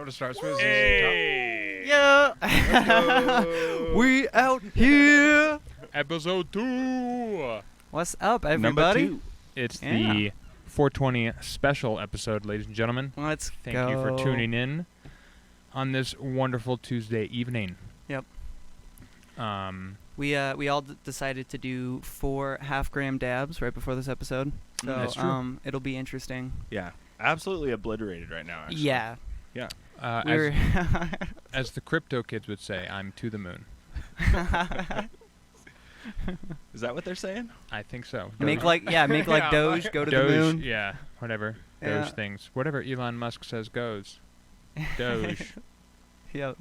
what it starts with? Hey. Yeah. We out here. Episode 2. What's up, Number everybody? 2. It's Yeah. the 420 special episode, ladies and gentlemen. Let's Thank go. you for tuning in on this wonderful Tuesday evening. Yep. We We all decided to do 4 half-gram dabs right before this episode. So That's true. It'll be interesting. Yeah. Absolutely obliterated right now, actually. Yeah. Yeah. We're as the crypto kids would say, I'm to the moon. Is that what they're saying? I think so. make Doge. like Yeah. Doge go to Doge, the moon. yeah, whatever. Yeah. Doge things. Whatever Elon Musk says goes. Doge. Yep.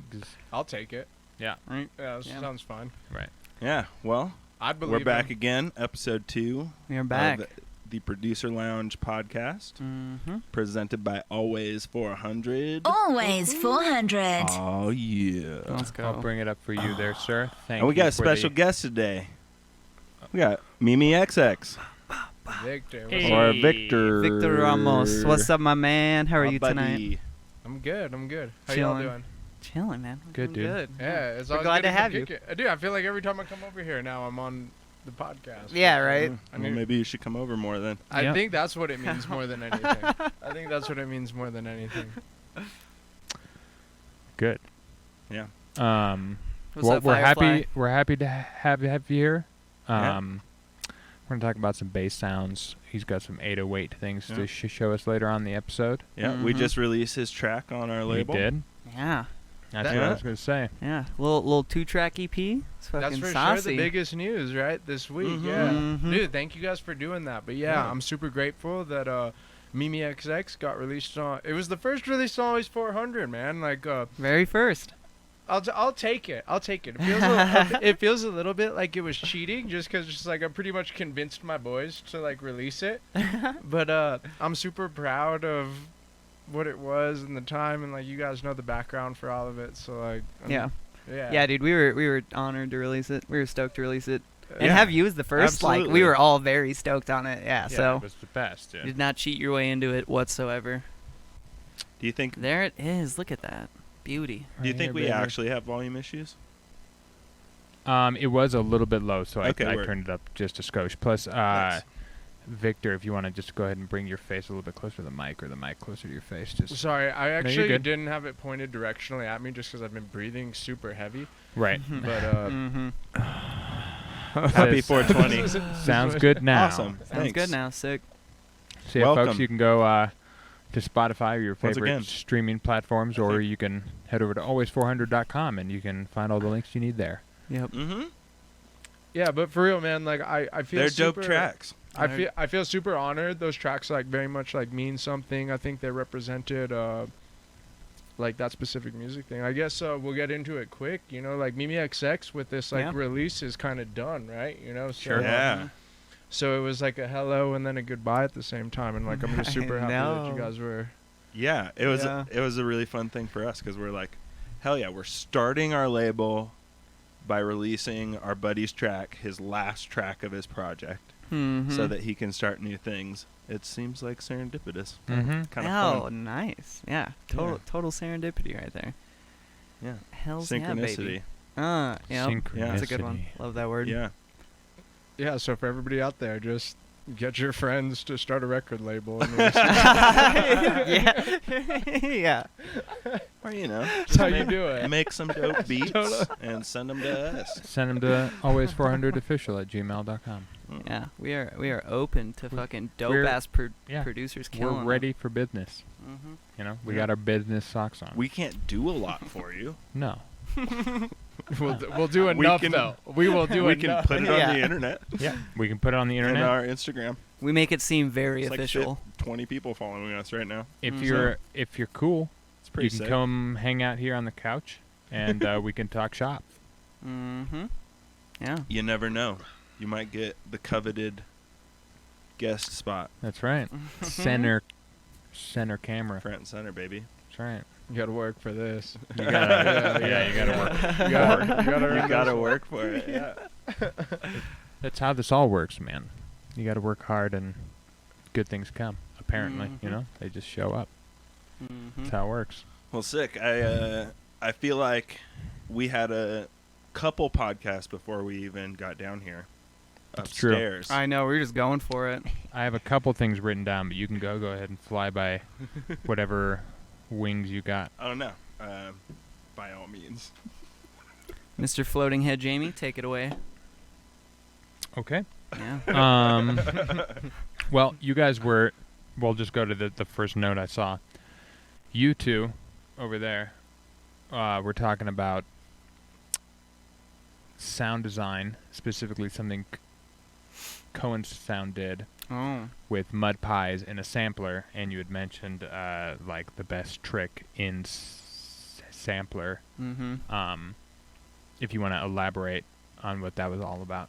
I'll take it. Yeah, Right. Yeah, this Yeah. sounds fine. right. Yeah. Well, I'd believe we're back him. again. Episode 2 We are back. of the Producer Lounge podcast, Mm-hmm. presented by Always 400. Always 400. Oh, yeah. Let's go. I'll bring it up for you there, sir. Thank And we you got a for special the- guest today. We got Mimi XX. Victor. Hey. Or Victor. Victor Ramos. What's up, my man? How are My you buddy. tonight? I'm good. How Chilling. y'all doing? Chilling, man. Good, Doing dude. Good. Yeah, it's We're always glad good to have kick you. it. Dude, I feel like every time I come over here now, I'm on the podcast. Yeah, right. I Well, mean, maybe you should come over more then. I Yep. think that's what it means more than anything. I think that's what it means more than anything. Good. Yeah. What's Well, up, we're Firefly? happy. We're happy to have you here. Yeah. We're gonna talk about some bass sounds. He's got some 808 things Yeah. to show us later on in the episode. Yeah, we Mhm. just released his track on our label. He did. Yeah. That's That- what I was gonna say. Yeah. Little 2-track EP. It's fucking That's for saucy. sure the biggest news, right? This week, Mhm. yeah. Mhm. Dude, thank you guys for doing that. But yeah, Yeah. I'm super grateful that Mimi XX got released on. It was the first release on Always 400, man. Like, Very first. I'll take it. I'll take it. It feels a little bit like it was cheating, just because just like I pretty much convinced my boys to like release it. But I'm super proud of what it was and the time, and like you guys know the background for all of it. So like, Yeah. yeah, Yeah, dude, we were honored to release it. We were stoked to release it. And Yeah. have you as the first. Like, Absolutely. we were all very stoked on it. Yeah, It so was the best. you Yeah. did not cheat your way into it whatsoever. Do you think There it is. Look at that. Beauty. Do you Right think here, we baby. actually have volume issues? It was a little bit low, so Okay, I word. turned it up just a skosh. Plus, Nice. Victor, if you want to just go ahead and bring your face a little bit closer to the mic, or the mic closer to your face, just Sorry, I you're actually good. didn't have it pointed directionally at me just because I've been breathing super heavy. right. But Mm-hmm. Happy 420. Sounds good now. Awesome. Sounds Thanks. good now. Sick. So yeah, folks, Welcome. you can go to Spotify or your Once favorite again. streaming platforms, or you can head over to always400.com and you can find all the links you need there. Yep. Mm-hmm. yeah, but for real, man, like I feel They're super, dope tracks. I feel super honored. Those tracks like very much like mean something. I think they represented like that specific music thing. I guess we'll get into it quick. You know, like Mimi XX with this like Yeah. release is kind of done, right? You know, so, Sure. Yeah. So it was like a hello and then a goodbye at the same time, and like I'm just I super happy that you know. guys were. Yeah. It was Yeah. it was a really fun thing for us because we're like, hell yeah, we're starting our label by releasing our buddy's track, his last track of his project, Mm-hmm. so that he can start new things. It seems like serendipitous. Mhm. Kind of Oh, fun. nice. Yeah. Total serendipity right there. Yeah. Hell's yeah, baby. Synchronicity. Yeah. That's a good one. Synchronicity. Love that word. Yeah. Yeah, so for everybody out there, just get your friends to start a record label. And release yeah. Yeah. Or, you know, That's how you do it. make some dope beats Totally. and send them to us. Send them to always400official@gmail.com. Yeah. We are open to fucking we're- dope ass yeah, producers We're killing. ready for business. Mm-hmm. You know, we Yeah. got our business socks on. We can't do a lot for you. No. We'll do We enough can- though. We will do we enough. can put it Yeah. on the internet Yeah. We can put it on the and internet. our Instagram. We make it seem very It's like official. shit, 20 people following us right now. If Mhm. you're cool, It's pretty you can sick. come hang out here on the couch, and we can talk shop. Mm-hmm. Yeah. You never know. You might get the coveted guest spot, That's right. center camera. front and center, baby. That's right. You gotta work for this. You gotta, yeah, you gotta work. You gotta You earn gotta this work for it. Yeah. That's how this all works, man. You gotta work hard, and good things come. Apparently, you Mhm. know, they just show up. Mm-hmm. That's how it works. Well, sick. I feel like we had a couple podcasts before we even got down here. That's true. Upstairs. I know, we're just going for it. I have a couple things written down, but you can go ahead and fly by whatever wings you got. I don't know. By all means. Mr. Floating Head Jamie, take it away. Okay. Yeah. Well, you guys were. We'll just go to the first note I saw. You two over there were talking about sound design, specifically something Cohen's Sound did Oh. with mud pies in a sampler, and you had mentioned like the best trick in sampler. Mm-hmm. If you want to elaborate on what that was all about,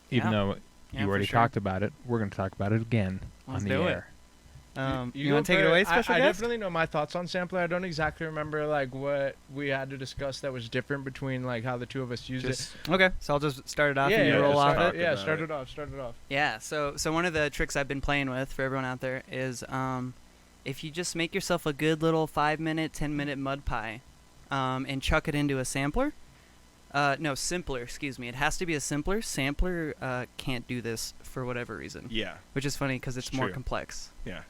even Yeah. though Yeah, you for already sure. talked about it, we're going to talk about it again Let's on the do it. air. You want to take it away, special I guest? definitely know my thoughts on sampler. I don't exactly remember like what we had to discuss that was different between like how the two of us used it. Okay, so I'll just start it off Yeah, and you yeah, roll just off start, it. yeah, about start it. it off. Start it off. Yeah, so one of the tricks I've been playing with for everyone out there is if you just make yourself a good little 5-minute, 10-minute mud pie and chuck it into a sampler. No, simpler, excuse me. It has to be a simpler. Sampler can't do this for whatever reason, Yeah. which is funny because it's It's more true. complex. Yeah.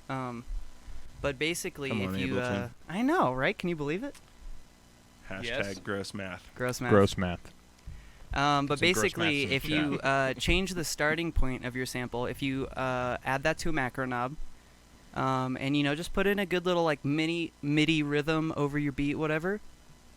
But basically, I'm if you... unable to. I know, right? Can you believe it? Hashtag Yes. gross math. Gross math. Gross math. But Some gross basically, maths in if the you change the starting point of your sample, if you add that to a macro knob, and just put in a good little like midi rhythm over your beat, whatever,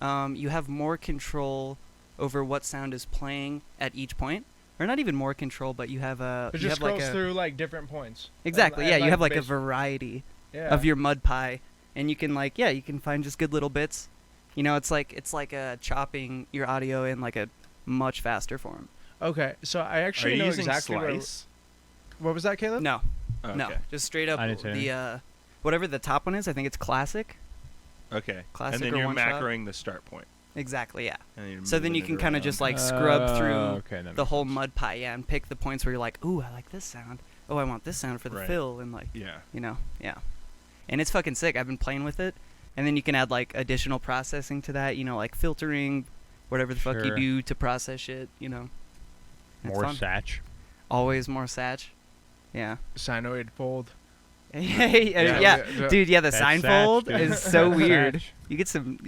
you have more control over what sound is playing at each point, or not even more control, but you have a It you just have like scrolls a through like different points. exactly And, yeah and, you have like a base- variety yeah. of your mud pie, and you can you can find just good little bits. It's like chopping your audio in like a much faster form. Okay, so I Are actually you know using exactly Slice? what was that, Caleb? No. Oh, No, okay. just straight up I didn't say the whatever the top one is. I think it's classic. Okay. Classic and then or you're one shot? macroing the start point. Exactly, yeah. And you're So then moving you it can kind of around. just like scrub through Okay, that the makes whole sense. mud pie, yeah, and pick the points where you're like, ooh, I like this sound. Oh, I want this sound for the Right. fill, and like, Yeah. yeah. And it's fucking sick. I've been playing with it, and then you can add like additional processing to that, like filtering, whatever the fuck you Sure. do to process shit, It's More fun. satch. Always more satch. Yeah. Sinoid fold. yeah. Dude, yeah, the That's Seinfeld satch, dude. is so That's weird. satch. You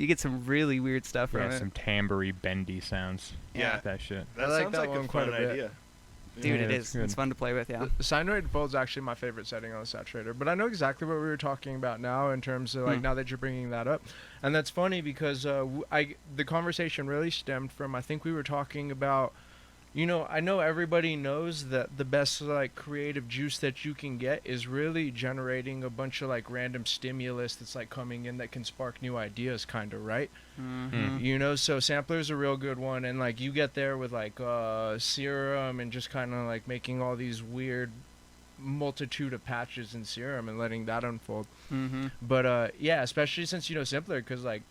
get some really weird stuff from Yeah, it. some tambourine bendy sounds. Yeah. That shit. That I like sounds that like one a quite fun a bit. idea. Dude, Yeah, it that's is. good. It's fun to play with, yeah. The sinoid fold's actually my favorite setting on the saturator, but I know exactly what we were talking about now in terms of like Hmm. now that you're bringing that up, and that's funny because the conversation really stemmed from I think we were talking about, I know everybody knows that the best like creative juice that you can get is really generating a bunch of like random stimulus that's like coming in that can spark new ideas, kind of, right? Mm-hmm. So sampler's a real good one, and like you get there with like serum and just kind of like making all these weird multitude of patches in serum and letting that unfold. Mm-hmm. But yeah, especially since simpler, because like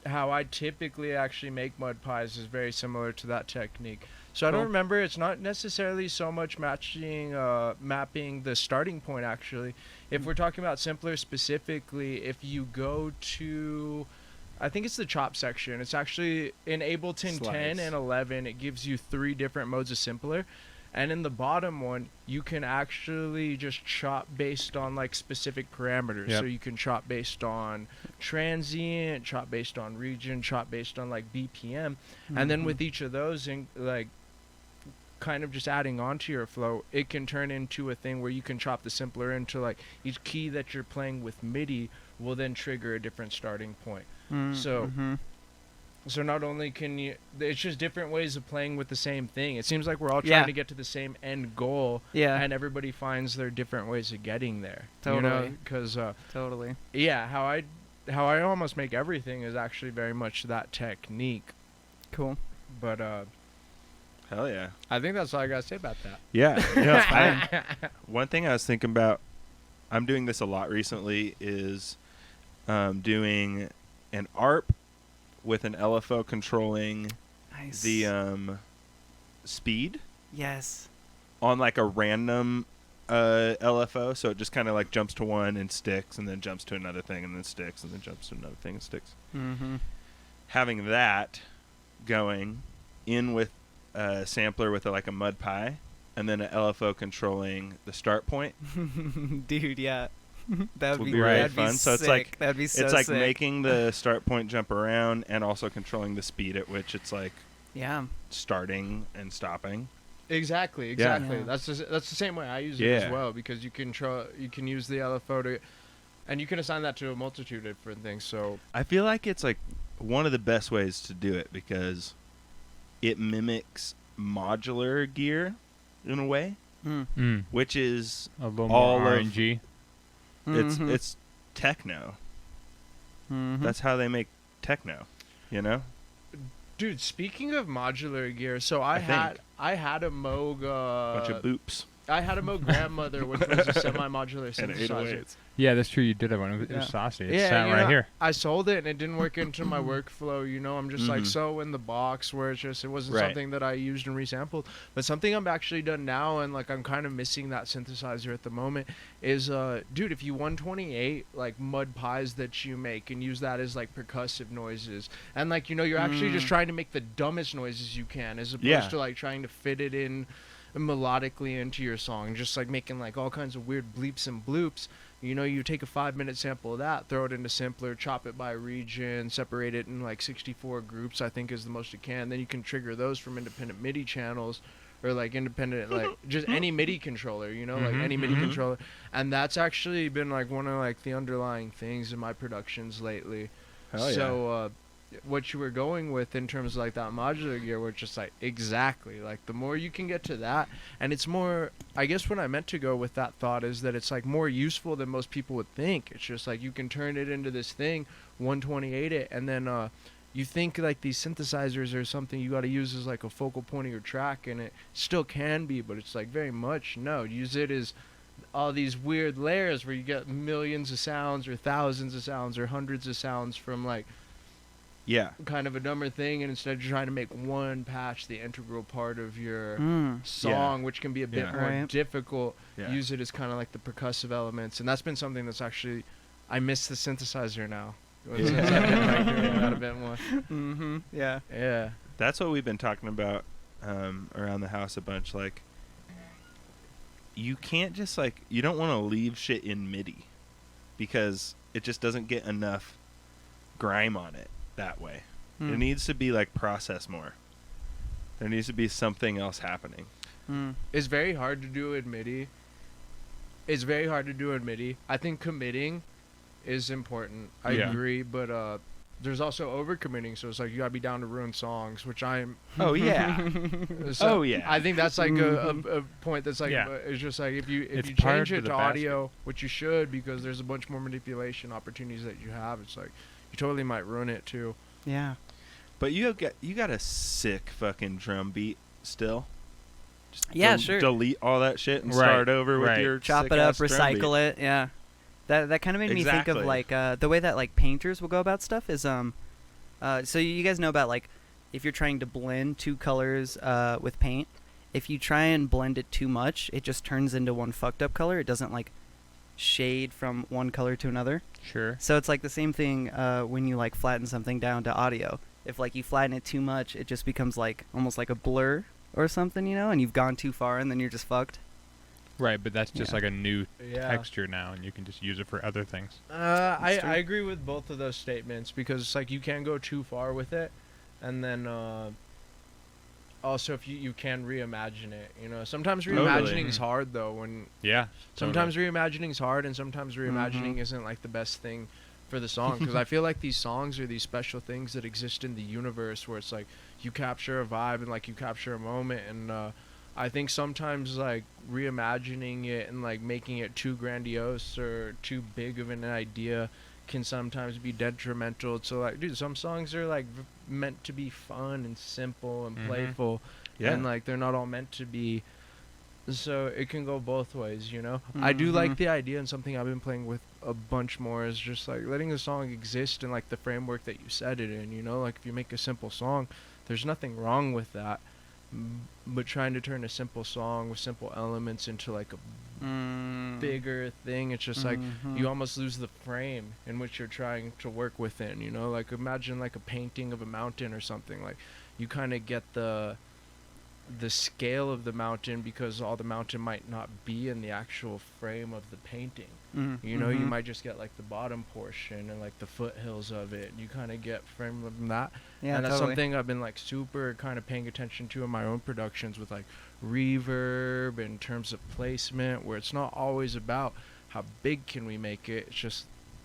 how I typically actually make mud pies is very similar to that technique. So I don't Cool. remember, it's not necessarily so much mapping the starting point actually. If we're talking about simpler specifically, if you go to, I think it's the chop section. It's actually in Ableton 10 Slice. and 11, it gives you 3 different modes of simpler. And in the bottom one, you can actually just chop based on like specific parameters. Yep. So you can chop based on transient, chop based on region, chop based on like BPM. And then with each of those, in like kind of just adding on to your flow, it can turn into a thing where you can chop the simpler into like each key that you're playing with MIDI will then trigger a different starting point. So So not only can you, it's just different ways of playing with the same thing. It seems like we're all trying Yeah. to get to the same end goal, Yeah, and everybody finds their different ways of getting there. Totally. Because totally. yeah, how I almost make everything is actually very much that technique. Cool. But Hell yeah. I think that's all I gotta say about that. Yeah. One thing I was thinking about, I'm doing this a lot recently, is doing an ARP with an LFO controlling Nice. the speed yes. on like a random LFO, so it just kind of like jumps to one and sticks, and then jumps to another thing and then sticks, and then jumps to another thing and sticks. Mm-hmm. Having that going in with a sampler with like a mud pie, and then an LFO controlling the start point. Dude, yeah. That Would would be really that'd fun. Be So sick. it's like that'd be so it's like sick. making the start point jump around and also controlling the speed at which it's like Yeah. starting and stopping. Exactly. Yeah. That's the same way I use it as well, because you can use the LFO to, and you can assign that to a multitude of different things. So I feel like it's like one of the best ways to do it because it mimics modular gear in a way, which is A little all more of- RNG. Mhm. it's techno. Mhm. That's how they make techno, you know? dude, speaking of modular gear, so I think. had a Moog Bunch of boops. I had a Moog grandmother, which was a semi-modular And synthesizer. 808s. Yeah, that's true. You did have one. It was Yeah. saucy. It's Yeah, sat you right know, here. I sold it and it didn't work into my workflow. You know, I'm just like Mhm. so in the box where it wasn't Right. something that I used and resampled. But something I'm actually done now, and like I'm kind of missing that synthesizer at the moment, is dude, if you 128 like mud pies that you make and use that as like percussive noises, and like you're actually just trying to make the dumbest noises you can, as opposed Yeah. to like trying to fit it in melodically into your song, just like making like all kinds of weird bleeps and bloops. You take a 5-minute sample of that, throw it into Simpler, chop it by region, separate it in like 64 groups, I think is the most it can. Then you can trigger those from independent MIDI channels, or like independent, like just any MIDI controller, like any MIDI controller. And that's actually been like one of like the underlying things in my productions lately. Hell yeah. So, what you were going with in terms of like that modular gear, we're just like exactly like the more you can get to that, and it's more, I guess what I meant to go with that thought is that it's like more useful than most people would think. It's just like you can turn it into this thing, 128 it, and then you think like these synthesizers are something you got to use as like a focal point of your track, and it still can be, but it's like very much no, use it as all these weird layers where you get millions of sounds or thousands of sounds or hundreds of sounds from like Yeah. kind of a dumber thing, and instead of trying to make one patch the integral part of your song, which can be a bit Yeah. more Right. difficult, Yeah. use it as kind of like the percussive elements. And that's been something that's actually, I miss the synthesizer now. Since I've been like doing that a bit more. Mm-hmm. Yeah. Yeah. That's what we've been talking about around the house a bunch. Like, you can't just like, you don't want to leave shit in MIDI because it just doesn't get enough grime on it that way. It needs to be like processed more. There needs to be something else happening. It's very hard to do in MIDI. I think committing is important. I Yeah. agree, but there's also overcommitting, so it's like you gotta be down to ruin songs, which I'm. Oh yeah. So Oh, yeah. I think that's like a point that's like Yeah. it's just like if you It's change part it of to the audio, which you should, because there's a bunch more manipulation opportunities that you have. It's like you totally might ruin it too. Yeah. But you got a sick fucking drum beat still. Just Yeah, sure. Delete all that shit and Right, start over with right. your Chop it up, sick-ass drum beat. recycle it. Yeah. That kind of made me think of Exactly. like the way that like painters will go about stuff is so you guys know about like if you're trying to blend two colors with paint, if you try and blend it too much, it just turns into one fucked up color. It doesn't like shade from one color to another. Sure. So it's like the same thing when you like flatten something down to audio. If like you flatten it too much, it just becomes like almost like a blur or something, and you've gone too far and then you're just fucked. Right, but that's just Yeah. like a new Yeah. texture now, and you can just use it for other things. I true. agree with both of those statements, because it's like you can go too far with it, and then also if you can reimagine it. Sometimes Totally. reimagining is hard though. When Yeah. sometimes reimagining is hard, and sometimes reimagining isn't like the best thing for the song, because I feel like these songs are these special things that exist in the universe where it's like you capture a vibe and like you capture a moment, and I think sometimes like reimagining it and like making it too grandiose or too big of an idea can sometimes be detrimental to like, dude, some songs are like meant to be fun and simple and playful, Yeah. and like they're not all meant to be. So it can go both ways, I do like the idea, and something I've been playing with a bunch more is just like letting the song exist in like the framework that you set it in. Like if you make a simple song, there's nothing wrong with that. but trying to turn a simple song with simple elements into like a bigger thing, it's just like you almost lose the frame in which you're trying to work within, you know? Like imagine like a painting of a mountain or something. Like you kind of get the scale of the mountain because all the mountain might not be in the actual frame of the painting. You know, you might just get like the bottom portion and like the foothills of it. You kind of get frame from that. Yeah, and that's totally. something I've been like super kind of paying attention to in my own productions with like reverb in terms of placement, where it's not always about how big can we make it. It's just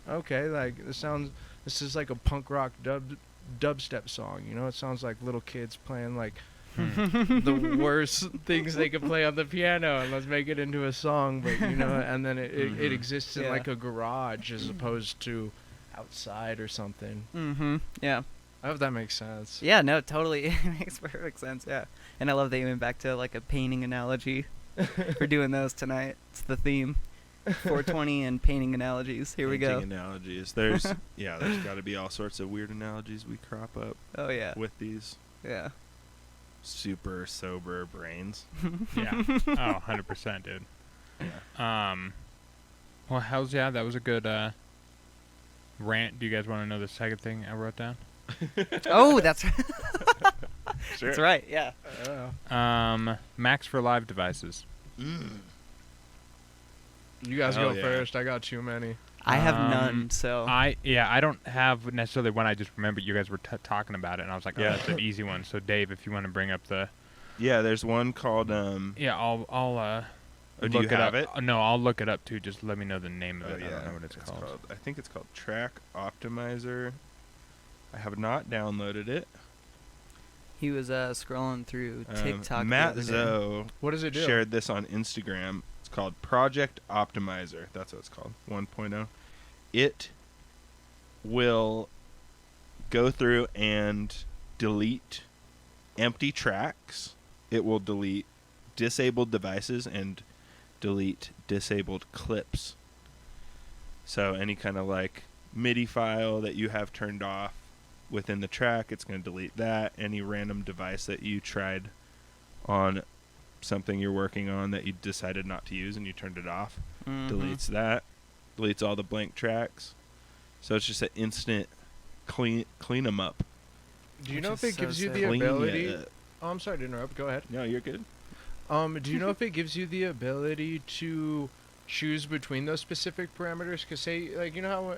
okay, like this is like a punk rock dubstep song, you know? It sounds like little kids playing like the worst things they could play on the piano, and let's make it into a song. But you know, and then it exists in like a garage as opposed to outside or something. Yeah. I hope that makes sense. Yeah, no, totally. It makes perfect sense, yeah. And I love that you went back to like a painting analogy. We're doing those tonight. It's the theme. 420 and painting analogies. Here we go. Painting analogies. There's got to be all sorts of weird analogies we crop up Oh yeah. with these Yeah. super sober brains. Yeah. Oh, 100%, dude. Well, that was a good rant. Do you guys want to know the second thing I wrote down? Oh, that's Sure. that's right. Yeah. Max for live devices. You guys Hell go yeah. first. I got too many. I have none, so I don't have necessarily one. I just remembered you guys were talking about it, and I was like, oh, Yeah. that's an easy one. So, Dave, if you want to bring up the... Yeah, there's one called Yeah, I'll oh, do look you have up. it? No, I'll look it up, too. Just let me know the name of Oh it. yeah, I don't know what it's called. I think it's called Track Optimizer. I have not downloaded it. he was scrolling through TikTok. Matt the other day. Zoe What does it do? shared this on Instagram. It's called Project Optimizer. That's what it's called. 1.0. It will go through and delete empty tracks. It will delete disabled devices and delete disabled clips. So any kind of like MIDI file that you have turned off within the track, it's going to delete that. Any random device that you tried on something you're working on that you decided not to use and you turned it off, deletes that. Deletes all the blank tracks. So it's just an instant clean them up. Do you know if Which it is so gives you sick. the Clean ability? it up. Oh, I'm sorry to interrupt. Go ahead. No, you're good. Do you know if it gives you the ability to choose between those specific parameters? Because say, like, you know how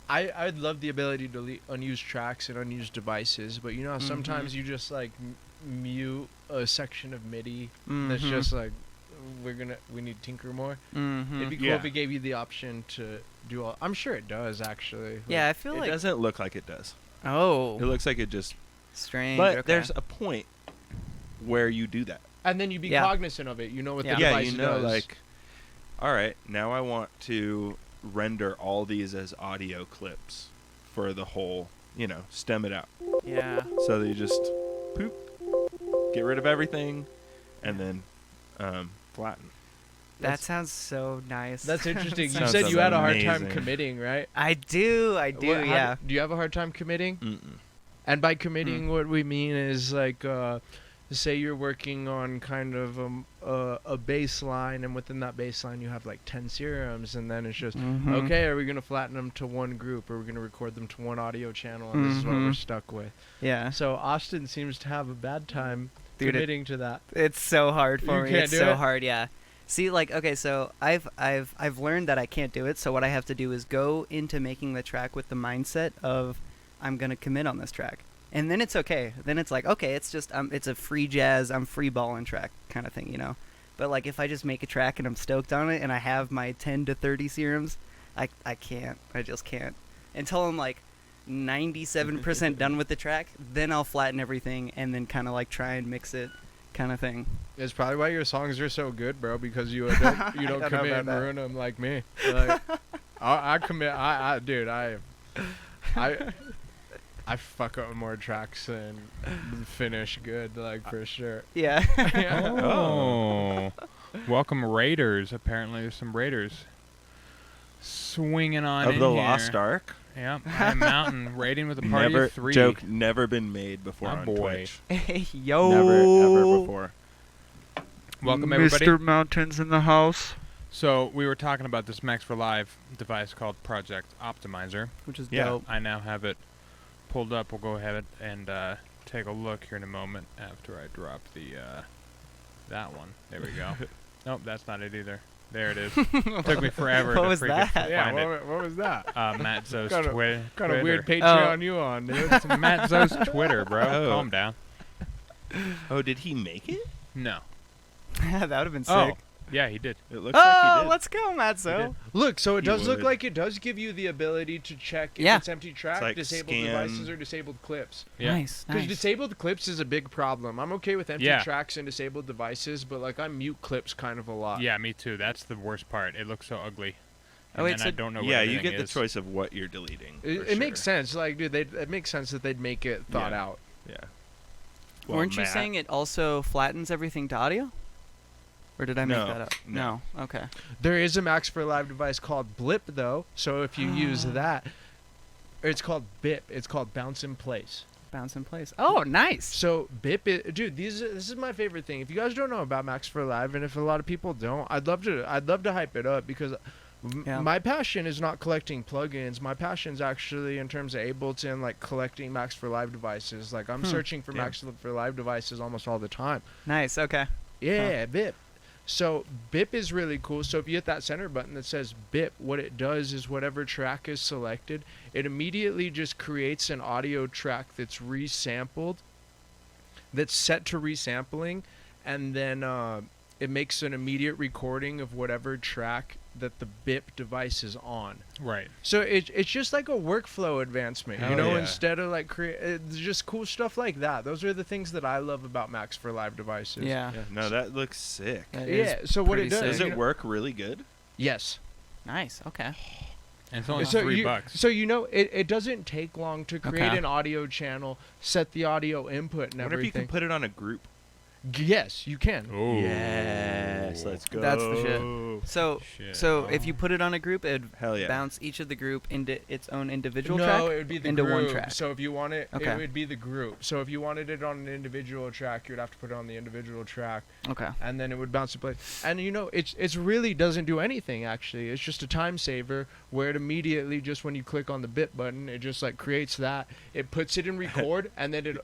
I'd love the ability to delete unused tracks and unused devices, but you know how sometimes you just like mute a section of MIDI that's just like we need to tinker more. It'd be cool if it gave you the option to do all. I'm sure it does actually. Like, Yeah, I feel It like. doesn't look like it does. Oh, It looks like it just... strange. But okay. there's a point where you do that. and then you be Yeah. cognizant of it. You know what Yeah. the Yeah, device you know, does. like, all right, now I want to render all these as audio clips for the whole, stem it out. Yeah. So that you just poop, get rid of everything, and then flatten. That sounds so nice. That's interesting. You Sounds said you had a hard time amazing. committing, right? I do. Yeah. Do you have a hard time committing? Mm-mm. And by committing, what we mean is like, say you're working on kind of a bass line, and within that bass line you have like 10 serums, and then it's just, okay, are we going to flatten them to one group, or are we going to record them to one audio channel, and this is what we're stuck with. Yeah. So Austin seems to have a bad time Dude, committing to that. It's so hard for You me. can't It's do so it? hard. Yeah. See, like, okay, so I've learned that I can't do it. So what I have to do is go into making the track with the mindset of I'm gonna commit on this track, and then it's okay. Then it's like, okay, it's just it's a free jazz, I'm free balling track kind of thing, you know. But like if I just make a track and I'm stoked on it and I have my 10 to 30 serums, I can't. I just can't until I'm like 97% done with the track. Then I'll flatten everything and then kind of like try and mix it, kind of thing. It's probably why your songs are so good, bro, because you don't don't know commit about and that. ruin them like me. Like, I commit. Dude, I fuck up more tracks than finish good, like, for sure. Yeah. Oh. Welcome, Raiders. Apparently, there's some Raiders swinging on Of in the here. Lost Ark? Yeah, I'm Mountain rating with a party Never of 3. joke. Never been made before My on boy. Twitch. Yo. Never ever before. Welcome everybody. Mr. Mountains in the house. So we were talking about this Max for Live device called Project Optimizer. Which is Yeah. dope. I now have it pulled up. We'll go ahead and take a look here in a moment after I drop the that one. There we go. Nope, that's not it either. There it is. Took me forever What to was freaking that? Yeah, find it. what was that? Matt Zo's Kinda- Twitter. Kind of weird Twitter. Patreon you on, dude. It's Matt Zo's Twitter, bro. Oh. Calm down. Oh, did he make it? No. That would have been sick. Oh, yeah, he did. It looks like he did. Let's go, He Matzo. did. Look, so it You does look would. like it does give you the ability to check if Yeah. it's empty track, like disabled scan- devices, or disabled clips. Yeah. Nice, Because nice. disabled clips is a big problem. I'm okay with empty Yeah. tracks and disabled devices, but like I mute clips kind of a lot. Yeah, me too. That's the worst part. It looks so ugly. Oh, And wait, then so- I don't know what Yeah, you everything get the is. choice of what you're deleting. It makes sense. Like, dude, it makes sense that they'd make it thought Yeah. out. Yeah. Weren't you Matt- saying it also flattens everything to audio? Or did I make No, that up? no. Okay. There is a Max for Live device called Blip, though. So if you use that, it's called BIP. It's called Bounce in Place. Bounce in place. Oh, nice. So BIP, dude, this is my favorite thing. If you guys don't know about Max for Live, and if a lot of people don't, I'd love to hype it up because Yeah. my passion is not collecting plugins. My passion's actually in terms of Ableton, like collecting Max for Live devices. Like I'm searching for Yeah. Max for Live devices almost all the time. Nice. Okay. Yeah, BIP. So BIP is really cool. So if you hit that center button that says BIP, what it does is whatever track is selected, it immediately just creates an audio track that's resampled, that's set to resampling, and then it makes an immediate recording of whatever track that the BIP device is on. Right. So it's just like a workflow advancement, Hell you know, yeah. instead of like it's just cool stuff like that. Those are the things that I love about Max for Live devices. Yeah. Yeah, no, that looks sick. That is Yeah, so what pretty it does, sick. Does you it know- work really good? Yes. Nice. Okay. And it's only So $3. So you know, it doesn't take long to create Okay. an audio channel, set the audio input and I wonder if you everything. can put it on a group. Yes, you can. Oh. Yes, let's go. That's the shit. So, Shit. so if you put it on a group, it'd Hell yeah. bounce each of the group into its own individual No, track it would be the into group. one track. So if you want it, Okay. it would be the group. So if you wanted it on an individual track, you'd have to put it on the individual track, Okay. and then it would bounce in place. And you know, it's really doesn't do anything actually. It's just a time saver where it immediately, just when you click on the bit button, it just like creates that. It puts it in record, and then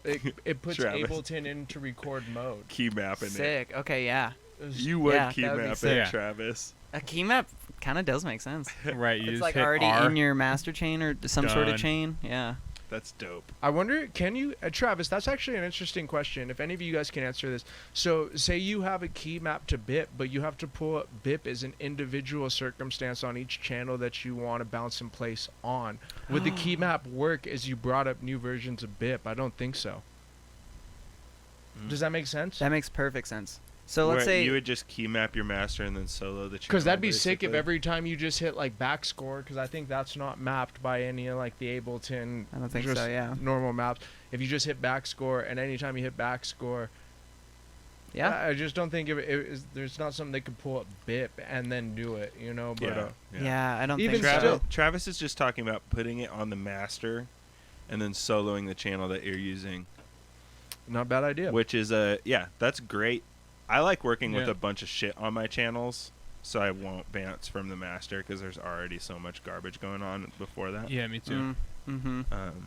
it puts Travis. Ableton into record mode. Key mapping it. Sick. Okay. Yeah. You would Yeah, key that would be map sick. it, Yeah. Travis. A key map kind of does make sense. Right. You It's just like hit already R. in your master chain or some sort of Done. chain. Yeah. That's dope. I wonder, can you, Travis, that's actually an interesting question. If any of you guys can answer this. So, say you have a key map to BIP, but you have to pull up BIP as an individual circumstance on each channel that you want to bounce in place on. Would the key map work as you brought up new versions of BIP? I don't think so. Does that make sense? That makes perfect sense. So let's Where say you would just key map your master and then solo the channel. Because that'd be sick if basically. every time you just hit like backscore, because I think that's not mapped by any of like the Ableton I don't think just so. Yeah. normal maps. If you just hit backscore, and anytime you hit backscore, Yeah. I just don't think there's not something they could pull up BIP and then do it, you know. But Yeah. Yeah. I don't Even think still- so. Travis is just talking about putting it on the master and then soloing the channel that you're using, not a bad idea. which is that's great. I like working with Yeah. a bunch of shit on my channels, so I won't bounce from the master because there's already so much garbage going on before that. Yeah, me too. Mm-hmm.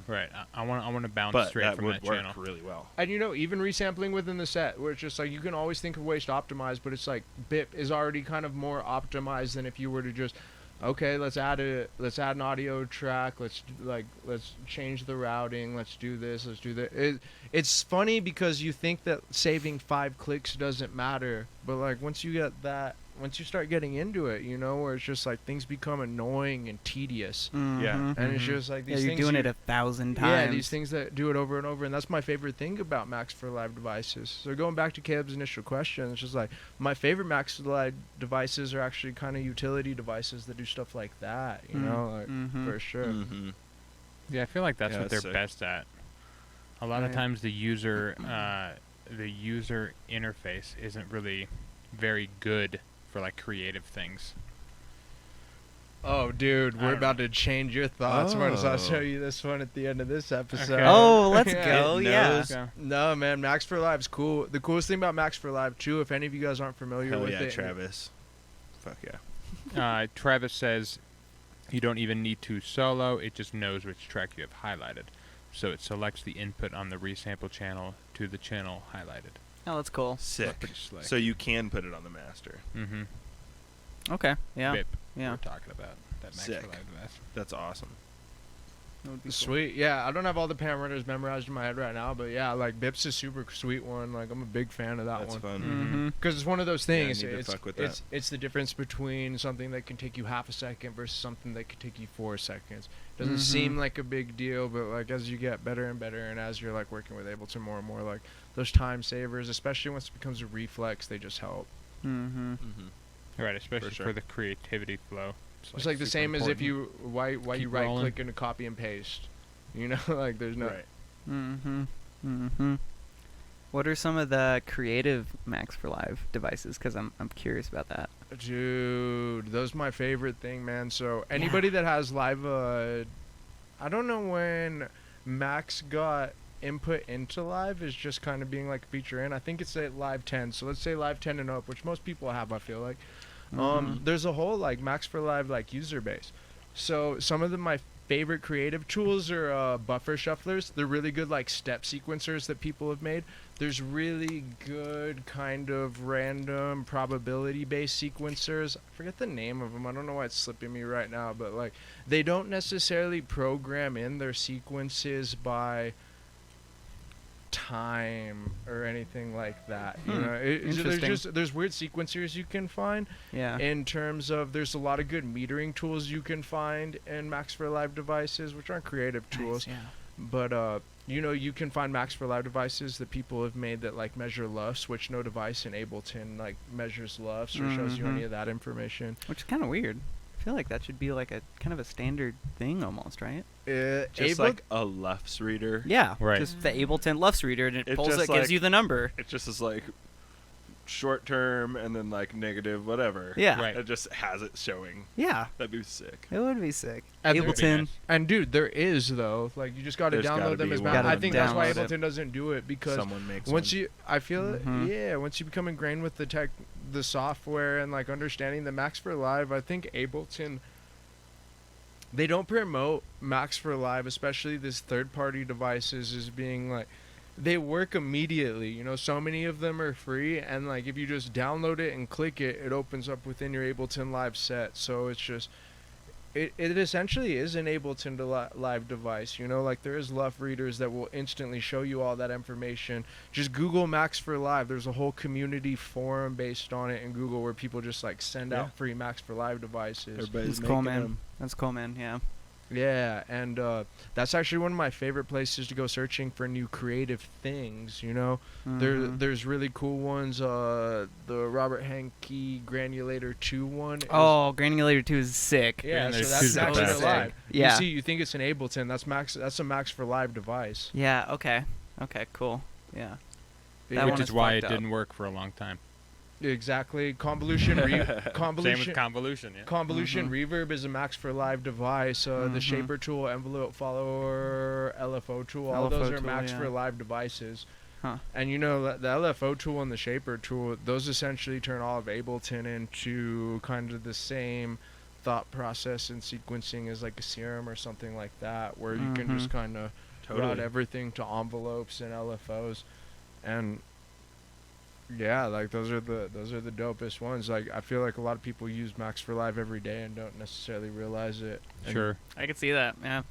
Right. I want to bounce But straight that from would that work channel. really well. And you know, even resampling within the set, where it's just like you can always think of ways to optimize, but it's like BIP is already kind of more optimized than if you were to just, okay, let's add an audio track, let's change the routing, let's do this, let's do that. It's funny because you think that saving 5 clicks doesn't matter, but like once you start getting into it, you know, where it's just like things become annoying and tedious, Mhm. and it's Mhm. just like Yeah, these you're things doing you- it 1,000 times. yeah, these things that do it over and over, and that's my favorite thing about Max for Live devices. So going back to Caleb's initial question, it's just like my favorite Max for Live devices are actually kind of utility devices that do stuff like that, you know, like, Mhm. for sure. Mm-hmm. Yeah, I feel like that's Yeah, what they're that's sick. best at. A lot of Right. times the user interface isn't really very good for like creative things. Oh, dude, I we're don't about to change your thoughts once I show Oh. you this one at the end of this episode. Okay. Oh, let's Yeah. go. It Yeah. knows- Yeah. No, man, Max for Live's cool. The coolest thing about Max for Live, too, if any of you guys aren't familiar Hell with yeah, it. Travis. Fuck yeah. Travis says you don't even need to solo. It just knows which track you have highlighted. So it selects the input on the resample channel to the channel highlighted. Oh, that's cool. Sick. Pretty slick. So you can put it on the master. Mm-hmm. Okay. Yeah. BIP Yeah. we're talking about. That Max Sick. for Live device. That's awesome. That would be cool. Sweet. Yeah, I don't have all the parameters memorized in my head right now, but yeah, like Bip's a super sweet one. Like I'm a big fan of that That's one. fun. Mm-hmm. Because it's one of those Yeah, I things. need to it's fuck with it's the difference between something that can take you half a second versus something that could take you 4 seconds. Doesn't Mhm. seem like a big deal, but like as you get better and better, and as you're like working with Ableton more and more, like those time savers, especially once it becomes a reflex, they just help. Mm-hmm. Mm-hmm. Right, especially sure. for the creativity flow. It's like the super same as if important. you why you Keep right rolling. click and copy and paste. You know, like there's no. Right. Mm-hmm. Mm-hmm. What are some of the creative Max for Live devices? Because I'm curious about that. Dude, those my favorite thing, man. So anybody that has live, I don't know when Max got input into live is just kind of being like a feature in. I think it's at live 10. So let's say live 10 and up, which most people have, I feel like. Mhm. There's a whole like Max for Live like user base. So some of my favorite creative tools are buffer shufflers. They're really good like step sequencers that people have made. There's really good kind of random probability based sequencers. I forget the name of them. I don't know why it's slipping me right now, but like they don't necessarily program in their sequences by time or anything like that. You Hmm. know, there's Interesting. there's weird sequencers you can find Yeah. in terms of there's a lot of good metering tools you can find in Max for Live devices, which aren't creative tools, Nice, yeah. but you know, you can find Max for Live devices that people have made that like measure LUFS, which no device in Ableton like measures LUFS or shows you any Mhm. of that information. Which is kind of weird. I feel like that should be like a kind of a standard thing almost, right? Just like a LUFS reader. Yeah. Right. Just the Ableton LUFS reader, and it It pulls just it, gives like- you the number. It just is like short term and then like negative whatever. Yeah. Right. It just has it showing. Yeah. That'd be sick. It would be sick. And That would be Ableton. nice. And dude, there is though. Like you just got to There's gotta download them be as one. I Gotta think that's why download it. Ableton doesn't do it because Someone makes once one. you I feel Mhm. yeah, once you become ingrained with the software and like understanding the Max for Live, I think Ableton they don't promote Max for Live, especially this third party devices, as being like they work immediately. You know, so many of them are free, and like if you just download it and click it, it opens up within your Ableton Live set. So it's just it essentially is an Ableton Live device. You know, like there is LUF readers that will instantly show you all that information. Just Google Max for Live. There's a whole community forum based on it in Google where people just like send Yeah. out free Max for Live devices. Everybody's That's cool, making man. 'em. That's cool, man. Yeah. Yeah, and that's actually one of my favorite places to go searching for new creative things. You know, Mhm. there's really cool ones. The Robert Hankey Granulator 2 one. is- Oh, Granulator 2 is sick. yeah, so Granulator that's 2 's the Max for best. Live. Yeah. You see, you think it's an Ableton? That's Max. That's a Max for Live device. Yeah. Okay. Okay. Cool. Yeah. That Which one is is why it fucked up. didn't work for a long time. Exactly. Convolution. Same with Convolution. convolution, yeah. Convolution Mhm. Reverb is a Max for Live device. The Mhm. Shaper tool, Envelope Follower, LFO tool, all LFO those are tool, Max yeah. for Live devices. Huh. And you know that the LFO tool and the Shaper tool, those essentially turn all of Ableton into kind of the same thought process and sequencing as like a Serum or something like that, where you can just Mhm. kind of route Totally. everything to envelopes and LFOs, and yeah, like those are the dopest ones. Like I feel like a lot of people use Max for Live every day and don't necessarily realize it. And Sure. I can see that. Yeah.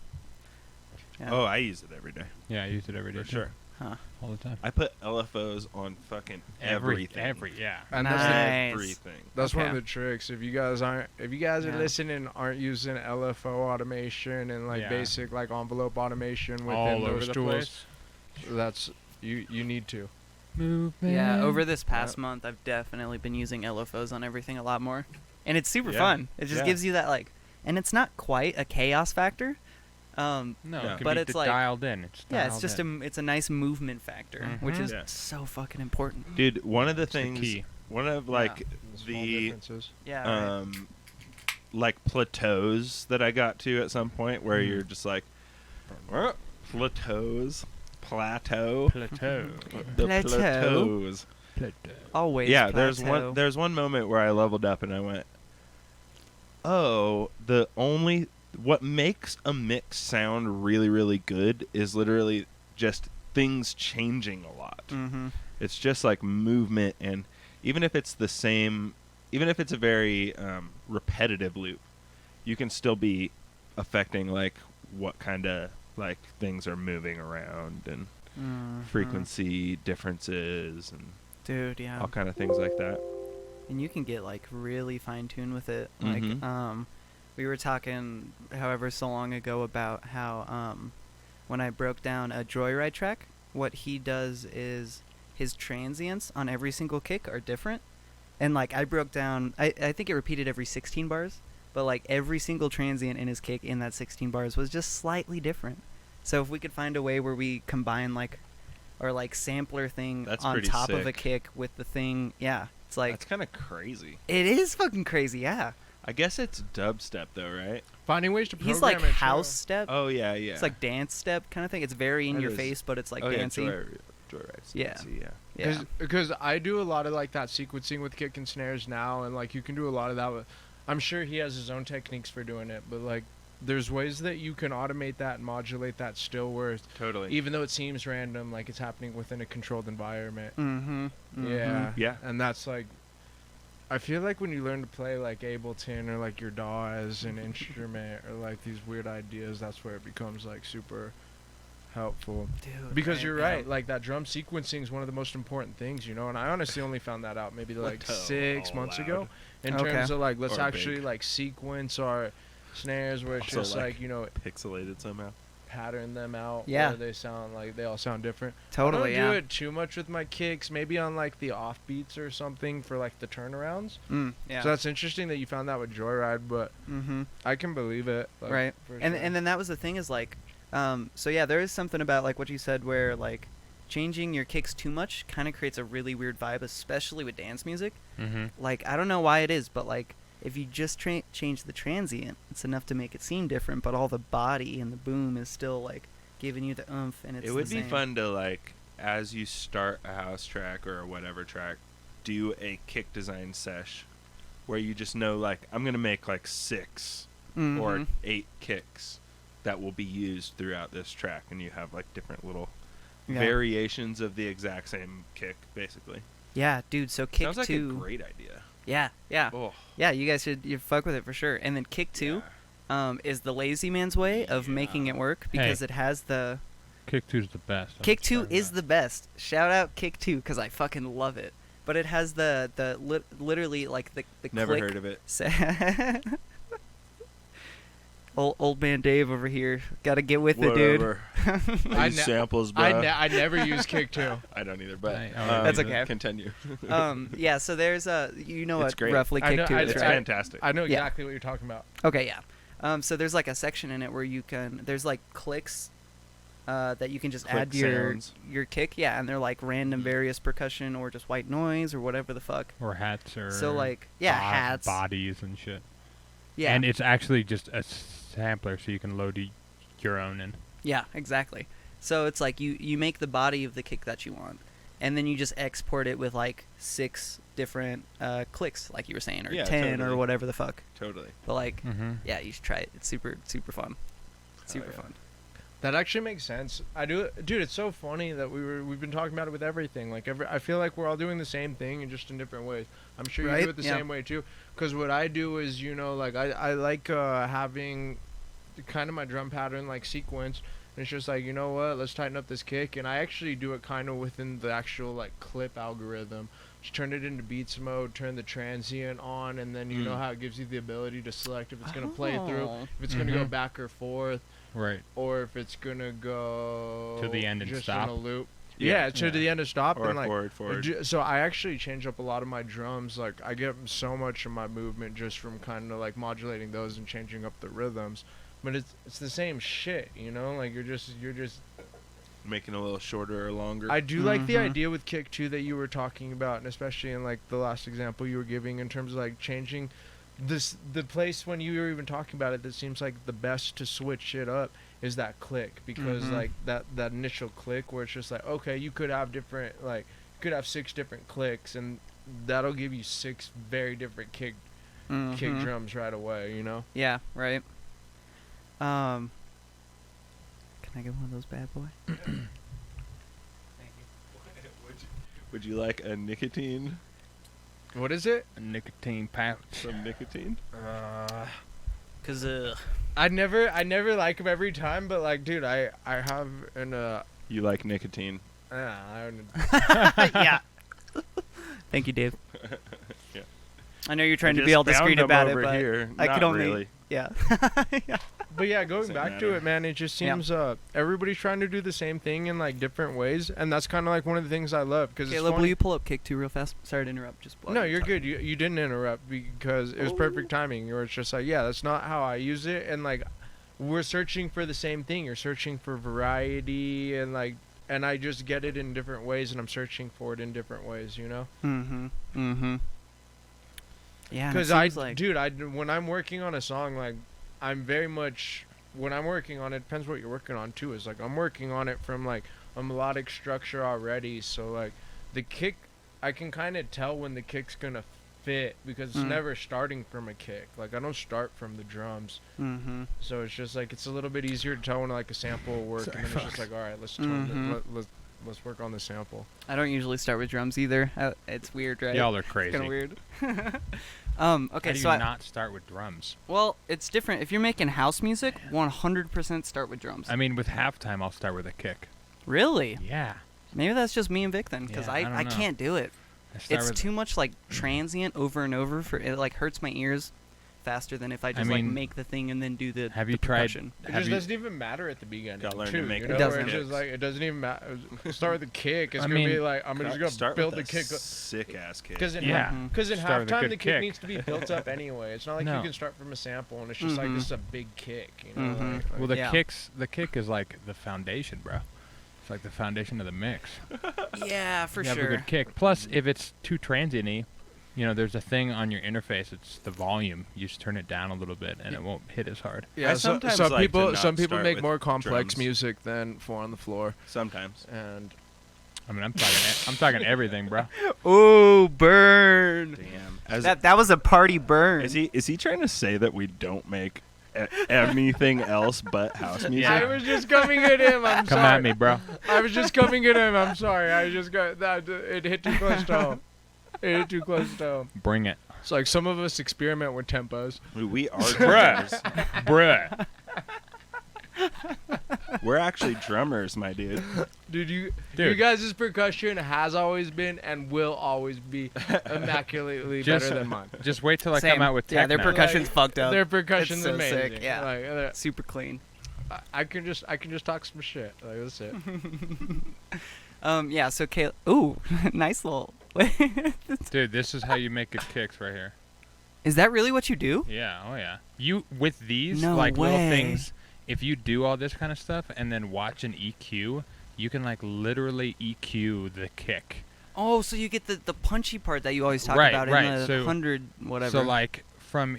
Yeah. Oh, I use it every day. Yeah, I use it every day. For too. sure. Huh. All the time. I put LFOs on fucking everything. Yeah. And Nice. Everything. that's one of Okay. the tricks. If you guys are Yeah. listening, aren't using LFO automation and like Yeah. basic like envelope automation within All over those the tools, place. that's you need to. Yeah, over this past month, I've definitely been using LFOs on everything a lot more, and it's super Yeah. fun. It just Yeah. gives you that like, and it's not quite a chaos factor. No, Yeah. it can But be it's like- dialed in. It's Yeah, it's dialed just in. it's a nice movement factor, which Mhm. is Yeah. so fucking important. Dude, one of the It's the things, key. one of like Small the differences. Yeah. right. like plateaus that I got to at some point where you're just like, plateau. Plateau. The Plateau. plateaus. Always. Yeah, plateau. there's one moment where I leveled up and I went, oh, what makes a mix sound really, really good is literally just things changing a lot. Mm-hmm. It's just like movement, and even if it's a very repetitive loop, you can still be affecting like what kind of like things are moving around and frequency differences and Dude, yeah. all kind of things like that. And you can get like really fine-tuned with it. Like, Mhm. we were talking however so long ago about how when I broke down a Joyride track, what he does is his transients on every single kick are different. And like I broke down, I think it repeated every 16 bars, but like every single transient in his kick in that 16 bars was just slightly different. So if we could find a way where we combine like, or like sampler thing That's on pretty top of a sick. kick with the thing, yeah, it's like That's kind of crazy. it is fucking crazy, yeah. I guess it's dubstep though, right? Finding ways to program He's like it, too. house step. Oh yeah. It's like dance step kind of thing. It's very in That your is- face, but it's like oh, dancey. Yeah, Joyride. Yeah. Dancey, yeah. Yeah. Because I do a lot of like that sequencing with kick and snares now, and like you can do a lot of that with, I'm sure he has his own techniques for doing it, but like there's ways that you can automate that and modulate that still where it's, Totally. even though it seems random, like it's happening within a controlled environment. Mm-hmm. Yeah. Yeah. And that's like, I feel like when you learn to play like Ableton or like your DAW as an instrument or like these weird ideas, that's where it becomes like super helpful. Dude, Because you're yeah. right, like that drum sequencing is one of the most important things, you know. And I honestly only found that out maybe like Plateau 6 all months loud. ago, in Okay. terms of like let's Or actually big. like sequence our snares where it's Also, just like, you know, Pixelated somehow. pattern them out. Yeah. Where they sound like they all sound different. Totally, I don't yeah. do it too much with my kicks, maybe on like the off beats or something for like the turnarounds. Yeah. So that's interesting that you found that with Joyride, but Mm-hmm. I can believe it. Like, Right. for And sure. and then that was the thing is like, so yeah, there is something about like what you said where like changing your kicks too much kind of creates a really weird vibe, especially with dance music. Mm-hmm. Like I don't know why it is, but like if you just change the transient, it's enough to make it seem different, but all the body and the boom is still like giving you the oomph, and it's It would the be same. fun to like, as you start a house track or whatever track, do a kick design sesh, where you just know like I'm gonna make like 6 or Mhm. 8 kicks that will be used throughout this track, and you have like different little Yeah. variations of the exact same kick, basically. Yeah, dude. So kick Sounds like two. a great idea. Yeah, yeah, Oh, yeah. You guys should fuck with it for sure. And then kick two, is the lazy man's way of making it work because it has the Kick 2's the best. I'm kick two sorry is about the best. Shout out kick two because I fucking love it. But it has the literally like the never click heard of it. Old man Dave over here. Got to get with it, dude. Whatever. I I use ne- samples, bro. I never use kick two. I don't either, but That's okay. Continue. Yeah. So there's you know It's what great. roughly I kick know- two I- is, It's right? fantastic. I know Yeah. exactly what you're talking about. Okay, yeah. So there's like a section in it where you can there's like clicks that you can just add Click to sounds. your kick, yeah, and they're like random various percussion or just white noise or whatever the fuck. Or hats or So like hats. bodies and shit. Yeah. And it's actually just a sampler, so you can load your own in. Yeah, exactly. So it's like you make the body of the kick that you want, and then you just export it with like 6 different clicks, like you were saying, or Yeah, 10 or totally. whatever the fuck. Totally. But like, Mm-hmm. yeah, you should try it. It's super fun. Super yeah. fun. That actually makes sense. I do, dude. It's so funny that we've been talking about it with everything. Like I feel like we're all doing the same thing and just in different ways. I'm sure you Right? do it the Yeah. same way too. Because what I do is, you know, like I like having kind of my drum pattern like sequence. And it's just like, you know what? Let's tighten up this kick, and I actually do it kind of within the actual like clip algorithm. Just turn it into beats mode, turn the transient on, and then you know how it gives you the ability to select if it's gonna play through, Oh. if it's gonna go Mhm. back or forth, Right. or if it's gonna go To the end and just stop? in a loop. Yeah. Yeah, to the end and stop. Or and like, forward. so I actually change up a lot of my drums. Like I get so much of my movement just from kind of like modulating those and changing up the rhythms. But it's the same shit, you know. Like you're just Making a little shorter or longer. I do like the Mhm. idea with kick too that you were talking about, and especially in like the last example you were giving in terms of like changing the place when you were even talking about it that seems like the best to switch it up is that click, because like that initial click where it's just like, okay, you could have different, like you could have 6 different clicks and that'll give you 6 very different kick drums right away, you know? Yeah, right. Can I get one of those bad boy? Would you like a nicotine? What is it? A nicotine pouch. Some nicotine? Cause I never like them every time, but like, dude, I have an You like nicotine? I don't yeah. Thank you, Dave. Yeah. I know you're trying I to be just all discreet found 'em about it, over but here. I Not could only. really. Yeah. Yeah. But yeah, going Doesn't back to matter. it, man, it just Yeah. seems everybody's trying to do the same thing in like different ways, and that's kind of like one of the things I love because Caleb, will you pull up kick 2 real fast? Sorry to interrupt. Just No, you're good. You didn't interrupt because it was perfect timing. Where it's just like, yeah, that's not how I use it, and like we're searching for the same thing. You're searching for variety, and like, and I just get it in different ways, and I'm searching for it in different ways, you know? Yeah. Because like, dude, when I'm working on a song, like I'm very much when I'm working on it, depends what you're working on too. Is like I'm working on it from like a melodic structure already, so like the kick, I can kind of tell when the kick's gonna fit because it's never starting from a kick. Like I don't start from the drums, so it's just like it's a little bit easier to tell when like a sample will work, and then it's just like, all right, let's let's work on the sample. I don't usually start with drums either. It's weird, right? Y'all are crazy. Kind of weird. Okay, How do you so not start with drums? well, it's different. If you're making house music, 100% start with drums. I mean, with halftime, I'll start with a kick. Really? Yeah. Maybe that's just me and Vic then, because Yeah, I don't I know. can't do it. I start It's with too much like transient over and over for it. Like hurts my ears faster than if I just like mean, make the thing and then do the. Have the you tried? percussion. It Have just you, doesn't even matter at the beginning. Gotta learn to too, make you it know, doesn't. where it's just like it doesn't even matter. Start with the kick. It's I gonna be mean, like I'm just gonna Start build with the kick. sick ass kick. Because in, Yeah. cause in Start with a halftime, good the kick kick. needs to be built up anyway. It's not like No. you can start from a sample and it's just like this is a big kick. You know? Mhm. Like, well, the Yeah. the kick is like the foundation, bro. It's like the foundation of the mix. Yeah, for you sure. have a good kick. Plus, if it's too transient-y, you know, there's a thing on your interface. It's the volume. You just turn it down a little bit, and it won't hit as hard. yeah, I sometimes some like to people not some people start make with more complex drums. music than Four on the Floor, Sometimes. and I mean, I'm talking everything, bro. Oh, burn! Damn. That was a party burn. Is he trying to say that we don't make anything else but house music? I was just coming at him. I'm Come sorry. at me, bro. I was just coming at him. I'm sorry. I just got that. It hit too close to home. It hit too close to home. Bring it, It's like some of us experiment with tempos. We are Bruh. drummers. bruh. We're actually drummers, my dude. Dude, you Dude. guys' percussion has always been and will always be immaculately Just- better than mine. Just wait till I Same. come out with techno. Yeah, their percussion's Like, fucked up. Their percussion's so amazing. sick, yeah. Like, Super clean. I can just talk some shit. Like that's it. Yeah. So Caleb. Ooh, nice little. Dude, this is how you make good kicks right here. Is that really what you do? Yeah, oh yeah. You with these No like little way. things, if you do all this kind of stuff and then watch an EQ, you can like literally EQ the kick. Oh, so you get the punchy part that you always talk Right, about right. in the So- 100 whatever. So like from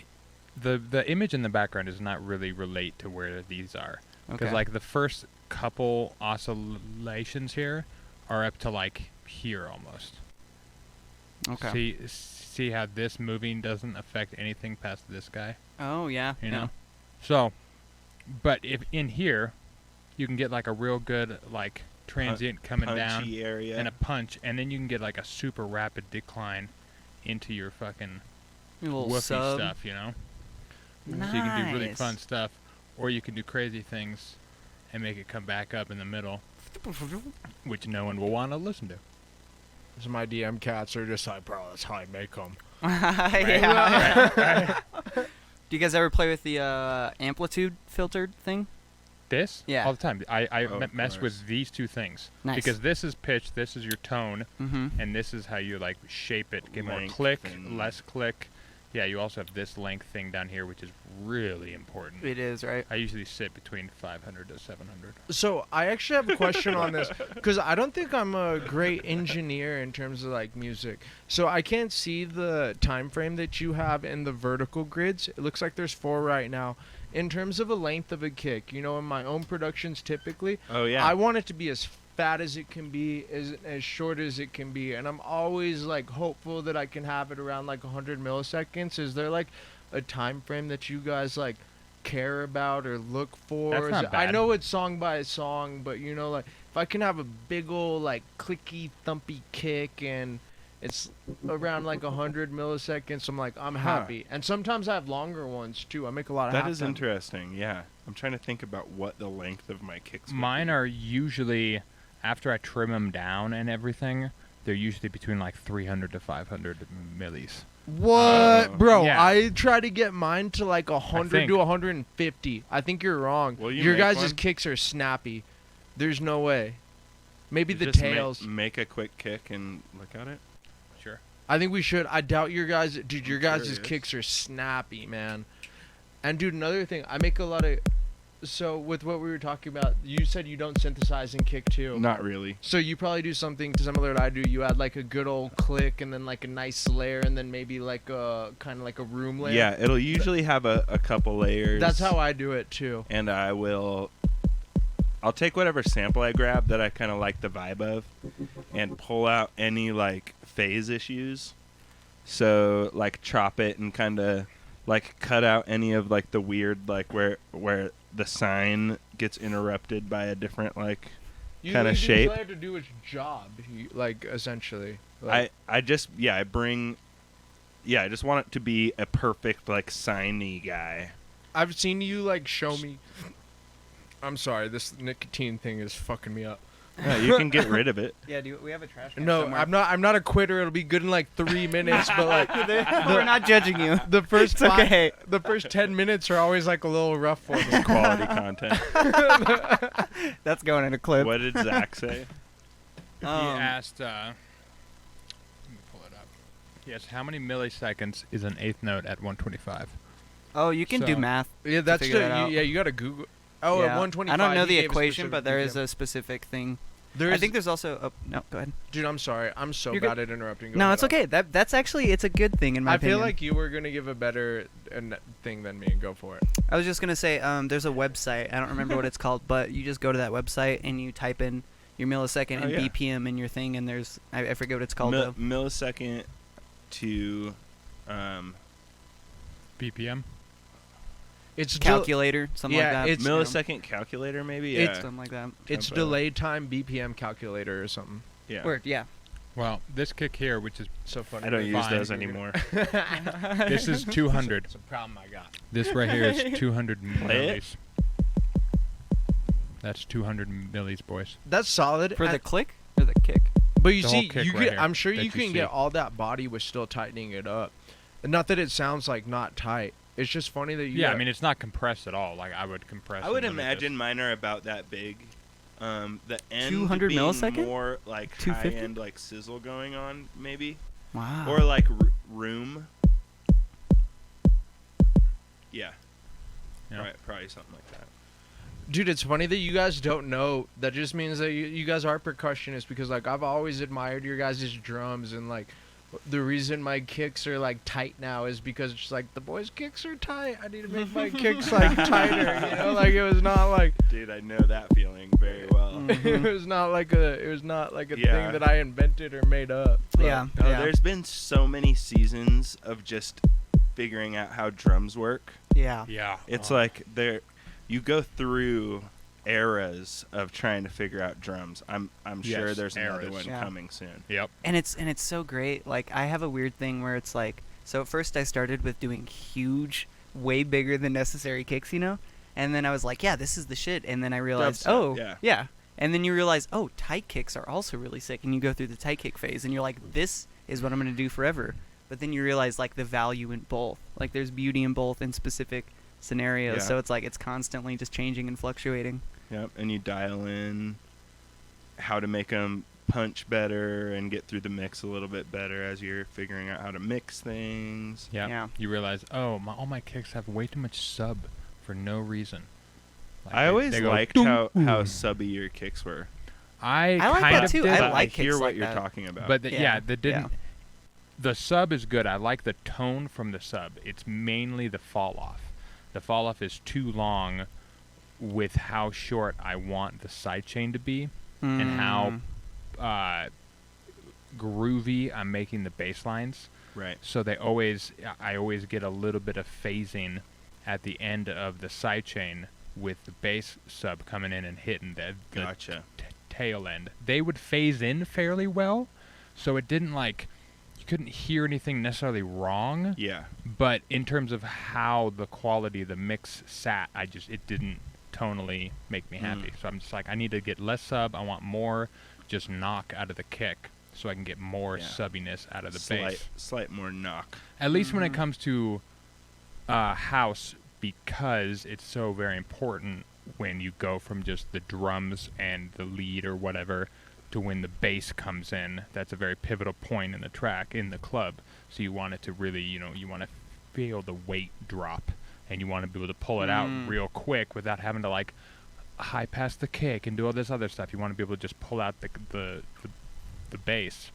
the image in the background does not really relate to where these are. Because okay. like the first couple oscillations here are up to like here almost. Okay. See how this moving doesn't affect anything past this guy, Oh yeah. you yeah. know? So, but if in here, you can get like a real good like transient coming down Punchy area. and a punch, and then you can get like a super rapid decline into your fucking Your little woofy sub. stuff, you know? Nice. So you can do really fun stuff, or you can do crazy things and make it come back up in the middle, which no one will want to listen to. So my DM cats are just like, bro, that's how I make them. Yeah. Do you guys ever play with the amplitude filtered thing? This? Yeah. All the time. I Oh, of mess course. with these two things. Nice. Because this is pitch, this is your tone, Mm-hmm. and this is how you like shape it. Get more Length click, and- less click, Yeah, you also have this length thing down here, which is really important. It is, right? I usually sit between 500 to 700. So I actually have a question on this because I don't think I'm a great engineer in terms of like music. So I can't see the time frame that you have in the vertical grids. It looks like there's 4 right now. In terms of a length of a kick, you know, in my own productions typically, Oh yeah. I want it to be as fat as it can be, as short as it can be, and I'm always like hopeful that I can have it around like 100 milliseconds. Is there like a time frame that you guys like care about or look for? That's not I bad. know it's song by song, but you know, like if I can have a big old like clicky thumpy kick and it's around like 100 milliseconds, I'm like I'm happy. And sometimes I have longer ones too. I make a lot of That is halftime. interesting. Yeah. I'm trying to think about what the length of my kicks. would Mine be. are usually, after I trim them down and everything, they're usually between like 300 to 500 millis. What, bro? Yeah. I try to get mine to like 100 think- to 150. I think you're wrong. Will you Your make guys' one? kicks are snappy. There's no way. Maybe the Just tails. make a quick kick and look at it. Sure. I think we should. I doubt your guys. Dude, your I'm guys' curious. kicks are snappy, man. And dude, another thing, I make a lot of. So with what we were talking about, you said you don't synthesize and kick too. Not really. So you probably do something similar to I do. You add like a good old click and then like a nice layer and then maybe like a kind of like a room layer. Yeah, it'll usually have a couple layers. That's how I do it too. And I'll take whatever sample I grab that I kind of like the vibe of and pull out any like phase issues. So like chop it and kind of like cut out any of like the weird like where the sign gets interrupted by a different like You kinda leave the shape. layer to do its job, like essentially. Like, I just I just want it to be a perfect like signy guy. I've seen you like show me. I'm sorry, this nicotine thing is fucking me up. Yeah, you can get rid of it. Yeah, we have a trash can No, somewhere. I'm not a quitter. It'll be good in like 3 minutes, but like We're not judging you. the first It's okay. the first 10 minutes are always like a little rough for me. Quality content. That's going in a clip. What did Zach say? He asked, let me pull it up. He asked, how many milliseconds is an eighth note at 125? Oh, you can do So- math. Yeah, that's figure the, that out. yeah. You gotta Google. Oh, Yeah. at 125. I don't know he the gave a equation, specific but there is BPM. a specific thing. There I is- think there's also. Oh, no, go ahead. Dude, I'm sorry. I'm so You're bad good. at interrupting. Go No, ahead. it's okay. That's actually it's a good thing in my I opinion. feel like you were gonna give a better thing than me. Go for it. I was just gonna say, there's a website. I don't remember what it's called, but you just go to that website and you type in your millisecond Oh, and yeah. BPM in your thing, and there's I forget what it's called though. Millisecond to BPM? It's Calculator, something yeah, like that. it's- millisecond calculator maybe. It's- Yeah. something like that. It's Tempo. delay time BPM calculator or something. Yeah. Word, yeah. Well, this kick here, which is, So funny. I don't use Fine. those anymore. this is 200. It's a problem I got. This right here is 200 Play it. millis. That's 200 millis, boys. That's solid. For the and- click or the kick? but you the whole see, kick you right get. here I'm sure that you you can see. get all that body with still tightening it up. Not that it sounds like not tight. It's just funny that you. Yeah, I got- mean, it's not compressed at all. Like, I would compress. I would and limit imagine this. mine are about that big. The end 200 being millisecond? more like 250? high end like sizzle going on maybe, Wow. or like room. Yeah. Yeah. Probably something like that. Dude, it's funny that you guys don't know. That just means that you guys are percussionists because like I've always admired your guys' drums and like the reason my kicks are like tight now is because it's just like the boys' kicks are tight. I need to make my kicks like tighter. You know, like it was not like Dude, I know that feeling very well. Mhm. it was not like a Yeah. thing that I invented or made up. But- Yeah. No, yeah. there's been so many seasons of just figuring out how drums work. Yeah. Yeah. It's Oh. like you go through eras of trying to figure out drums. I'm sure Yes, there's another eras. one Yeah. coming soon. Yep. And it's so great. Like I have a weird thing where it's like, so at first I started with doing huge, way bigger than necessary kicks, you know, and then I was like, yeah, this is the shit. And then I realized, Dubstep, oh, yeah. And then you realize, oh, tight kicks are also really sick, and you go through the tight kick phase, and you're like, this is what I'm gonna do forever. But then you realize like the value in both. Like there's beauty in both in specific scenarios. Yeah. So it's like it's constantly just changing and fluctuating. Yep, and you dial in how to make them punch better and get through the mix a little bit better as you're figuring out how to mix things. Yeah. You realize, all my kicks have way too much sub for no reason. Like I always they go, liked how subby your kicks were. I like kind that of too. did, I like hear kicks what like you're that. talking about. but Yeah. they didn't. The sub is good. I like the tone from the sub. It's mainly the fall off. The fall off is too long with how short I want the sidechain to be and how groovy I'm making the bass lines. right. So I always get a little bit of phasing at the end of the sidechain with the bass sub coming in and hitting the Gotcha. tail end. They would phase in fairly well, so it didn't you couldn't hear anything necessarily wrong. Yeah. But in terms of how the quality of the mix sat, it didn't tonally make me happy. So I'm just like, I need to get less sub. I want more just knock out of the kick so I can get more subbiness out of the bass. Slight more knock. At least when it comes to house, because it's so very important when you go from just the drums and the lead or whatever to when the bass comes in. That's a very pivotal point in the track, in the club. So you want it to really, you want to feel the weight drop, and you want to be able to pull it out real quick without having to high pass the kick and do all this other stuff. You want to be able to just pull out the bass,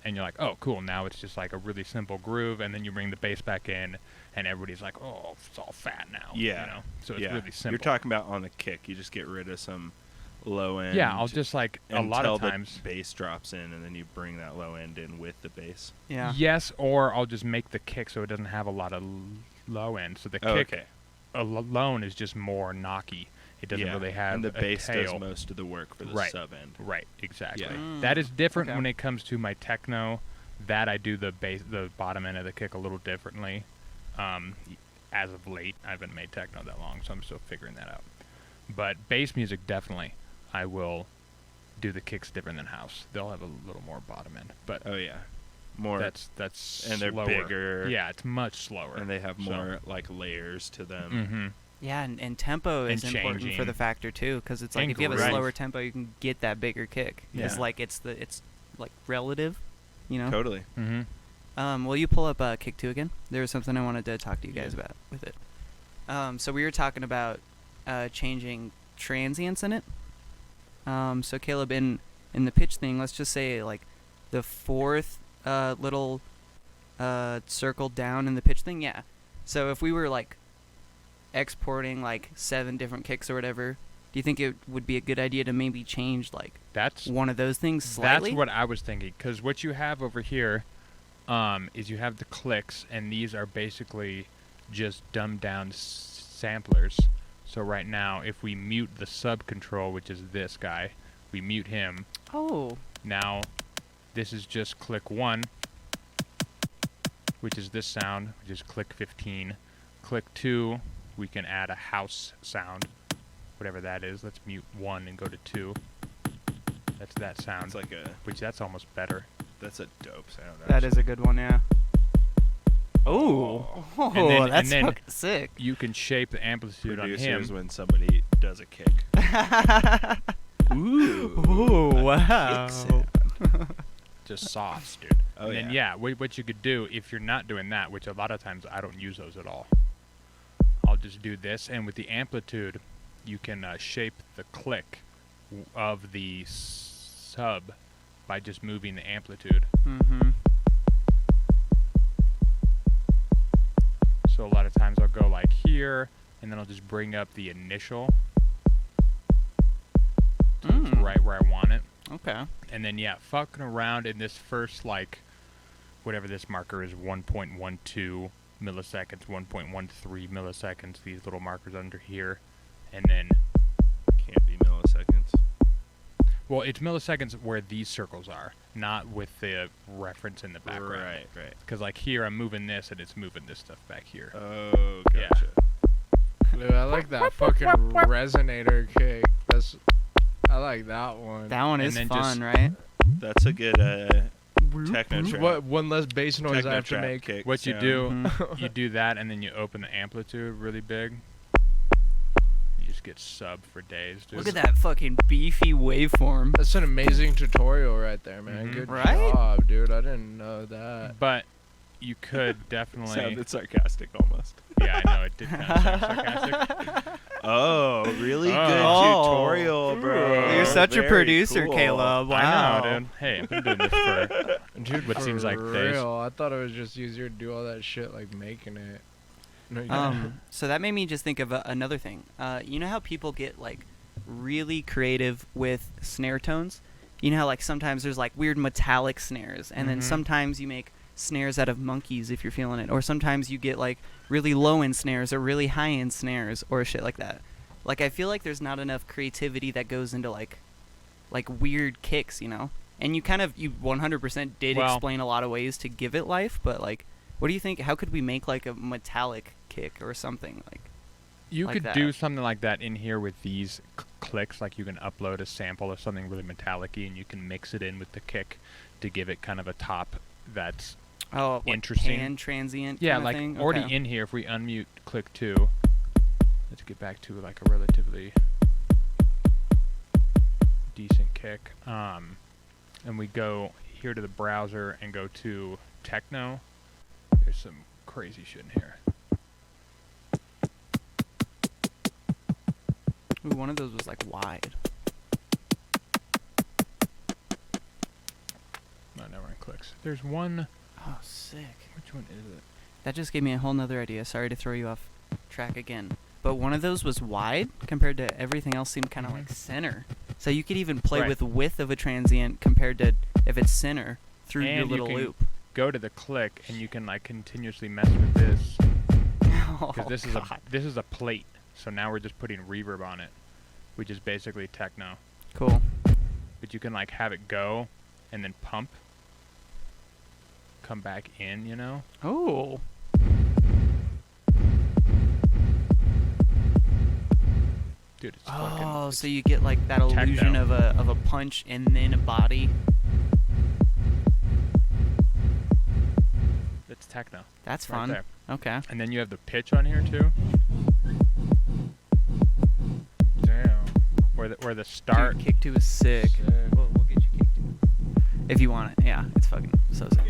and you're like, oh, cool, now it's just like a really simple groove, and then you bring the bass back in, and everybody's like, oh, it's all fat now. Yeah. So it's really simple. You're talking about on the kick. You just get rid of some low end. Yeah, I'll just a lot of times. The bass drops in, and then you bring that low end in with the bass. Yeah. Yes, or I'll just make the kick so it doesn't have a lot of low end. So the kick alone is just more knocky. It doesn't really have and the a bass tail. does most of the work for the sub end. Right, exactly. Yeah. That is different Okay. when it comes to my techno. That I do the bottom end of the kick a little differently. As of late, I haven't made techno that long, so I'm still figuring that out. But bass music, definitely, I will do the kicks different than house. They'll have a little more bottom end, but Oh yeah, more. that's and they're slower. bigger. Yeah, it's much slower, and they have more layers to them. Mm-hmm. Yeah, and tempo is And important for changing. the factor too, because it's like And if you have a groove. slower tempo, you can get that bigger kick. It's Yeah. like it's like relative, Totally. Mm-hmm. Will you pull up kick 2 again? There was something I wanted to talk to you guys about with it. So we were talking about changing transients in it. So Caleb, in the pitch thing, let's just say like the fourth little circle down in the pitch thing. Yeah. So if we were exporting 7 different kicks or whatever, do you think it would be a good idea to maybe change That's one of those things slightly? That's what I was thinking, because what you have over here is you have the clicks, and these are basically just dumbed down samplers. So right now, if we mute the sub control, which is this guy, we mute him. Oh. Now, this is just click 1, which is this sound, which is click 15. Click 2, we can add a house sound, whatever that is. Let's mute 1 and go to 2. That's that sound. It's like that's almost better. that's a dope sound. That is a good one, yeah. Oh, that's and then fucking sick. you can shape the amplitude on Producers him. when somebody does a kick. Ooh, wow. Just sauce, dude. Oh, and then, yeah. what you could do if you're not doing that, which a lot of times I don't use those at all. I'll just do this, and with the amplitude, you can shape the click of the sub by just moving the amplitude. Mm-hmm. So a lot of times I'll go here, and then I'll just bring up the initial. So it's right where I want it. Okay. And then, fucking around in this first, whatever this marker is, 1.12 milliseconds, 1.13 milliseconds, these little markers under here. And then, Can't be milliseconds. well, it's milliseconds where these circles are, not with the reference in the background. Right. Because, here, I'm moving this, and it's moving this stuff back here. Oh, Yeah. gotcha. Dude, I like that fucking resonator kick. I like that one. That one And is then fun, just- right? That's a good techno trap. What one less bass noise Techno I have to trap make. kick What you sound. do, Mhm. you do that, and then you open the amplitude really big. You just get sub for days, dude. Look at that fucking beefy waveform. That's an amazing tutorial right there, man. Mhm. Good Right? job, dude. I didn't know that. But you could definitely. Sounded sarcastic almost. Yeah, I know it did kind of sound sarcastic. Oh, really good Oh. tutorial, bro. You're such a Very producer, cool. Caleb. Wow. I know, dude. Hey, I've been doing this for Dude, what for seems like real. days. I thought it was just easier to do all that shit like making it. No, So that made me just think of another thing. You know how people get like really creative with snare tones? You know how like sometimes there's like weird metallic snares, and then Mhm. sometimes you make snares out of monkeys if you're feeling it, or sometimes you get like really low end snares or really high end snares or shit like that. Like I feel like there's not enough creativity that goes into like weird kicks, you know? And you 100% did Well- explain a lot of ways to give it life, but like what do you think? How could we make like a metallic kick or something like? You like could that. do something like that in here with these clicks. Like you can upload a sample of something really metallic-y and you can mix it in with the kick to give it kind of a top that's Oh, like interesting. pan transient. yeah, kinda like thing? already Okay. in here. If we unmute click 2, let's get back to like a relatively decent kick. And we go here to the browser and go to techno. There's some crazy shit in here. Ooh, one of those was like wide. No, never mind clicks. There's one. Oh, sick. Which one is it? That just gave me a whole nother idea. Sorry to throw you off track again. But one of those was wide compared to everything else seemed kind of like center. So you could even play Right. with width of a transient compared to if it's center through your And you little can loop. Go to the click and you can like continuously mess with this because Oh, this God. is a plate. So now we're just putting reverb on it, which is basically techno. Cool. But you can like have it go and then pump, come back in, you know. Oh. Dude, it's Oh, fucking. so you get like that illusion techno. of a punch and then a body. It's techno. That's Right fun. there. Okay. And then you have the pitch on here too, Damn. where the start. Dude, kick two is sick. Sick. We'll get you kick two. If you want it. Yeah, it's fucking so sick.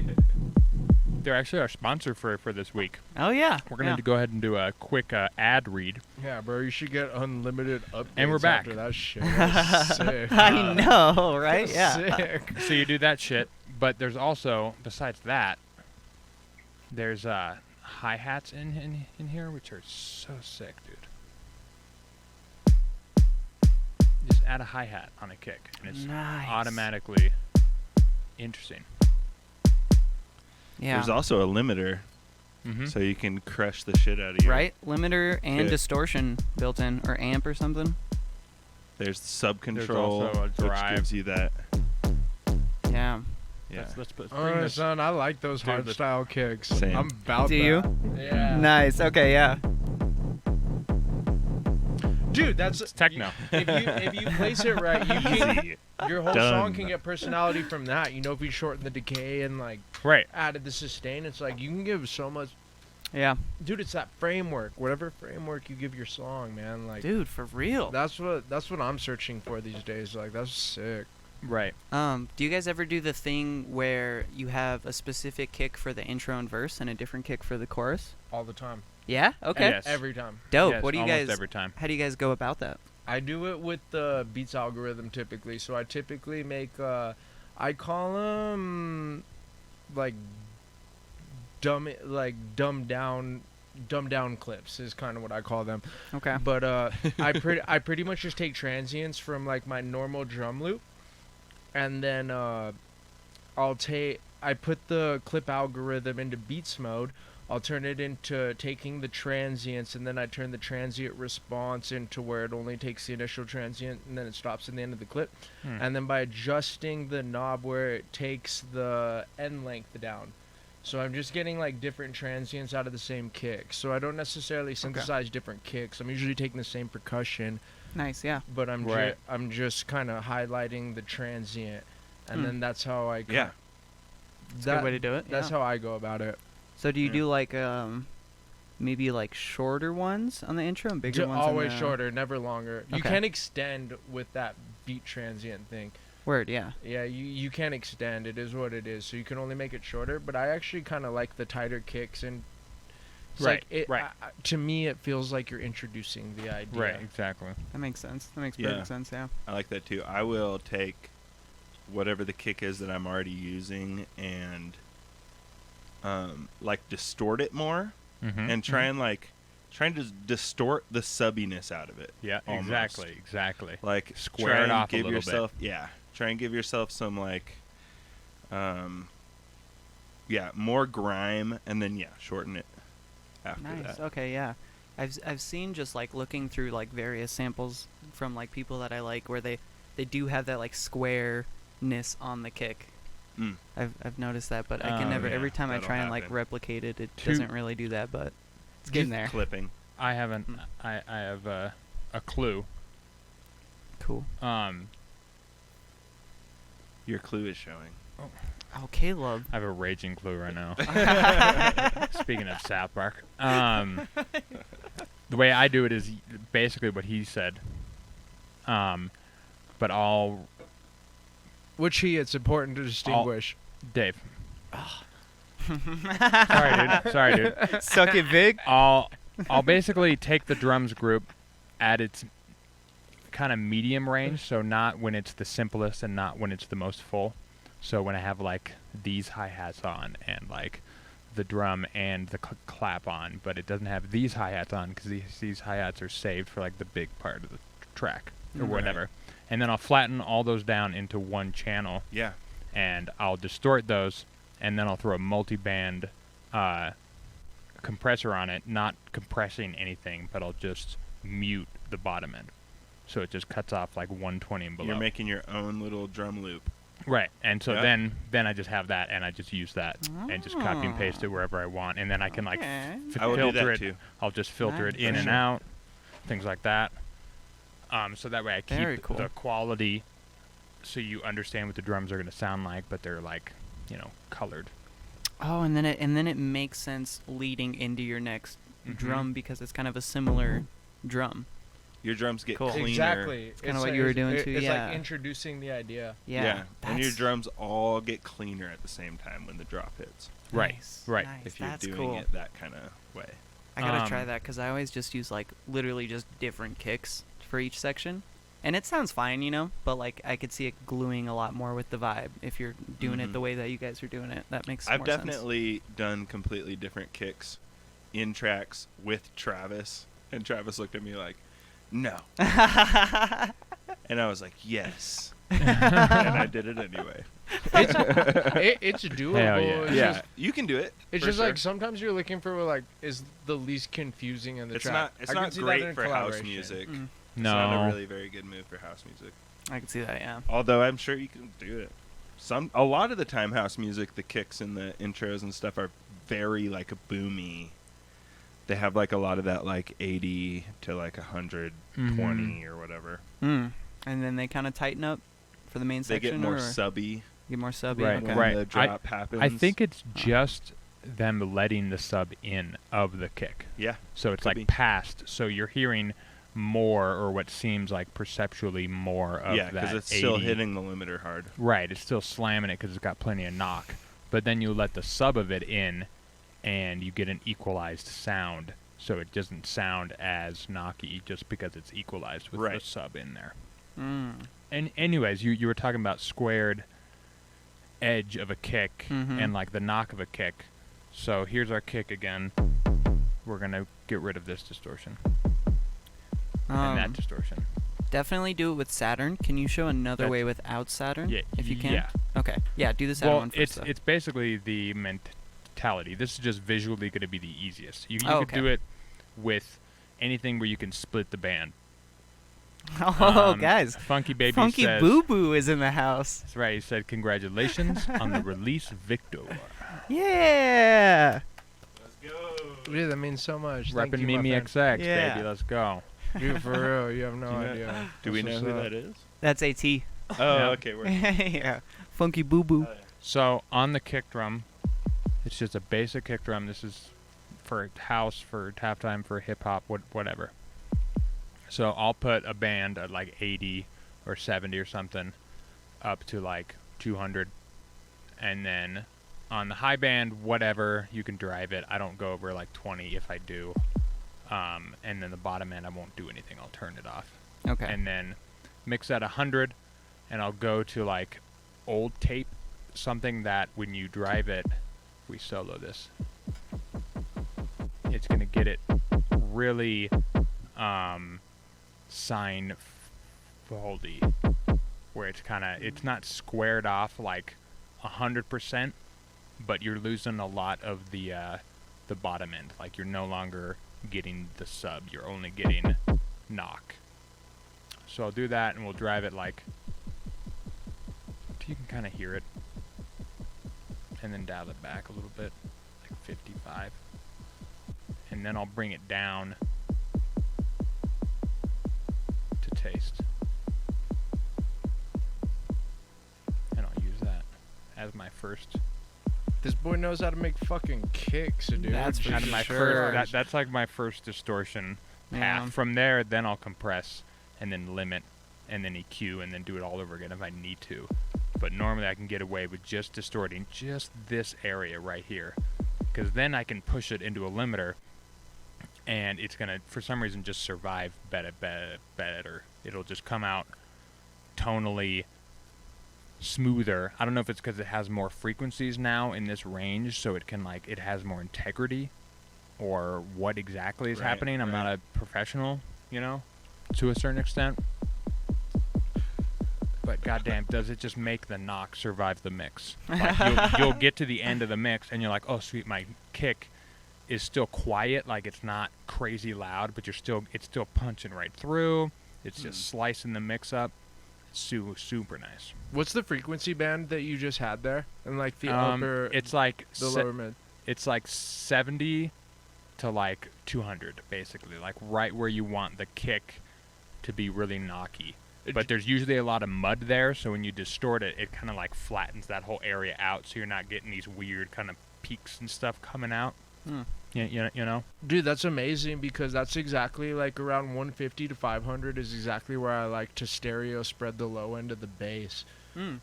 They're actually our sponsor for this week. Oh, yeah. We're gonna go ahead and do a quick ad read. Yeah, bro, you should get unlimited updates And we're back. after that shit. That's sick. I know, right? That's Yeah. Sick. So you do that shit, but there's also, besides that, there's hi-hats in here, which are so sick, dude. Just add a hi-hat on a kick, and it's Nice. automatically interesting. Yeah. There's also a limiter, Mm-hmm. so you can crush the shit out of your. Right? Limiter and Kick. distortion built in, or amp or something. There's sub control, also a which drive. gives you that. Yeah. Yeah. Let's bring Oh, this. son, I like those Dude, hardstyle kicks. Same. I'm about Do that. you? Yeah. Nice. Okay, yeah. Dude, that's It's techno. If you place it right, you can, Easy. your whole Done. song can get personality from that. You know, if you shorten the decay and like Right. added the sustain, it's like you can give so much. Yeah. Dude, it's that framework. Whatever framework you give your song, man. Like Dude, for real. that's what I'm searching for these days. Like that's sick. Right. Do you guys ever do the thing where you have a specific kick for the intro and verse and a different kick for the chorus? All the time. Yeah? Okay. Yes. Every time. Dope. Yes, What do you almost guys every time. How do you guys go about that? I do it with the Beats algorithm typically. So I typically make I call them like dumbed down clips is kind of what I call them. Okay. But I pretty much just take transients from like my normal drum loop, and then I put the clip algorithm into beats mode. I'll turn it into taking the transients, and then I turn the transient response into where it only takes the initial transient and then it stops at the end of the clip. And then by adjusting the knob where it takes the end length down. So I'm just getting like different transients out of the same kick. So I don't necessarily synthesize different kicks. I'm usually taking the same percussion, Nice, yeah. but I'm Right. I'm just kind of highlighting the transient, and then that's how I Yeah. It's a good way to do it. That's yeah. how I go about it. So do you Yeah. do like maybe like shorter ones on the intro and bigger ones on Always the shorter, never longer. You Okay. can extend with that beat transient thing. word. Yeah. Yeah, you can extend. It is what it is. So you can only make it shorter. But I actually kind of like the tighter kicks, and it's Right, like right. to me, it feels like you're introducing the idea. Right, exactly. That makes sense. That makes Yeah. perfect sense. Yeah. I like that too. I will take whatever the kick is that I'm already using and like distort it more Mm-hmm. and trying to distort the subbiness out of it. Yeah, almost. exactly. Like Square try it and off a give little bit. yourself try and give yourself some like more grime and then shorten it after Nice. that. Okay. Yeah. I've seen just like looking through like various samples from like people that I like where they do have that like squareness on the kick. Mm. I've noticed that, but I can never. yeah, Every time I that'll try and like happen. replicate it, it Two- doesn't really do that. But it's getting there. Clipping. I haven't. Mm. I have a clue. Cool. Your clue is showing. Oh, Caleb. I have a raging clue right now. Speaking of South Park, the way I do it is basically what he said. But Which it's important to distinguish. Dave. Sorry, dude. Suck it, Vic. I'll basically take the drums group at its kind of medium range, so not when it's the simplest and not when it's the most full. So when I have like these hi-hats on and like the drum and the clap on, but it doesn't have these hi-hats on because these hi-hats are saved for like the big part of the track or Right. whatever. And then I'll flatten all those down into one channel Yeah. and I'll distort those, and then I'll throw a multi-band compressor on it, not compressing anything, but I'll just mute the bottom end. So it just cuts off like 120 and below. You're making your own little drum loop. Right, and so Yeah. then I just have that, and I just use that, and just copy and paste it wherever I want, and then I can like Okay. I will do filter that it. too. I'll just filter it Nice. in For and sure. out, things like that. So that way I Very keep cool. the quality, so you understand what the drums are going to sound like, but they're like, colored. Oh, and then it makes sense leading into your next Mhm. drum because it's kind of a similar drum. Your drums get Cool. cleaner. Exactly. It's kinda what you were doing too, It's yeah. like introducing the idea. Yeah. And your that's drums all get cleaner at the same time when the drop hits. Right, nice, right. nice, If you're that's doing cool. it that kind of way. I gotta try Um, that because I always just use like literally just different kicks for each section, and it sounds fine, but like I could see it gluing a lot more with the vibe if you're doing it Mhm. the way that you guys are doing it. That makes I've more definitely done completely different kicks in tracks with Travis, and Travis looked at me like, "No," sense. and I was like, "Yes," and I did it anyway. It's doable. Hell yeah. It's Yeah, just, you can do it. it's for just sure. like sometimes you're looking for like is the least confusing in the it's track. not. It's I can not see that great in for house collaboration. music. Mm, It's not No. a really very good move for house music. I can see that. Yeah. Although I'm sure you can do it. A lot of the time, house music, the kicks and the intros and stuff are very like boomy. They have like a lot of that like 80 to like 120 or whatever. Mm. And then they kind of tighten up for the main They section. get more or subby get more subby. Right, Okay. when the drop happens. I think it's just them letting the sub in of the kick. Yeah. So it's Could like be. past, so you're hearing more, or what seems like perceptually more of Yeah, that because it's still 80. hitting the limiter hard. Right, it's still slamming it because it's got plenty of knock. But then you let the sub of it in, and you get an equalized sound. So it doesn't sound as knocky just because it's equalized with the Right. sub in there. Mm. And anyways, you were talking about squared edge of a kick Mhm. and like the knock of a kick. So here's our kick again. We're going to get rid of this distortion and that distortion. Definitely do it with Saturn. Can you show another That's- way without Saturn? Yeah, If you can. yeah. Okay. Yeah. Do the Saturn Well, one first. though. it's basically the mentality. This is just visually going to be the easiest. You Oh, could okay. do it with anything where you can split the band. Oh, guys. Funky Baby Funky says, Boo Boo is in the house. That's right. He said, "Congratulations on the release, Victor." Yeah. Let's go. Dude, that means so much. Thank Repping you, my Mimi friend. XX, Yeah. baby. Let's go. Dude, for real, you have no Do you know- idea. Do we know That's who what's that up. is? That's AT. Oh, Yeah. okay. We're Yeah. Funky Boo Boo. So on the kick drum, it's just a basic kick drum. This is for house, for halftime, for hip hop, whatever. So I'll put a band at like 80 or 70 or something up to like 200, and then on the high band, whatever, you can drive it. I don't go over like 20 if I do. And then the bottom end, I won't do anything. I'll turn it off. Okay. And then mix at 100, and I'll go to like old tape, something that when you drive it, we solo this, it's going to get it really foldy, where it's not squared off like 100%, but you're losing a lot of the bottom end. Like you're no longer getting the sub, you're only getting knock. So I'll do that, and we'll drive it like, you can kind of hear it, and then dial it back a little bit, like 55, and then I'll bring it down to taste, and I'll use that as my first. This boy knows how to make fucking kicks, dude. That's for Kind of my sure. first. That's like my first distortion path. Yeah. From there, then I'll compress, and then limit, and then EQ, and then do it all over again if I need to. But normally I can get away with just distorting just this area right here, because then I can push it into a limiter, and it's gonna, for some reason, just survive better. It'll just come out tonally smoother. I don't know if it's because it has more frequencies now in this range, so it can it has more integrity, or what exactly is happening. I'm not a professional, to a certain extent. But goddamn, does it just make the knock survive the mix? Like you'll get to the end of the mix, and you're like, oh sweet, my kick is still quiet, like it's not crazy loud, but it's still punching right through. It's just slicing the mix up. It's super nice. What's the frequency band that you just had there? And like the upper, it's like the lower mid. It's like 70 to like 200, basically, like right where you want the kick to be really knocky. But there's usually a lot of mud there, so when you distort it, it kind of like flattens that whole area out, so you're not getting these weird kind of peaks and stuff coming out. You know? Dude, that's amazing, because that's exactly like around 150 to 500 is exactly where I like to stereo spread the low end of the bass.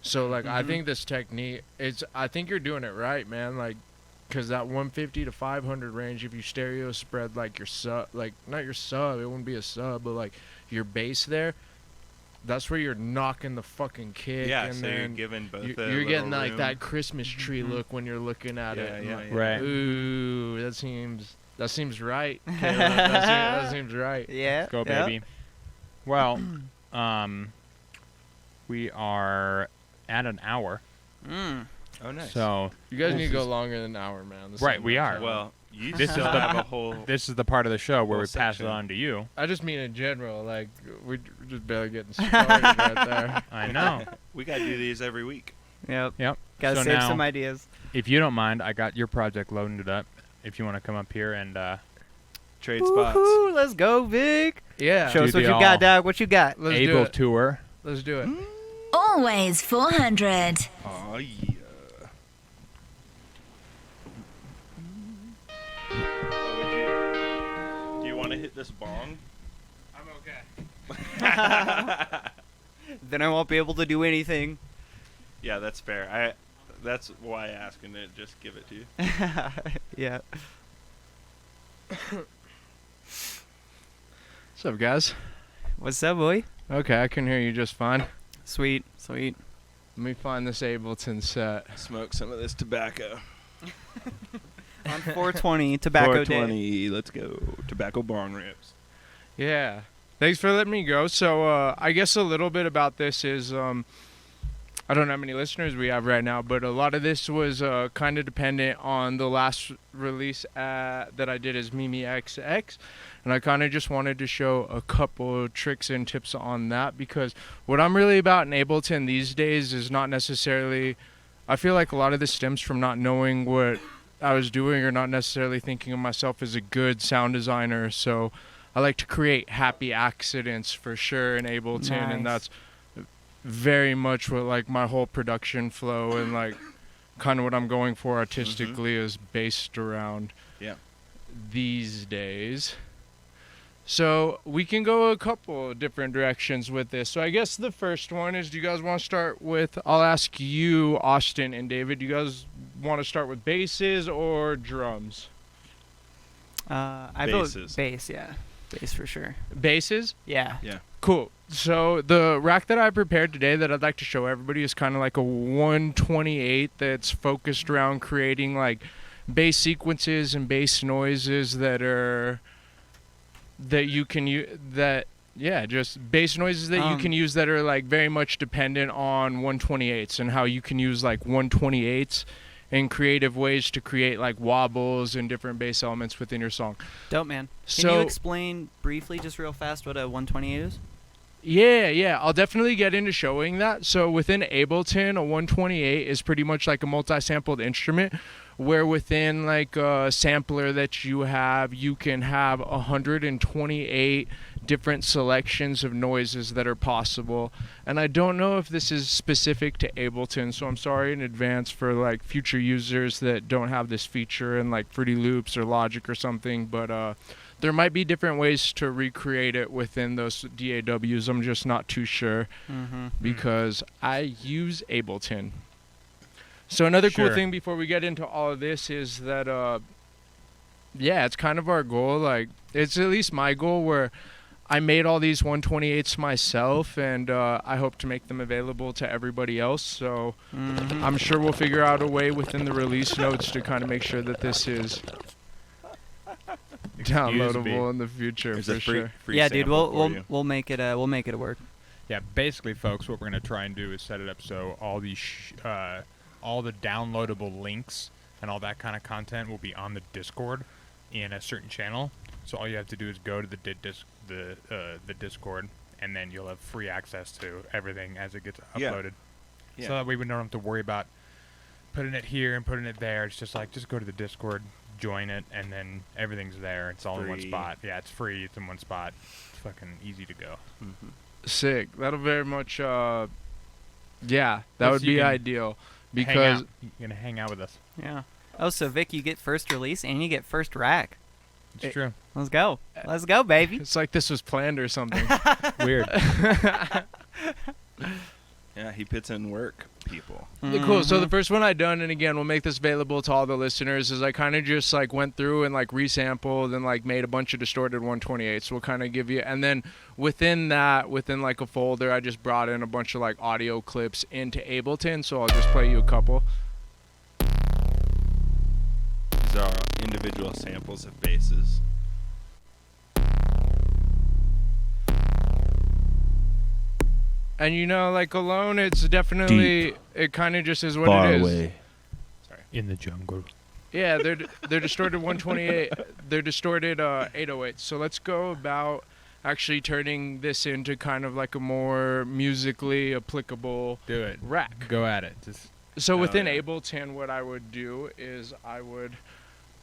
So like I think this technique, I think you're doing it right, man. Like, because that 150 to 500 range, if you stereo spread like your sub, like not your sub, it wouldn't be a sub, but like your bass there, that's where you're knocking the fucking kick. Yeah, and so then you're giving both. you're getting like room. that Christmas tree look when you're looking at it. Yeah, Like, Right. Ooh, that seems right. Caleb. that seems right. Yeah. Let's go, baby. Well, we are at an hour. Oh, nice. So You guys need to go longer than an hour, man. This Right, is we my are. time. Well, you This still is the- have a whole. this is the part of the show where Whole we pass it section. on to you. I just mean in general. Like we're just barely getting started right there. I know. We gotta do these every week. Yep. Yep. Gotta So save now, some ideas. if you don't mind, I got your project loaded up. If you want to come up here and Trade spots. Woohoo, let's go, Vic. Yeah. Show us Do what the you all- got, dog. What you got? Let's do Able it. tour. Let's do it. Always 400. Oh yeah. Do you want to hit this bong? I'm okay. Then I won't be able to do anything. Yeah, that's fair. That's why I asked, and it just give it to you. Yeah. What's up, guys? What's up, boy? Okay, I can hear you just fine. Sweet, sweet. Let me find this Ableton set. Smoke some of this tobacco. On 420, tobacco day. 420, let's go. Tobacco bong rips. Yeah. Thanks for letting me go. So, I guess a little bit about this is, I don't know how many listeners we have right now, but a lot of this was kind of dependent on the last release that I did as Mimi XX. And I kind of just wanted to show a couple of tricks and tips on that, because what I'm really about in Ableton these days is not necessarily, I feel like a lot of this stems from not knowing what I was doing, or not necessarily thinking of myself as a good sound designer. So I like to create happy accidents for sure in Ableton, and Nice. that's very much what like my whole production flow and like kind of what I'm going for artistically is based around. Yeah. these days. So we can go a couple different directions with this. So I guess the first one is, do you guys want to start with, I'll ask you, Austin and David, do you guys want to start with basses or drums? I vote Basses. bass, yeah. Bass for sure. Basses? Yeah. Yeah. Cool. So the rack that I prepared today that I'd like to show everybody is kind of like a 128 that's focused around creating like bass sequences and bass noises that you can use, just bass noises that you can use that are like very much dependent on 128s, and how you can use like 128s in creative ways to create like wobbles and different bass elements within your song. Dope, man. Can you explain briefly, just real fast, what a 128 is? Yeah, I'll definitely get into showing that. So within Ableton, a 128 is pretty much like a multi-sampled instrument, where within like a sampler that you can have 128 different selections of noises that are possible. And I don't know if this is specific to Ableton, so I'm sorry in advance for like future users that don't have this feature in like Fruity Loops or Logic or something, but there might be different ways to recreate it within those DAWs. I'm just not too sure because I use Ableton. So another cool thing before we get into all of this is that, it's kind of our goal. Like, it's at least my goal, where I made all these 128s myself, and I hope to make them available to everybody else. So I'm sure we'll figure out a way within the release notes to kind of make sure that this is downloadable in the future. There's for a sure. free Yeah, dude, sample for you. we'll make it work. Yeah, basically, folks, what we're going to try and do is set it up so all the downloadable links and all that kind of content will be on the Discord in a certain channel. So all you have to do is go to the Discord, and then you'll have free access to everything as it gets uploaded. Yeah. So that way we don't have to worry about putting it here and putting it there. It's just go to the Discord, join it, and then everything's there. It's all in one Free. spot. Yeah, it's free. It's in one spot. It's fucking easy to go. Sick. That'll very much, that Plus would you be can ideal. Because you're going to hang out with us. Yeah. Oh, so Vic, you get first release and you get first rack. It's true. Let's go. Let's go, baby. it's like this was planned or something. Weird. Yeah, he puts in work, people. Cool. So the first one I done, and again, we'll make this available to all the listeners, is I kind of just like went through and like resampled and like made a bunch of distorted 128s. We'll kind of give you, and then within that, within like a folder, I just brought in a bunch of like audio clips into Ableton. So I'll just play you a couple. These are individual samples of basses. And you know, like alone, it's definitely, it kind of just is what Far it is. away. In the jungle. Yeah, they're distorted 128. They're distorted 808. So let's go about actually turning this into kind of like a more musically applicable Do it. rack. Go at it. Just So within yeah. Ableton, what I would do is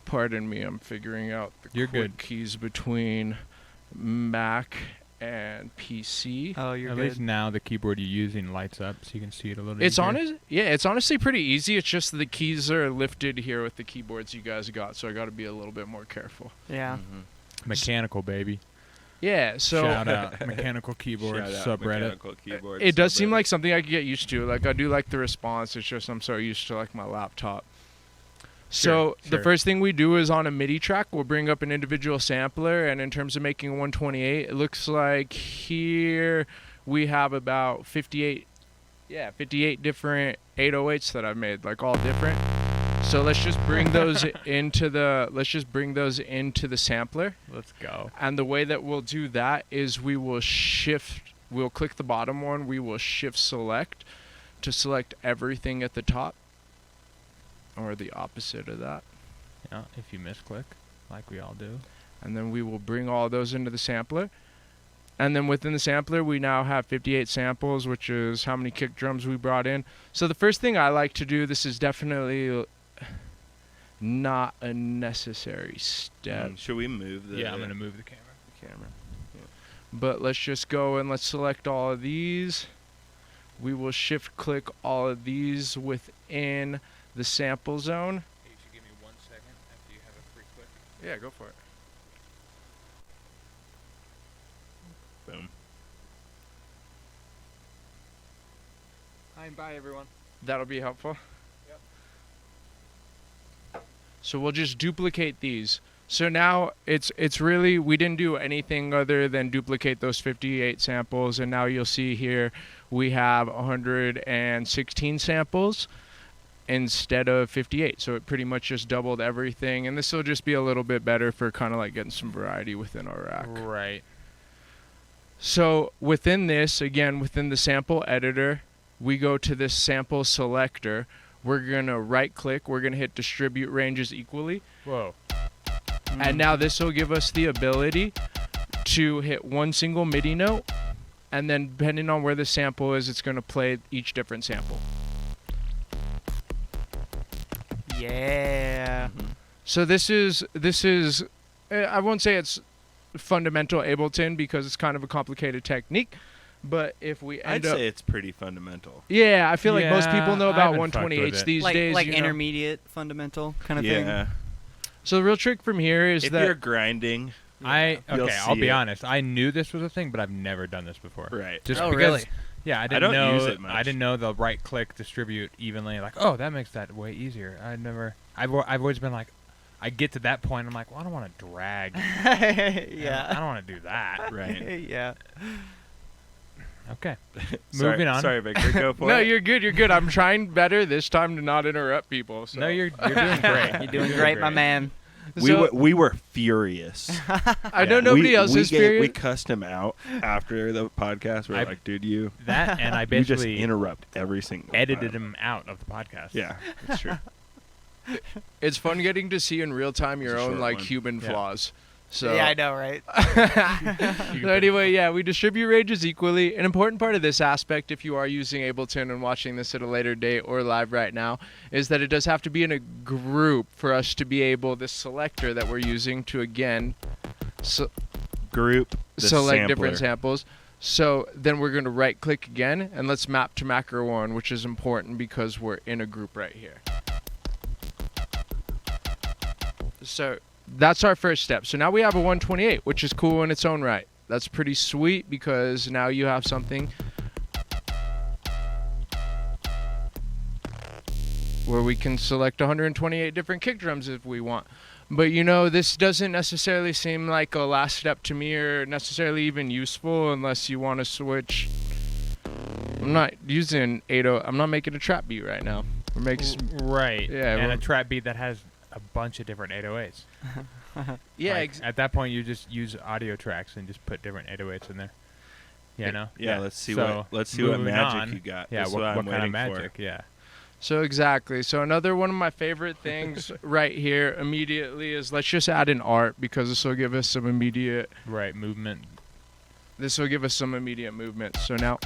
pardon me, I'm figuring out the You're quick good. keys between Mac and PC. Oh, you're at good. least now the keyboard you're using lights up, so you can see it a little. It's easier. it's honestly pretty easy. It's just the keys are lifted here with the keyboards you guys got, so I got to be a little bit more careful. Yeah. Mechanical, baby. Yeah, so Shout out mechanical keyboards Shout out subreddit. mechanical keyboards it does seem subreddit. like something I could get used to. Like I do like the response. It's just I'm so used to like my laptop. So Sure, the sure. first thing we do is on a MIDI track, we'll bring up an individual sampler, and in terms of making 128, it looks like here we have about 58 different 808s that I've made, like all different. So let's just bring those into the sampler. Let's go. And the way that we'll do that is we'll click the bottom one, we will shift select to select everything at the top. Or the opposite of that. Yeah, if you misclick, like we all do. And then we will bring all those into the sampler. And then within the sampler, we now have 58 samples, which is how many kick drums we brought in. So the first thing I like to do, this is definitely not a necessary step. Should we move the Yeah, I'm gonna move the camera. camera? But let's just go and let's select all of these. We will shift click all of these within the sample zone. Hey, you should give me 1 second after you have a free click. Yeah, go for it. Boom. Hi and bye, everyone. That'll be helpful. So we'll just duplicate these. So now it's really, we didn't do anything other than duplicate those 58 samples, and now you'll see here we have 116 samples instead of 58. So it pretty much just doubled everything, and this will just be a little bit better for kind of like getting some variety within our rack. Right. So within this, again, within the sample editor, we go to this sample selector. We're going to right click, we're going to hit distribute ranges equally. Whoa. And now this will give us the ability to hit one single MIDI note, and then depending on where the sample is, it's going to play each different sample. Yeah. So this is I won't say it's fundamental Ableton because it's kind of a complicated technique, but if we I'd end up, say it's pretty fundamental. yeah, I feel like most Yeah, people know I about haven't fucked with 128s it. these Like days. you know? intermediate fundamental kind of thing. Yeah. So the real trick from here is If that you're grinding, I'll You'll see be it. honest. I knew this was a thing, but I've never done this before. right? Just Oh, because, really? Yeah, I didn't don't know. use it much. I didn't know the right click distribute evenly. Like, oh, that makes that way easier. I've always been like, I get to that point, I'm like, well, I don't want to drag. I Yeah. don't want to do that. Right. Yeah. Okay. Sorry- Moving on. Sorry, Victor. Go for no, it. you're good. You're good. I'm trying better this time to not interrupt people. So. No, you're doing great. You're doing great, my man. We were furious. I know Yeah. nobody else is we furious. cussed him out after the podcast. We're I- like, dude, you That and I you just basically interrupt every single edited time. him out of the podcast. Yeah, that's true. It's fun getting to see in real time your It's a own short like one. human Yeah. flaws. So Yeah, I know, right? So anyway, yeah, we distribute ranges equally. An important part of this aspect, if you are using Ableton and watching this at a later date or live right now, is that it does have to be in a group for us to be able, this selector that we're using to, again, Group the select different sampler. samples. So then we're going to right click again, and let's map to macro 1, which is important because we're in a group right here. So that's our first step. So now we have a 128, which is cool in its own right. That's pretty sweet because now you have something where we can select 128 different kick drums if we want. But you know, this doesn't necessarily seem like a last step to me or necessarily even useful unless you want to switch. I'm not using 80. I'm not making a trap beat right now. We're making Right. Yeah, And well- a trap beat that has a bunch of different 808s. yeah, Like, at that point, you just use audio tracks and just put different 808s in there. Yeah, no. Yeah, let's see So, what what moving magic on. you got. Yeah, That's what I'm kind of waiting magic? for. Yeah. So exactly. So another one of my favorite things right here immediately is let's just add an art because this will give us some immediate. Right. Movement. This will give us some immediate movement. So now.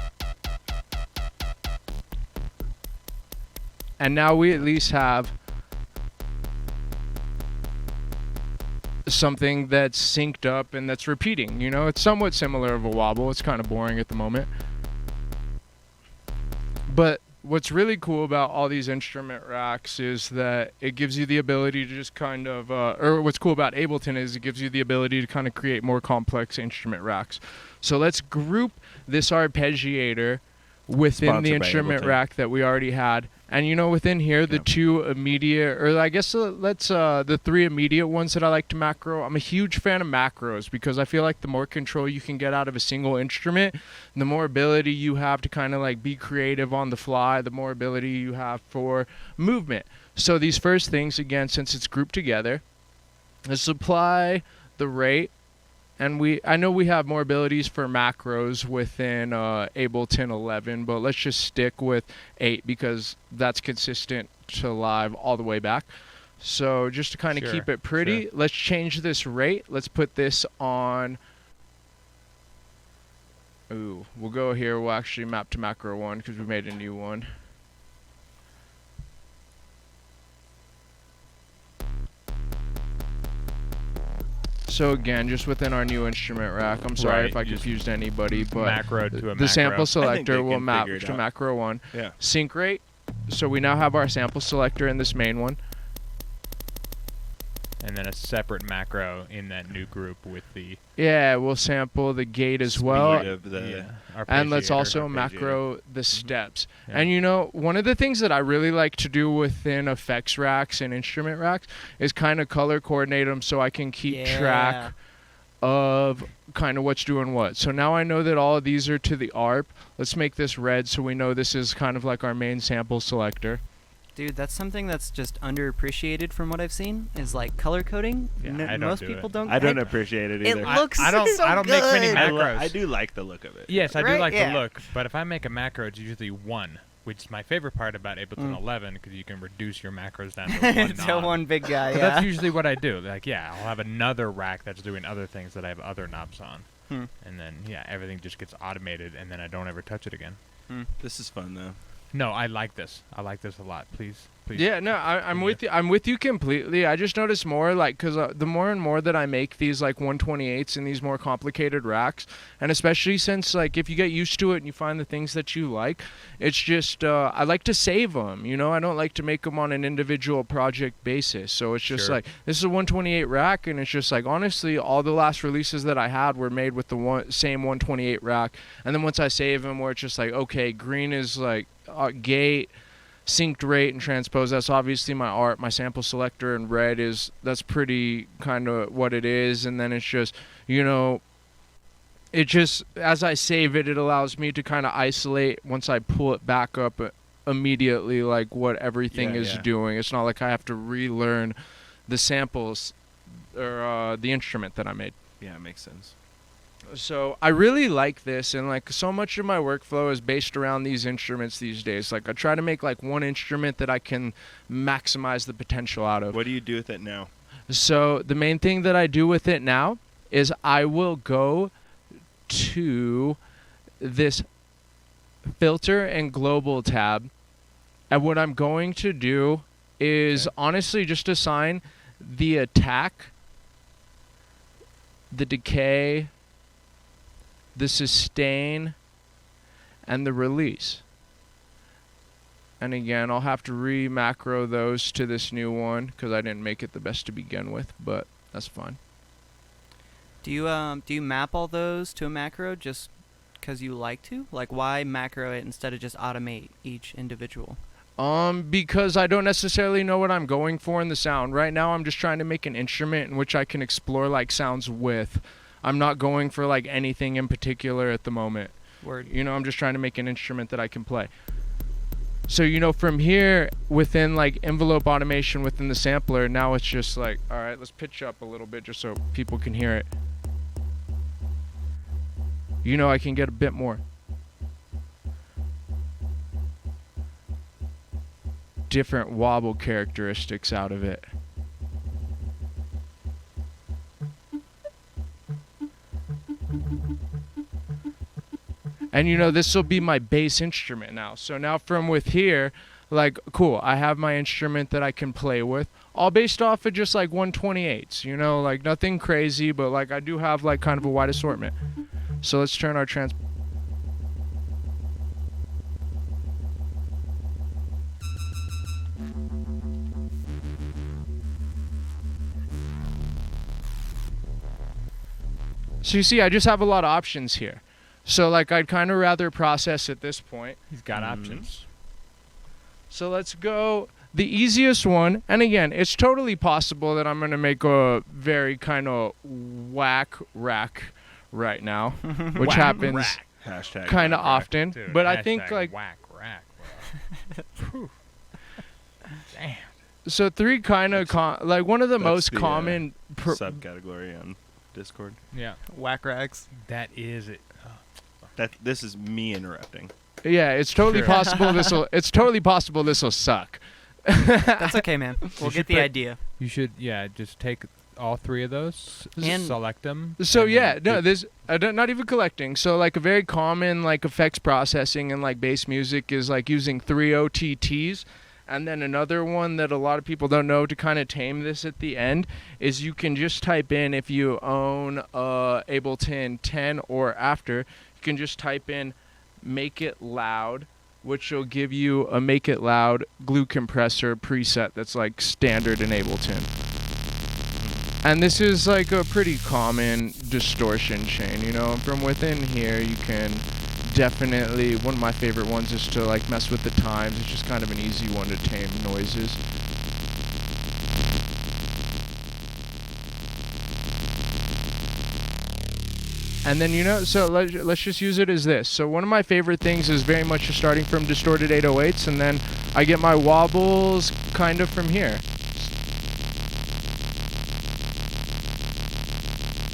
And now we at least have something that's synced up and that's repeating. You know, it's somewhat similar of a wobble. It's kind of boring at the moment. But what's really cool about all these instrument racks is that it gives you the ability to just kind of, or what's cool about Ableton is it gives you the ability to kind of create more complex instrument racks. So let's group this arpeggiator within Sponsored the by instrument Ableton. rack that we already had. And you know, within here, the Yeah. two immediate, or I guess let's the three immediate ones that I like to macro. I'm a huge fan of macros because I feel like the more control you can get out of a single instrument, the more ability you have to kind of like be creative on the fly, the more ability you have for movement. So these first things, again, since it's grouped together, let's apply the rate. And I know we have more abilities for macros within Ableton 11, but let's just stick with 8 because that's consistent to live all the way back. So just to kind of Sure, keep it pretty, sure. let's change this rate. Let's put this on. Ooh, we'll go here. We'll actually map to macro 1 because we made a new one. So again, just within our new instrument rack, I'm sorry Right, if I just confused anybody, but macro to a the macro. sample selector they will can map figure it to out. macro 1. Yeah. Sync rate. So we now have our sample selector in this main one. and then a separate macro in that new group with the Yeah, we'll sample the gate as Speed well. of the And let's arpeggiator. also arpeggiator. macro the steps. Yeah. And you know, one of the things that I really like to do within effects racks and instrument racks is kind of color coordinate them so I can keep track of kind of what's doing what. So now I know that all of these are to the ARP. Let's make this red so we know this is kind of like our main sample selector. Dude, that's something that's just underappreciated from what I've seen. Is like color coding. Yeah, N- I don't most do people it. don't. I don't appreciate it It either. looks I don't- so I don't make many good. macros. I do like the look of it. Yes, I do Right? like Yeah. the look, but if I make a macro, it's usually 1, which is my favorite part about Ableton 11 because you can reduce your macros down to 1 to knob. one big guy. But Yeah. that's usually what I do. Like, yeah, I'll have another rack that's doing other things that I have other knobs on. And then, yeah, everything just gets automated, and then I don't ever touch it again. This is fun though. No, I like this. I like this a lot. Please. Yeah, no, I'm Yeah. with you. I'm with you completely. I just notice more like because the more and more that I make these like 128s and these more complicated racks, and especially since like if you get used to it and you find the things that you like, it's just I like to save them. You know, I don't like to make them on an individual project basis. So it's just Sure. like this is a 128 rack, and it's just like honestly, all the last releases that I had were made with the same 128 rack, and then once I save them, where it's just like okay, green is like gate. Synced rate and transpose, that's obviously my art, my sample selector, and red that's pretty kind of what it is. And then it's just, you know, it just, as I save it, it allows me to kind of isolate once I pull it back up immediately, like what everything Yeah, is yeah. doing. It's not like I have to relearn the samples or the instrument that I made. Yeah, it makes sense. So I really like this, and like so much of my workflow is based around these instruments these days. Like I try to make like one instrument that I can maximize the potential out of. What do you do with it now? So the main thing that I do with it now is I will go to this filter and global tab, and what I'm going to do is honestly just assign the attack, the decay, the sustain, and the release. And again, I'll have to re-macro those to this new one because I didn't make it the best to begin with, but that's fine. Do you map all those to a macro just because you like to? Like, why macro it instead of just automate each individual? Because I don't necessarily know what I'm going for in the sound. Right now, I'm just trying to make an instrument in which I can explore like sounds with. I'm not going for like anything in particular at the moment. Word. You know, I'm just trying to make an instrument that I can play. So, you know, from here, within like envelope automation within the sampler, now it's just like, all right, let's pitch up a little bit just so people can hear it. You know, I can get a bit more. Different wobble characteristics out of it. And you know, this will be my bass instrument now. So now from with here, like, cool, I have my instrument that I can play with, all based off of just like 128s, you know, like nothing crazy, but like I do have like kind of a wide assortment. So let's turn our So you see, I just have a lot of options here. So like I'd kind of rather process at this point. He's got options. So let's go the easiest one. And again, it's totally possible that I'm going to make a very kind of whack rack right now, which Whack happens rack. Hashtag kind of whack rack. often. Dude, But I think hashtag like whack rack. Bro. Damn. so three kind of like one of the That's most the, common Subcategory on Discord. Yeah, Whack rags. that is it. This is me interrupting. yeah, it's totally Sure. possible this will suck. That's okay, man. We'll should get the put- idea. You should, yeah, just take all three of those, And- select them. So and yeah, then no, do- this not even collecting. So like a very common like effects processing and like bass music is like using 3 OTTs, and then another one that a lot of people don't know to kind of tame this at the end is you can just type in, if you own Ableton 10 or after, you can just type in make it loud, which will give you a make it loud glue compressor preset that's like standard in Ableton. And this is like a pretty common distortion chain, you know. From within here, you can definitely, one of my favorite ones is to like mess with the times. It's just kind of an easy one to tame noises. And then, you know, so let's just use it as this. So one of my favorite things is very much just starting from distorted 808s, and then I get my wobbles kind of from here.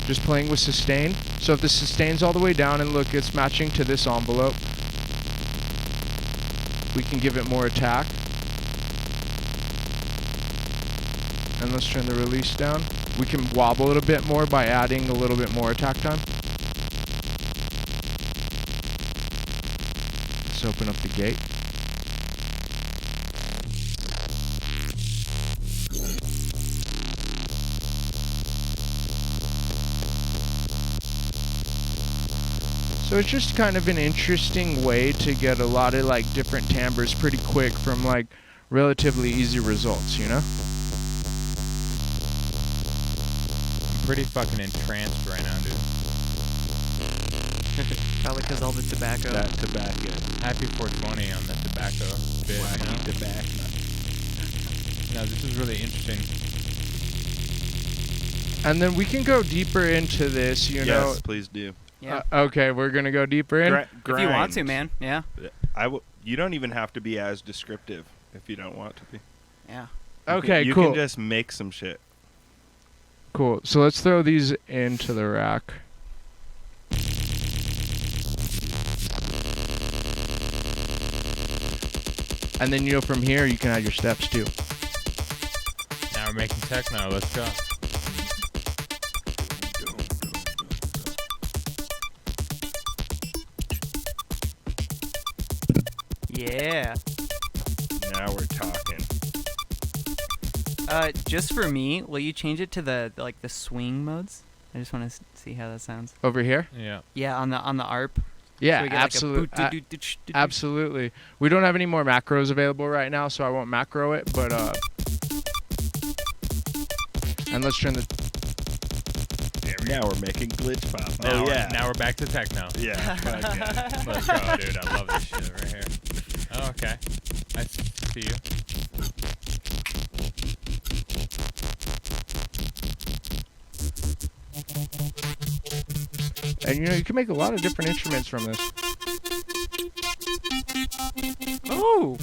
Just playing with sustain. So if the sustain's all the way down, and look, it's matching to this envelope, we can give it more attack. And let's turn the release down. We can wobble it a bit more by adding a little bit more attack time. Let's open up the gate. So it's just kind of an interesting way to get a lot of like different timbres pretty quick from like relatively easy results, you know? I'm pretty fucking entranced right now, dude. Probably because all the tobacco. That tobacco. Happy 420 on the tobacco bit, you know? Wacky tobacco. No, this is really interesting. And then we can go deeper into this, you know? Yes, please do. Yeah. Okay, we're gonna go deeper in. If you want to, man. Yeah. You don't even have to be as descriptive if you don't want to be. Yeah. Okay, you cool. can just make some shit. Cool. So let's throw these into the rack. And then, you know, from here you can add your steps too. Now we're making techno. Let's go. Yeah. Now we're talking. Just for me, will you change it to the swing modes? I just want to see how that sounds. Over here? Yeah. Yeah, on the ARP. Yeah, So we get like a absolutely. boot-do-do-do-ch-do-do. Absolutely. We don't have any more macros available right now, so I won't macro it, but and let's turn the Now we're making glitch pop. Now Oh yeah. Now we're back to techno. Yeah. Fuck yeah. Let's go, dude. I love this shit right here. Oh, okay. I see you. and you know, you can make a lot of different instruments from this. Oh.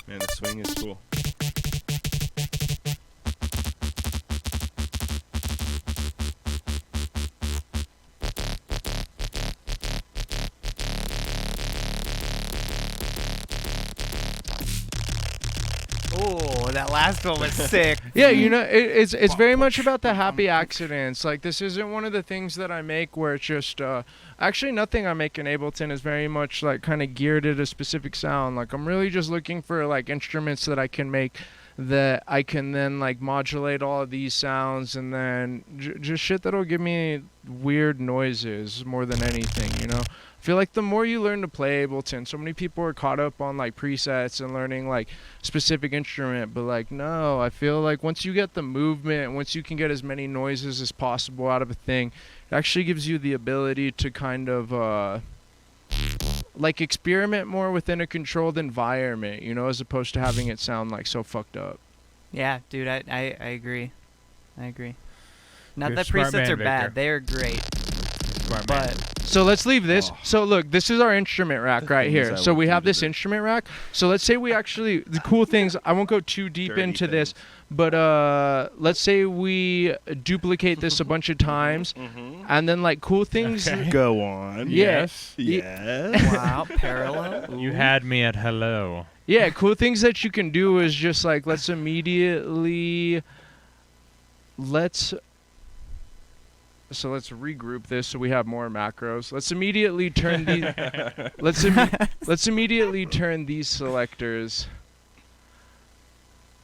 Man, the swing is cool. Oh, that last one was sick. Yeah, you know, it's very much about the happy accidents. Like, this isn't one of the things that I make where it's just actually nothing I make in Ableton is very much like kind of geared at a specific sound. Like, I'm really just looking for like instruments that I can make that I can then like modulate all of these sounds, and then just shit that'll give me weird noises more than anything, you know? I feel like the more you learn to play Ableton, so many people are caught up on like presets and learning like specific instrument, but like no, I feel like once you get the movement, once you can get as many noises as possible out of a thing, it actually gives you the ability to kind of like experiment more within a controlled environment, you know, as opposed to having it sound like so fucked up. Yeah, dude, I agree. I agree. Not You're a that smart presets man, are bad. Victor. They are great. Smart man. But So let's leave this. Oh. So look, this is our instrument rack The right things here. I So would we do have to this the instrument rack. So let's say we actually, the cool things, I won't go too deep Dirty into this, things. but let's say we duplicate this a bunch of times, and then like cool things. Okay. Go on. Yeah. Yes. Yes. wow, parallel. You Ooh. had me at hello. Yeah, cool things that you can do is just like let's regroup this so we have more macros. Let's immediately turn these let's immediately turn these selectors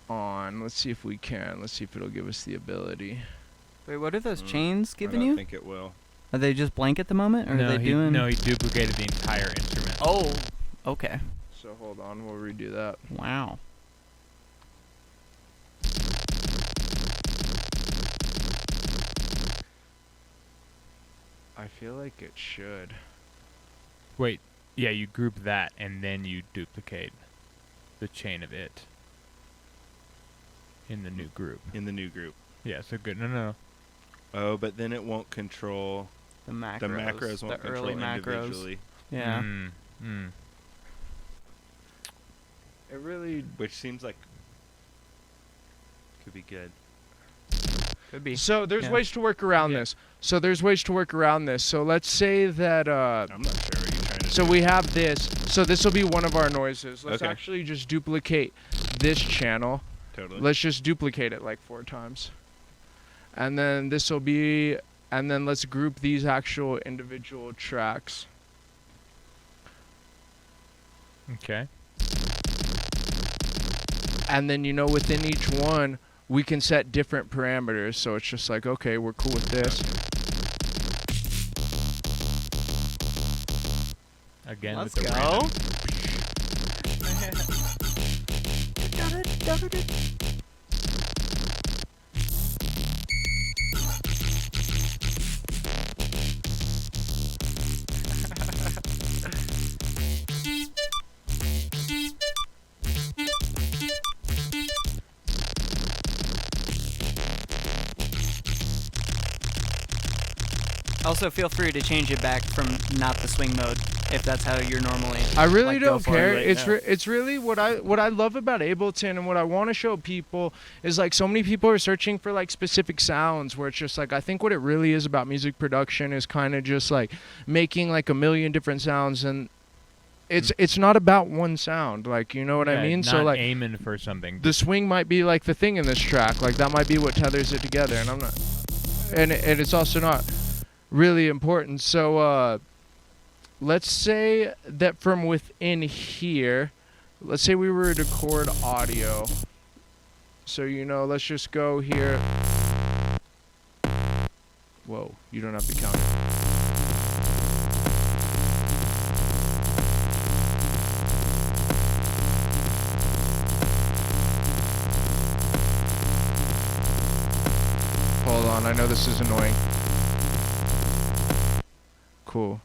on. Let's see if we can. Let's see if it'll give us the ability. Wait, what are those chains I giving don't you? think it will. Are they just blank at the moment, or no, are they doing? No, he duplicated the entire instrument. Oh, okay. So hold on, we'll redo that. Wow. I feel like it should. Wait, yeah, you group that and then you duplicate the chain of it in the new group. In the new group. Yeah, so good. No. Oh, but then it won't control. The macros. The macros won't the control early macros. individually. Yeah. It really Which seems like could be good. Could be. So there's Yeah. ways to work around Yeah. this. So let's say that I'm not sure what you're trying to so do. we have this. So this will be one of our noises. Let's Okay. actually just duplicate this channel. Totally. Let's just duplicate it like 4 times. And then this will be, and then let's group these actual individual tracks. Okay. And then, within each one, we can set different parameters. So it's just like, okay, we're cool with this. Again Let's with the go. random. Also, feel free to change it back from not the swing mode if that's how you're normally. I really like, go don't for it care. right It's now. it's really what I love about Ableton, and what I want to show people is like so many people are searching for like specific sounds, where it's just like I think what it really is about music production is kind of just like making like a million different sounds, and it's not about one sound, like, you know what I Yeah, mean? Not So like aiming for something. the swing might be like the thing in this track, like that might be what tethers it together, and I'm not, and it's also not really important. So let's say that from within here, let's say we were to record audio. So, let's just go here. Whoa, you don't have to count it. Hold on, I know this is annoying. Cool.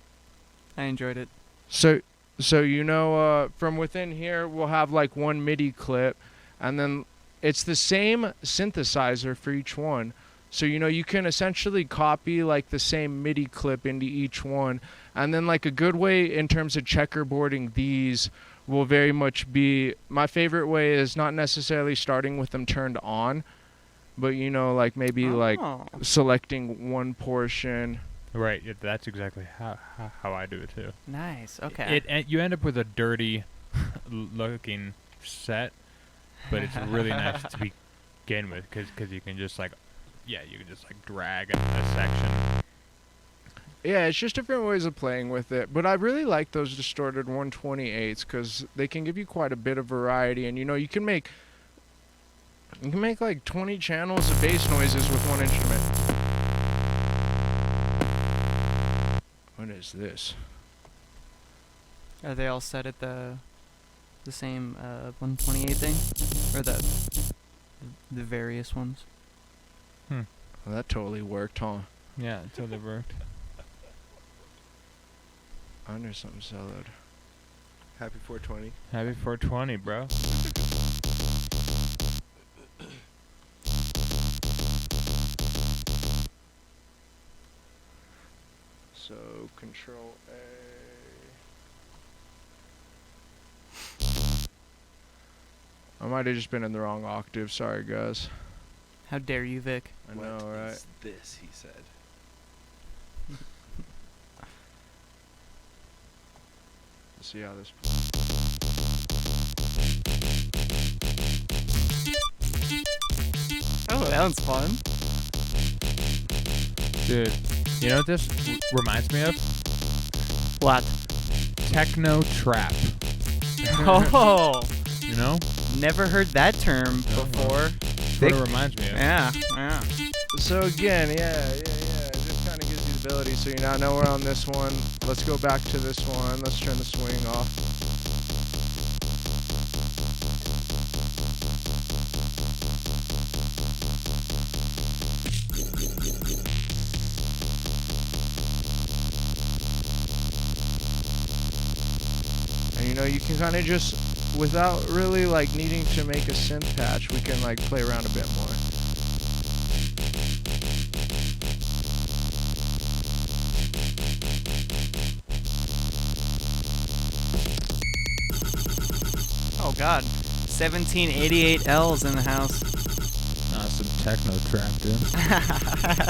I enjoyed it. So from within here, we'll have like one MIDI clip, and then it's the same synthesizer for each one. So, you can essentially copy like the same MIDI clip into each one. And then like a good way in terms of checkerboarding these will very much be, my favorite way is not necessarily starting with them turned on, but, like maybe like Oh. selecting one portion. Right, yeah, that's exactly how I do it too. Nice. Okay. You end up with a dirty looking set, but it's really nice to begin with because you can just like, you can just like drag a section. Yeah, it's just different ways of playing with it. But I really like those distorted 128s because they can give you quite a bit of variety. And, you can make like 20 channels of bass noises with one instrument. What is this? Are they all set at the same 128 thing, or the various ones? Well, that totally worked, huh? Yeah, it totally worked. I wonder something soloed. Happy 420. Happy 420, bro. So, Control A. I might have just been in the wrong octave. Sorry, guys. How dare you, Vic? I know, What right? is this, he said. Let's see how this. Oh, that one's fun. Dude, you know what this reminds me of? What? Techno trap. Oh, You know? never heard that term No. before. That's what it reminds me of. Yeah, yeah. So again, yeah. It just kind of gives you visibility. So now we're on this one. Let's go back to this one. Let's turn the swing off. And you can kind of just, without really like needing to make a synth patch, we can like play around a bit more. Oh God, 1788 L's in the house. Some techno trap, dude.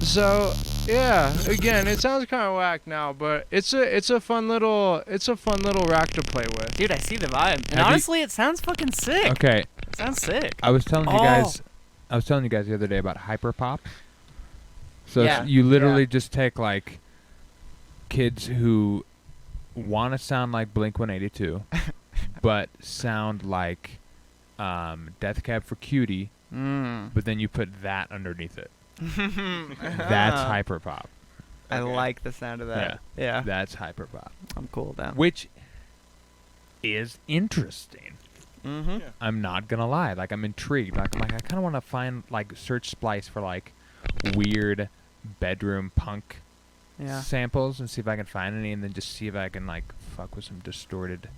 So yeah, again, it sounds kind of whack now, but it's a fun little rack to play with. Dude, I see the vibe. And Have you- honestly, it sounds fucking sick. Okay, It sounds sick. I was telling you Oh. guys the other day about hyperpop. So Yeah. you literally just take like kids who want to sound like Blink-182, but sound like Death Cab for Cutie, but then you put that underneath it. That's hyperpop. I like the sound of that. Yeah. That's hyperpop, I'm cool with that. which is interesting. Mm-hmm. Yeah. I'm not gonna lie. Like, I'm intrigued. Like, I kind of want to find, like, search Splice for like weird bedroom punk Yeah. samples and see if I can find any, and then just see if I can like fuck with some distorted,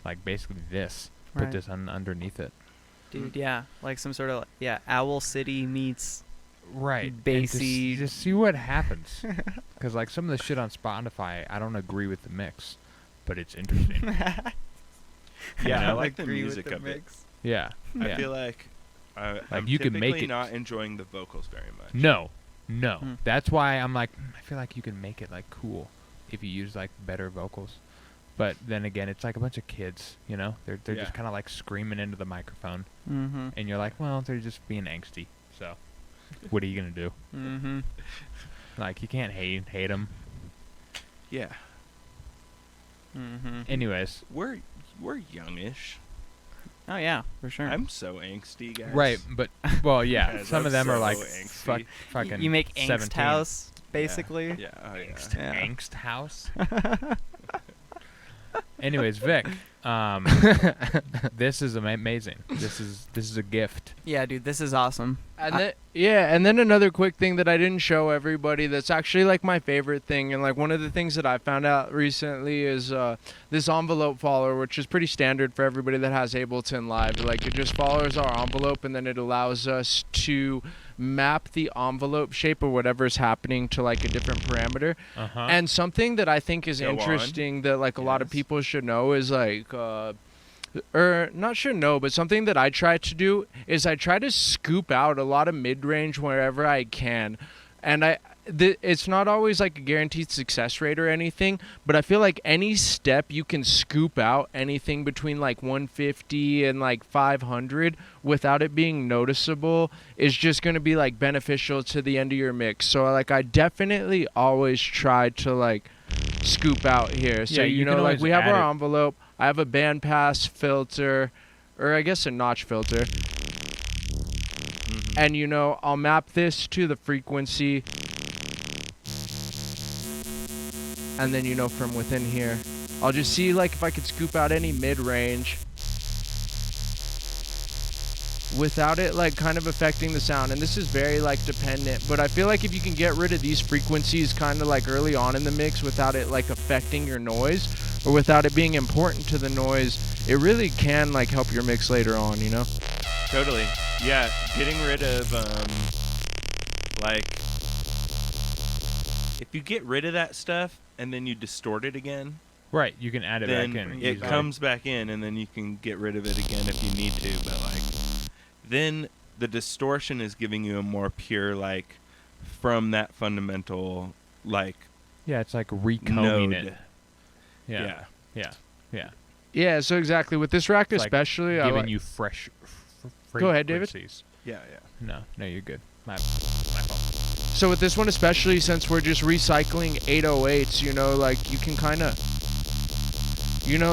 like basically this. Put Right. this underneath it. Dude, yeah. Like some sort of, Owl City meets... Right. Bassy. Just see what happens. Because like some of the shit on Spotify, I don't agree with the mix, but it's interesting. Yeah, I like the Agree with music the of it. mix. Yeah. I yeah. feel like I'm you can make typically it- not enjoying the vocals very much. No. Hmm. That's why I'm like, I feel like you can make it like cool if you use like better vocals. But then again, it's like a bunch of kids, They're Yeah. just kind of like screaming into the microphone, Mm-hmm. and you're like, well, they're just being angsty. So, what are you gonna do? Mm-hmm. Like, you can't hate them. Yeah, Mm-hmm. Anyways, we're youngish. Oh, yeah, for sure. I'm so angsty, guys. right? But well, yeah, Guys, some of I'm them are so like angsty. fucking. you make Angst 17. House, basically. Yeah. Oh yeah. Yeah. Angst house. Anyways, Vic, this is amazing. This is a gift. Yeah, dude, this is awesome. And then another quick thing that I didn't show everybody that's actually like my favorite thing, and like one of the things that I found out recently is this envelope follower, which is pretty standard for everybody that has Ableton Live. Like, it just follows our envelope, and then it allows us to map the envelope shape or whatever's happening to like a different parameter. Uh-huh. And something that I think is Go on. interesting that like a lot of Yes. people should know is like or not should know, but something that I try to do is I try to scoop out a lot of mid-range wherever I can. And it's not always like a guaranteed success rate or anything, but I feel like any step you can scoop out anything between like 150 and like 500 without it being noticeable is just going to be like beneficial to the end of your mix. So like I definitely always try to like scoop out here. So Yeah, you can like always we have add our it. envelope. I have a bandpass filter, or I guess a notch filter. Mhm. And I'll map this to the frequency. And then from within here, I'll just see like if I could scoop out any mid-range without it like kind of affecting the sound. And this is very like dependent, but I feel like if you can get rid of these frequencies kind of like early on in the mix without it like affecting your noise or without it being important to the noise, it really can like help your mix later on, Totally. Yeah, getting rid of like if you get rid of that stuff and then you distort it again, Right, you can add it then back in. it easily. comes back in, and then you can get rid of it again if you need to. But like, then the distortion is giving you a more pure like from that fundamental like Yeah, it's like recombing node. it. Yeah, yeah. Yeah, so exactly with this rack It's like especially, I giving like, you fresh. Go ahead, David. frequencies. Yeah. No, you're good. My fault. so with this one especially, since we're just recycling 808s, like you can kind of,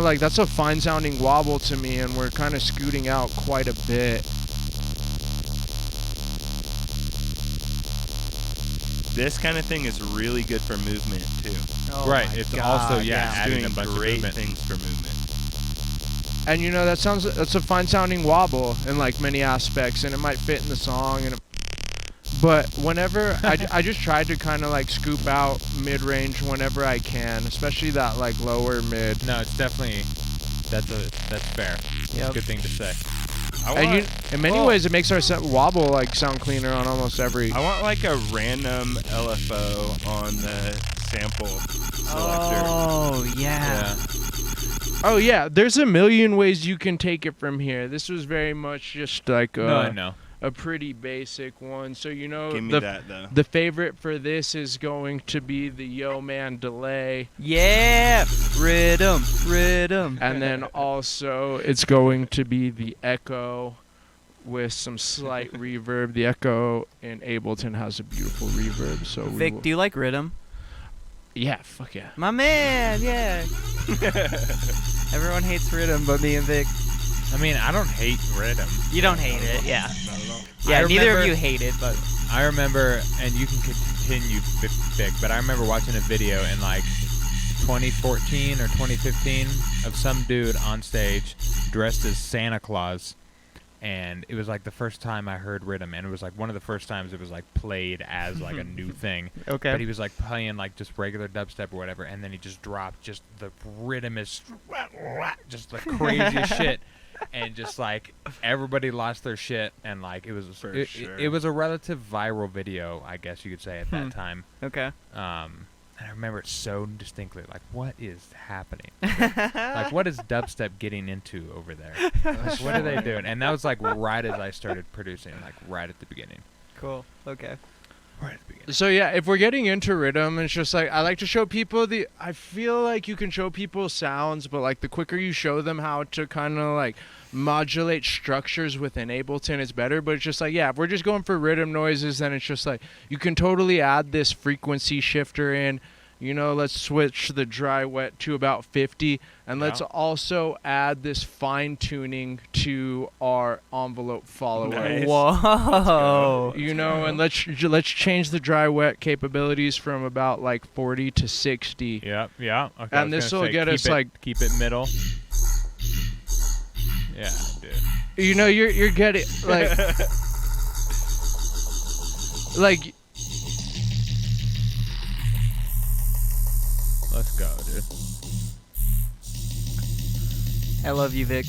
like that's a fine sounding wobble to me, and we're kind of scooting out quite a bit. This kind of thing is really good for movement too. Oh Right, my it's God, also, yeah. It's adding doing a bunch of great movement. things for movement. And that's a fine sounding wobble in like many aspects, and it might fit in the song. But whenever I just tried to kind of like scoop out mid range whenever I can, especially that like lower mid. No, it's definitely that's fair. Yep. Good thing to say. And in many ways, it makes our wobble like sound cleaner on almost every. I want like a random LFO on the sample selector. Oh Yeah. Oh yeah, there's a million ways you can take it from here. This was very much just like No, I know. a pretty basic one. So Give me that though. the favorite for this is going to be the Yo Man delay, yeah, rhythm. and then also it's going to be the echo with some slight reverb. The echo in Ableton has a beautiful reverb. So Vic, do you like rhythm? yeah, fuck yeah. My man, yeah. Everyone hates rhythm but me and Vic. I mean, I don't hate rhythm. You don't hate it, yeah. Not at all. Yeah, I neither of remember- you hate it, but I remember, and you can continue, Vic, but I remember watching a video in like 2014 or 2015 of some dude on stage dressed as Santa Claus, and it was like the first time I heard rhythm, and it was like one of the first times it was like played as like a new thing. okay. But he was like playing like just regular dubstep or whatever, and then he just dropped just the rhythm is just the craziest shit, and just like everybody lost their shit, and like it was For sure. it was a relative viral video, I guess you could say at that time. Okay. And I remember it so distinctly. Like, what is happening? Like, what is dubstep getting into over there? Like, what are they doing? And that was like right as I started producing, like right at the beginning. Cool. Okay. Right at the beginning. So yeah, if we're getting into rhythm, it's just like I like to show people I feel like you can show people sounds, but like the quicker you show them how to kind of like modulate structures within Ableton, it's better. But it's just like, yeah, if we're just going for rhythm noises, then it's just like you can totally add this frequency shifter in. Let's switch the dry wet to about 50, and let's Yeah. also add this fine tuning to our envelope follower. Nice. Whoa. And let's change the dry wet capabilities from about like 40 to 60. Yep. Yeah. Okay. And I was this gonna will say get us, keep it middle. Yeah, dude. You're getting like Let's go, dude. I love you, Vic.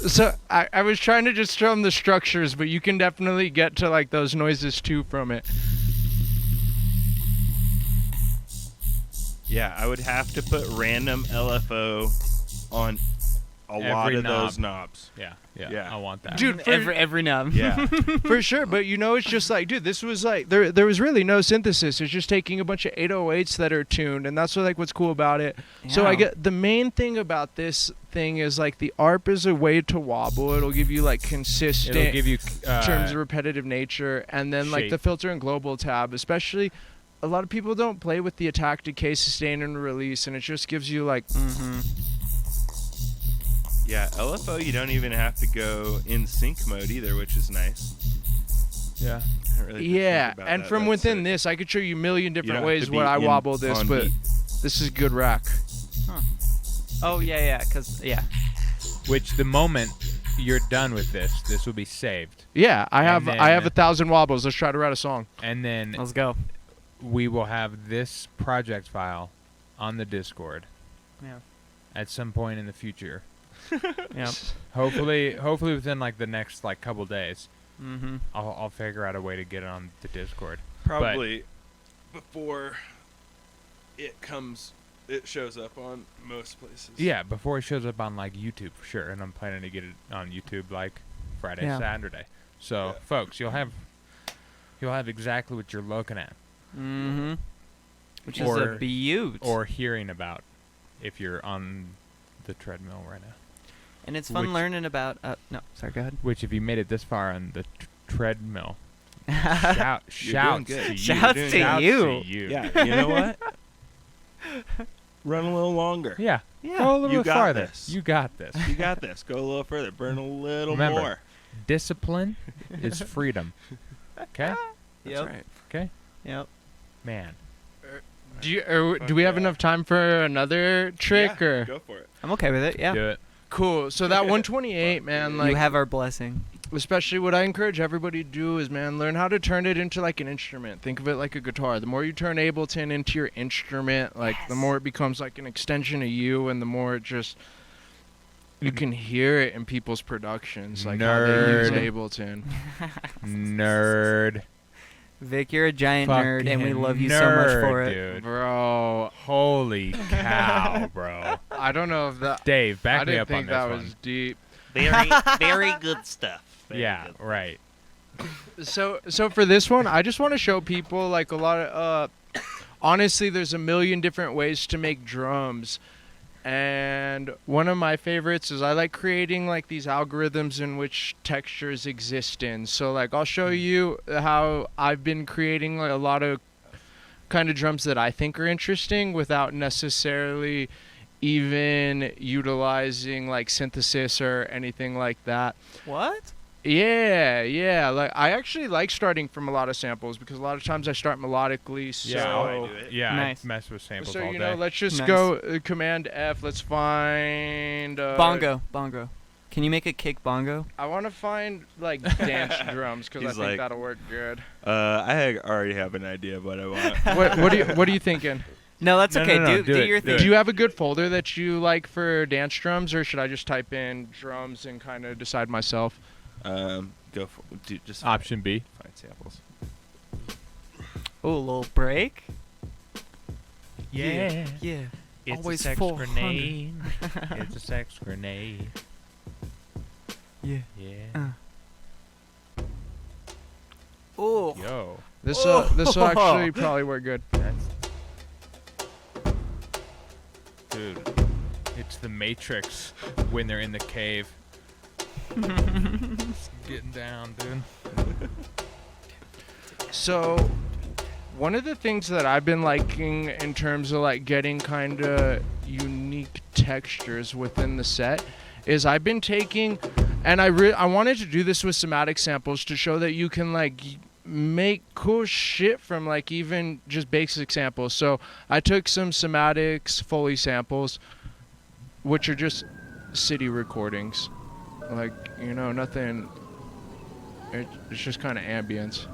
so I was trying to just show them the structures, but you can definitely get to like those noises too from it. Yeah, I would have to put random LFO on a lot Every of knob. those knobs. Yeah. Yeah. I want that. Dude, for, Every knob. Yeah. for sure, but it's just like, dude, this was like there was really no synthesis. It's just taking a bunch of 808s that are tuned, and that's what's cool about it. So I Yeah. get the main thing about this thing is like the ARP is a way to wobble. It'll give you like consistent It'll give you terms of repetitive nature, and then like the shape. filter and global tab, especially. A lot of people don't play with the attack, decay, sustain, and release, and it just gives you like. Mm-hmm. Yeah, LFO, you don't even have to go in sync mode either, which is nice. Yeah. I don't really Yeah, think about and that. from That's within sick. this, I could show you a million You different don't have ways to what be I in- wobble this, on but beat. this is good rack. Oh yeah, yeah. Which the moment you're done with this will be saved, Yeah, I have And I have then- 1,000 wobbles. Let's try to write a song. and then Let's go. we will have this project file on the Discord Yeah. at some point in the future. Yep. Hopefully within like the next like couple days, Mm-hmm. I'll figure out a way to get it on the Discord. Probably before it shows up on most places. Yeah, before it shows up on like YouTube for sure, and I'm planning to get it on YouTube like Friday, Yeah. Saturday. So, Yeah. folks, you'll have exactly what you're looking at Mm-hmm. Which is Or- a beaut. or hearing about if you're on the treadmill right now. And it's fun which- learning about. No, sorry. Go ahead. Which, if you made it this far on the treadmill, You're doing shouts good. to you. Shouts to Shouts you. to you. Yeah, you know what? run a little longer. Yeah. Yeah. Go a little You bit got farther. this. You got this. You got this. Go a little further. Burn a little Remember, more. Discipline is freedom. Okay? Yep. right. Okay? Yep. Man. Do we have enough time for another trick Yeah, or? go for it. I'm okay with it. Yeah. Do it. Cool. So that 128, man, like you have our blessing. especially what I encourage everybody to do is, man, learn how to turn it into like an instrument. Think of it like a guitar. The more you turn Ableton into your instrument, like the more it becomes like an extension of you, and the more it just you can hear it in people's productions, like how they use Nerd. Ableton. Nerd. Vic, you're a giant nerd, and we Fucking love you so much nerd, for it. Dude. Bro, Holy cow, bro. I don't know if that. Dave, back I me didn't up think on this that one. was deep. Very good stuff. Very Yeah, good. right. So for this one, I just want to show people like a lot of honestly, there's a million different ways to make drums. And one of my favorites is I like creating like these algorithms in which textures exist in. So like I'll show you how I've been creating like a lot of kind of drums that I think are interesting without necessarily even utilizing like synthesis or anything like that. What? Yeah. Like I actually like starting from a lot of samples because a lot of times I start melodically. So Yeah, I do it. Yeah, Nice. I mess with samples so all you day. know, let's just Nice. go Command F. Let's find Bongo. Can you make a kick bongo? I want to find like dance drums because I He's think like- that'll work good. Already have an idea of what I want. What are you thinking? No, that's No, okay. no, no, do do it, your do thing. it. Do you have a good folder that you like for dance drums, or should I just type in drums and kind of decide myself? Go for just Option B. find samples. Oh, a little break. Yeah. Yeah. It's Always a sex 400. grenade. It's a sex grenade. Yeah. Yeah. Oh. Yo. This will actually probably work good. That's... Dude. It's the Matrix when they're in the cave. Just getting down, dude. So, one of the things that I've been liking in terms of like getting kind of unique textures within the set is I've been taking, and I wanted to do this with somatic samples to show that you can like make cool shit from like even just basic samples. So I took some somatics Foley samples, which are just city recordings. Like, you know, nothing, it's just kind of ambience.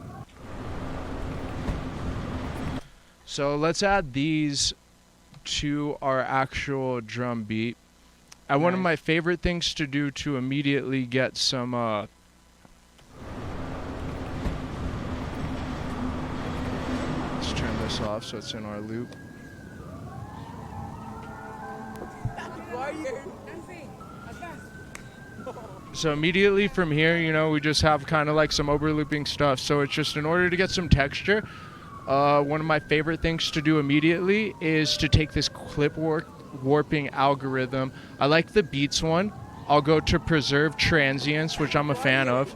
So let's add these to our actual drum beat. And one of Nice. my favorite things to do to immediately get some, let's turn this off so it's in our loop. So immediately from here, you know, we just have kind of like some overlooping stuff. So it's just in order to get some texture, one of my favorite things to do immediately is to take this clip warping algorithm. I like the Beats one. I'll go to preserve transients, which I'm a fan of.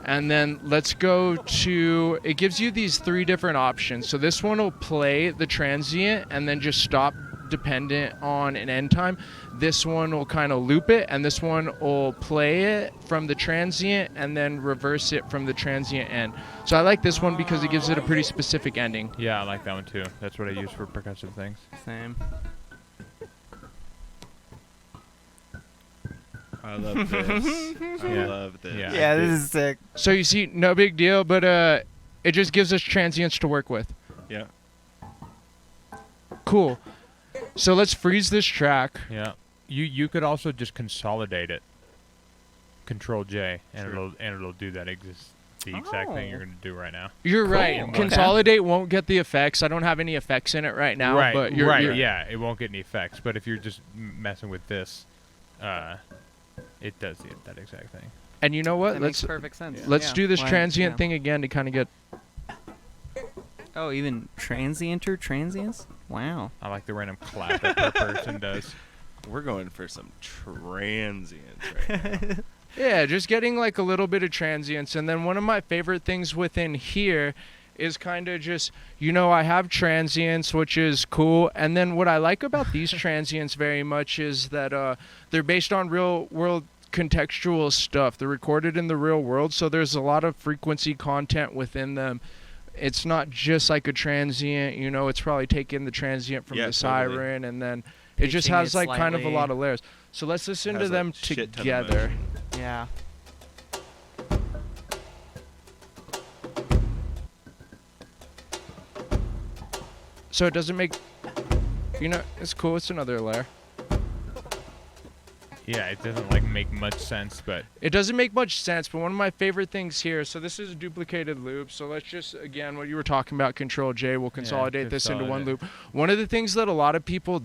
And then let's go to, it gives you these 3 different options. So this one will play the transient and then just stop dependent on an end time. This one will kind of loop it, and this one will play it from the transient and then reverse it from the transient end. So I like this one because it gives it a pretty specific ending. Yeah, I like that one too. That's what I use for percussive things. Same. I love this. I Yeah. love this. Yeah. Yeah, this is sick. So you see, no big deal, but it just gives us transients to work with. Yeah. Cool. So let's freeze this track. Yeah. You could also just consolidate it. Control J, and Sure. it'll do that the exact thing you're Oh. gonna do right now. You're right. Okay. Consolidate won't get the effects. I don't have any effects in it right now. right. But you're, right. you're- Yeah. It won't get any effects, but if you're just messing with this, it does that exact thing. And you know what? That makes perfect sense. Let's Yeah. do this Why- transient yeah. thing again to kind of get. Oh, even transients? Wow. I like the random clap that per person does. We're going for some transients right now. Yeah, just getting like a little bit of transients. And then one of my favorite things within here is kind of just, I have transients, which is cool. And then what I like about these transients very much is that they're based on real world contextual stuff. They're recorded in the real world, so there's a lot of frequency content within them. It's not just like a transient, it's probably taking the transient from the siren, and then it just has like kind of a lot of layers. So let's listen to them together. Yeah. So it doesn't make, it's cool. It's another layer. Yeah, it doesn't like make much sense, but it doesn't make much sense. But one of my favorite things here. So this is a duplicated loop. So let's just, again, what you were talking about, Control J. We'll consolidate this into one loop. One of the things that a lot of people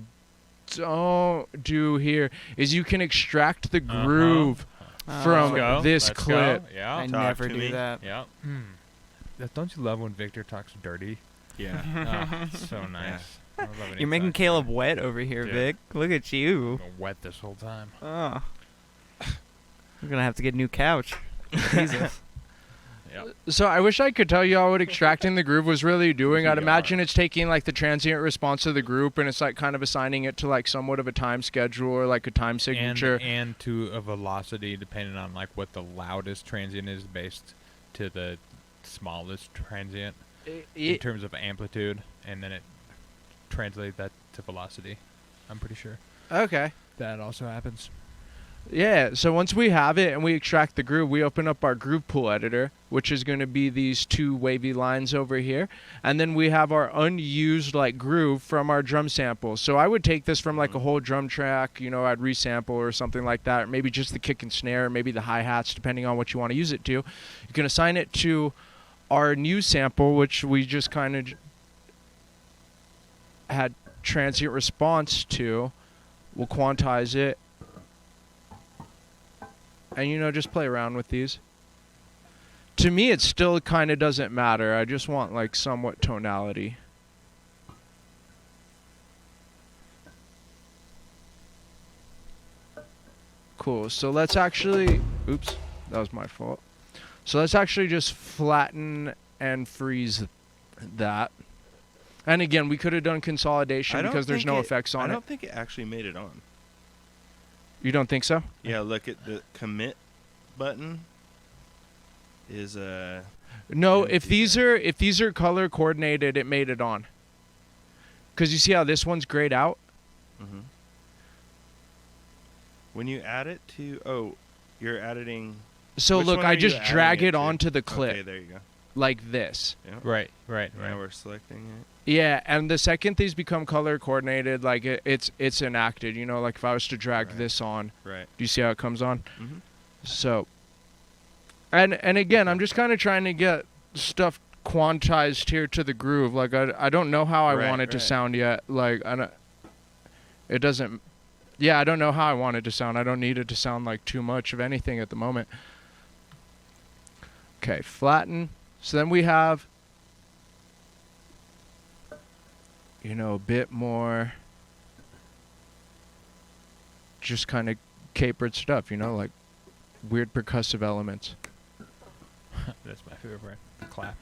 don't do here is you can extract the groove from this clip. Yeah, I never do that. Yeah. Don't you love when Victor talks dirty? Yeah. So nice. I love it. You're making Caleb wet over here, Vic. Look at you. I'm wet this whole time. Oh. We're going to have to get a new couch. Jesus. Yep. So I wish I could tell you all what extracting the groove was really doing. I'd imagine it's taking like the transient response of the group, and it's like kind of assigning it to like somewhat of a time schedule or like a time signature. And to a velocity, depending on like what the loudest transient is based to the smallest transient in terms of amplitude, and then it translates that to velocity. I'm pretty sure. Okay. That also happens. Yeah, so once we have it and we extract the groove, we open up our groove pool editor, which is going to be these two wavy lines over here. And then we have our unused like groove from our drum sample. So I would take this from like a whole drum track, I'd resample or something like that, or maybe just the kick and snare, or maybe the hi-hats, depending on what you want to use it to. You can assign it to our new sample, which we just kind of had transient response to. We'll quantize it. And, just play around with these. To me, it still kind of doesn't matter. I just want, like, somewhat tonality. Cool. So let's actually... Oops. That was my fault. So let's actually just flatten and freeze that. And again, we could have done consolidation because there's no effects on it. I don't think it actually made it on. You don't think so? Yeah, look at the commit button is No, if these are color coordinated, it made it on. Cuz you see how this one's grayed out? Mhm. When you add it to you're editing. So Which look, one I are you just adding drag it to? onto the clip. Okay, there you go. Like this. Yeah. Right. Now we're selecting it. Yeah, and the second these become color coordinated, like it's enacted. Like if I was to drag this on, Right. do you see how it comes on? Mm-hmm. So, and again, I'm just kind of trying to get stuff quantized here to the groove. Like I don't know how I want it to sound yet. Like it doesn't. Yeah, I don't know how I want it to sound. I don't need it to sound like too much of anything at the moment. Okay, flatten. So then we have, a bit more just kind of capered stuff, like weird percussive elements. That's my favorite part. Clap.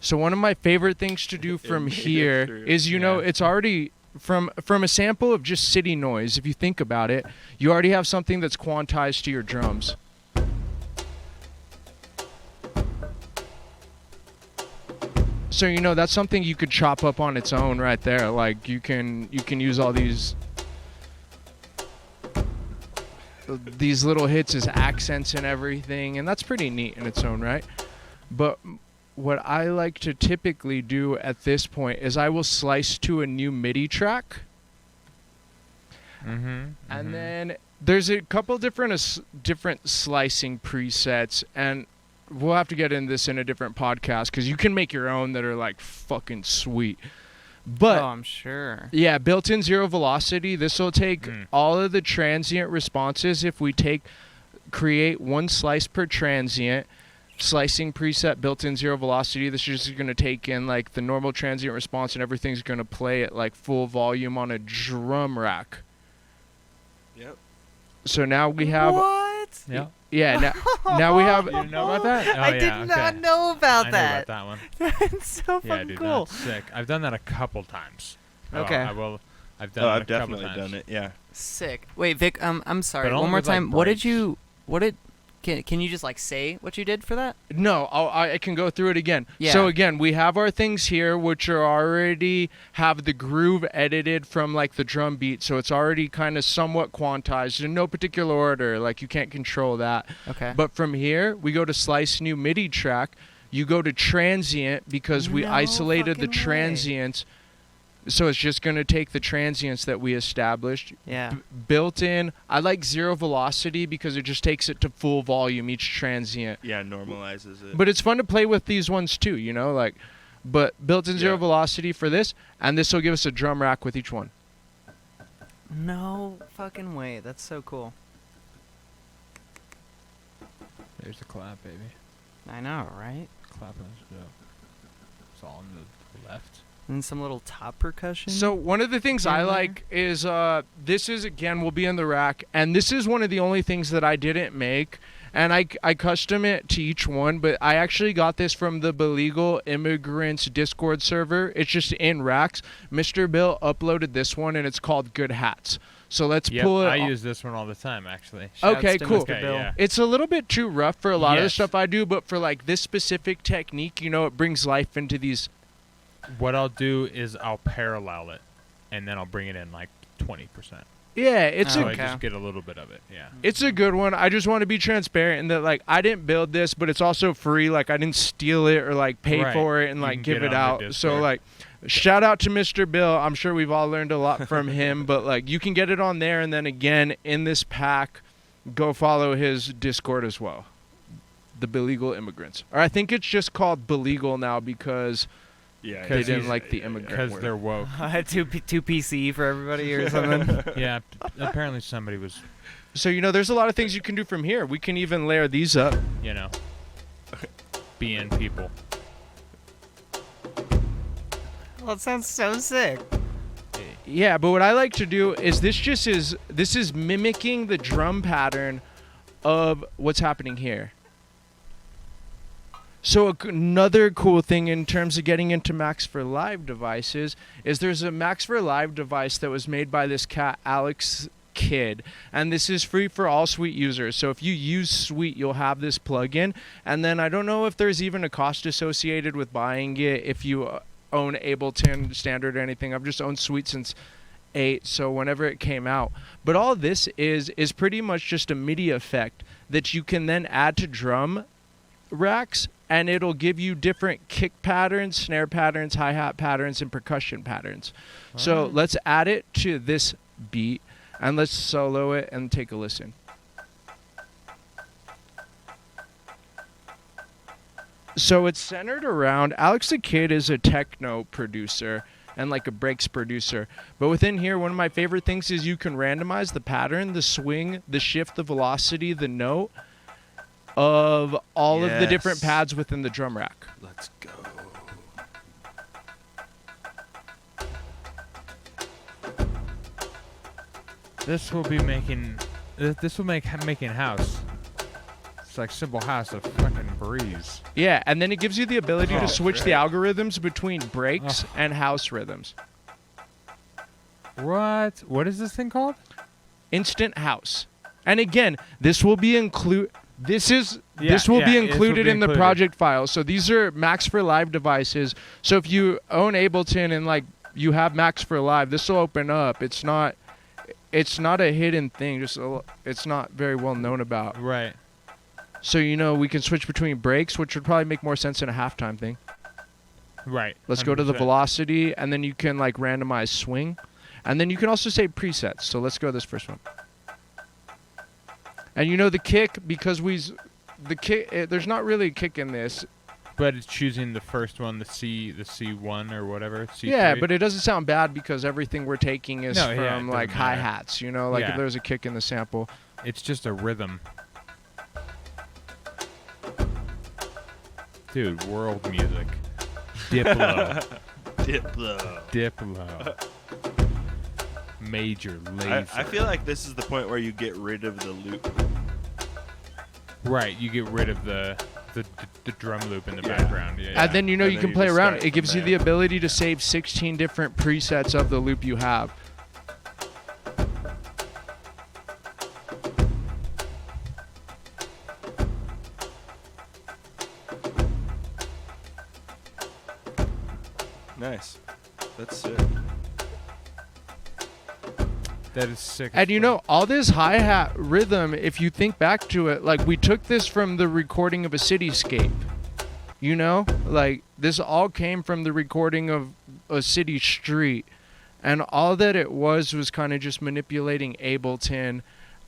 So one of my favorite things to do from here is, it's already from a sample of just city noise. If you think about it, you already have something that's quantized to your drums. So that's something you could chop up on its own right there. Like you can use all these little hits as accents and everything, and that's pretty neat in its own right. But what I like to typically do at this point is I will slice to a new MIDI track. And then there's a couple different slicing presets, and we'll have to get into this in a different podcast because you can make your own that are like fucking sweet. But I'm sure. Yeah, built-in zero velocity. This will take all of the transient responses. If we create one slice per transient, slicing preset, built-in zero velocity. This is just going to take in like the normal transient response, and everything's going to play at like full volume on a drum rack. Yep. So now we have. What? Yeah. Yeah, now we have. You didn't know about that? Oh, I yeah, did not okay. know about I that. knew about That's so that one. Yeah, fucking dude, cool. that's sick. I've done that a couple times. Oh, Okay. I've done Oh, it I've a couple definitely times. done it. Yeah. Sick. Wait, Vic. I'm sorry. But One only more with, like, time. What did breaks. you? What did? Can you just like say what you did for that? No, I can go through it again. Yeah. So again, we have our things here, which are already have the groove edited from like the drum beat, so it's already kind of somewhat quantized in no particular order. Like you can't control that. Okay. But from here, we go to slice new MIDI track. You go to transient because we No isolated the fucking way. transients. So it's just going to take the transients that we established. Yeah. Built in, I like zero velocity because it just takes it to full volume each transient. Yeah, normalizes it. But it's fun to play with these ones too, you know, like. But built-in zero Yeah. velocity for this, and this will give us a drum rack with each one. No fucking way. That's so cool. There's the clap, baby. I know, right? Clap is dope. It's all on the left. And some little top percussion. So one of the things I in there? like is this is again will be in the rack, and this is one of the only things that I didn't make, and I custom it to each one. But I actually got this from the Belegal Immigrants Discord server. It's just in racks. Mr. Bill uploaded this one, and it's called Good Hats. So let's Yep, pull it. I use this one all the time, actually. Shouts Okay, to cool. Mr. Bill. yeah. It's a little bit too rough for a lot of the Yes. stuff I do, but for like this specific technique, you know, it brings life into these. What I'll do is I'll parallel it, and then I'll bring it in like 20%. Yeah, it's So a I Okay. just get a little bit of it, yeah. It's a good one. I just want to be transparent in that, like, I didn't build this, but it's also free. Like, I didn't steal it or, like, pay Right. for it and, You like, can give get it on the out. So, Discord. like, shout out to Mr. Bill. I'm sure we've all learned a lot from him, but, like, you can get it on there. And then, again, in this pack, go follow his Discord as well. The Belegal Immigrants. Or I think it's just called Belegal now because Yeah. they Because didn't he's- like the immigrant Because word. they're woke. Too PC for everybody or something. Yeah, apparently somebody was, So, you know, there's a lot of things you can do from here. We can even layer these up. you know, being people. Well, it sounds so sick. Yeah, but what I like to do is this is mimicking the drum pattern of what's happening here. So another cool thing in terms of getting into Max for Live devices is there's a Max for Live device that was made by this cat Alex Kidd, and this is free for all Suite users. So if you use Suite, you'll have this plugin, and then I don't know if there's even a cost associated with buying it if you own Ableton Standard or anything. I've just owned Suite since 8, so whenever it came out. But all this is pretty much just a MIDI effect that you can then add to drum racks, and it'll give you different kick patterns, snare patterns, hi-hat patterns, and percussion patterns. So let's add it to this beat, and let's solo it and take a listen. So it's centered around, Alex the Kid is a techno producer and like a breaks producer. But within here, one of my favorite things is you can randomize the pattern, the swing, the shift, the velocity, the note of all of the different Yes. pads within the drum rack. Let's go. This will be making, this will make making house. It's like simple house of fucking breeze. Yeah, and then it gives you the ability Oh, to switch the great. algorithms between breaks and house rhythms. What? What is this thing called? Instant house. And again, this will be this will be this will included be in the included. project file. So these are Max for Live devices. So if you own Ableton and like you have Max for Live, this will open up. It's not a hidden thing. It's not very well known about. Right. So you know we can switch between breaks, which would probably make more sense than a halftime thing. Right. Let's go to the 100%. velocity, and then you can like randomize swing, and then you can also say presets. So let's go to this first one. And you know the kick, because there's not really a kick in this. But it's choosing the first one, the C1 or whatever. C3. Yeah, but it doesn't sound bad because everything we're taking is No, yeah, from it like doesn't matter. hi-hats, you know, like if Yeah. there's a kick in the sample. It's just a rhythm. Dude, world music. Diplo. Diplo. Diplo. Major laser. I feel like this is the point where you get rid of the loop. Right, you get rid of the drum loop in the background. Yeah, And then you And then can you play just around. start It from gives you there. the ability to save 16 different presets of the loop you have. Nice. That's sick. that is sick. And you know, all this hi-hat rhythm, if you think back to it, like we took this from the recording of a cityscape. You know? Like this all came from the recording of a city street. And all that it was kind of just manipulating Ableton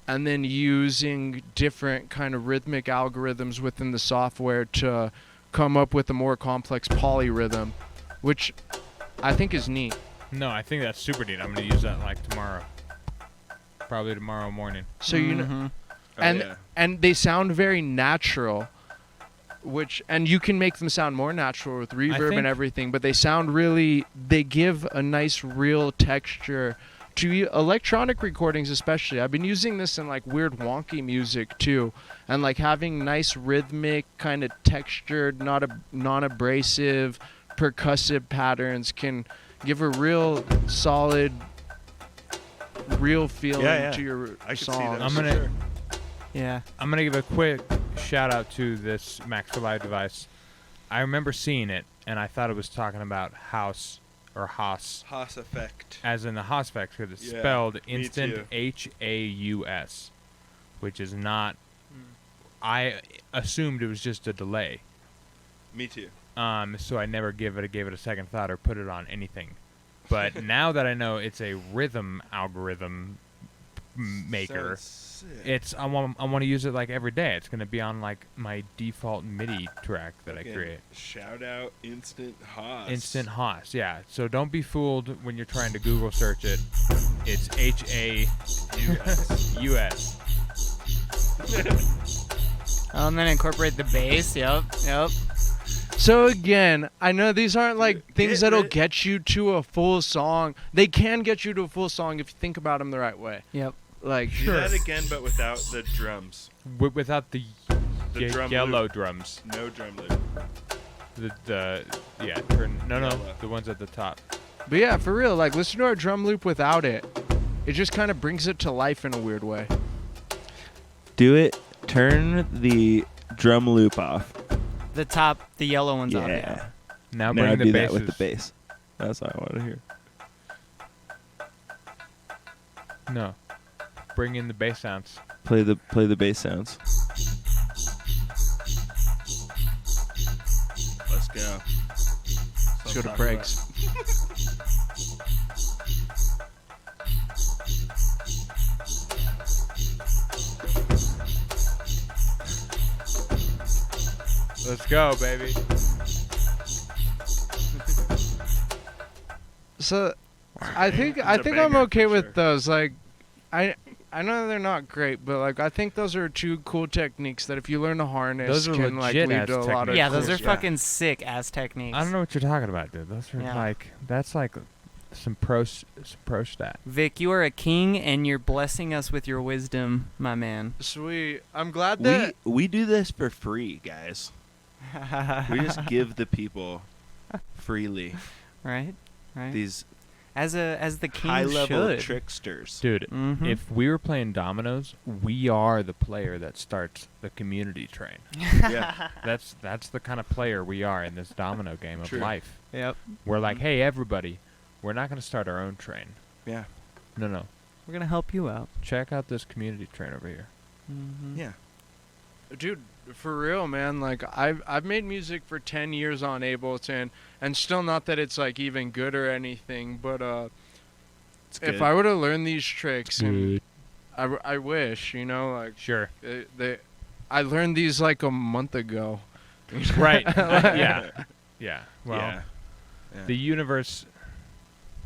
and then using different kind of rhythmic algorithms within the software to come up with a more complex polyrhythm, which I think is neat. No, I think that's super neat. I'm gonna use that like tomorrow. Probably tomorrow morning. So you know, Mhm. Oh, and yeah. and they sound very natural, and you can make them sound more natural with reverb think- and everything, but they sound really, they give a nice real texture to electronic recordings especially. I've been using this in like weird wonky music too, and like having nice rhythmic kind of textured, non-abrasive percussive patterns can give a real solid real feeling Yeah. to your I could see song. that. I'm for gonna- sure. Yeah. I'm gonna give a quick shout out to this Max for Live device. I remember seeing it, and I thought it was talking about house or Haas, Haas effect. as in the Haas effect, because it's Yeah, spelled me instant too. Haus, which is not. I assumed it was just a delay, Me too. so I never gave it a second thought or put it on anything. But now that I know it's a rhythm algorithm maker. Sounds sick. It's I want to use it like every day. It's gonna be on like my default MIDI track that I Fucking create. Shout out Instant Haas. Instant Haas, yeah. So don't be fooled when you're trying to Google search it. It's HAUS. Oh, and then incorporate the bass. Yep. So again, I know these aren't like Dude, things get that'll rid- get you to a full song. They can get you to a full song if you think about them the right way. Yep. Like, Do that again, but without the drums. Without the, The drum yellow loop. drums. No drum loop. No, Yellow. the ones at the top. but yeah, for real, like listen to our drum loop without it. It just kind of brings it to life in a weird way. Do it. Turn the drum loop off. The top, the yellow one's off. Yeah. Now Now bring the do basses. that with the bass. That's what I want to hear. No, bring in the bass sounds. Play the bass sounds. Let's go. Let's go to Craig's. Let's go, baby. So, I think It's a I'm banger okay for with sure. those. Like, I know they're not great, but like I think those are two cool techniques that if you learn to harness, Those are can like legit lead ass to a lot of techniques. Yeah, cool those are stuff. fucking sick ass techniques. I don't know what you're talking about, dude. Those are Yeah. that's like some pro stat. Vic, you are a king, and you're blessing us with your wisdom, my man. Sweet. I'm glad that. We do this for free, guys. We just give the people freely right. these As the king high level should. tricksters. Dude, Mhm. if we were playing dominoes, we are the player that starts the community train. Yeah. That's the kind of player we are in this domino game of True. life. Yep. We're like, hey, everybody, we're not going to start our own train. Yeah. No. We're gonna help you out. Check out this community train over here. Mm-hmm. Yeah. Dude, for real, man. Like I've made music for 10 years on Ableton, and still not that it's like even good or anything. But It's if good. I were to learn these tricks, and I wish, you know, like Sure. I learned these like a month ago. Right. Yeah. Yeah. Well, yeah. Yeah. the universe.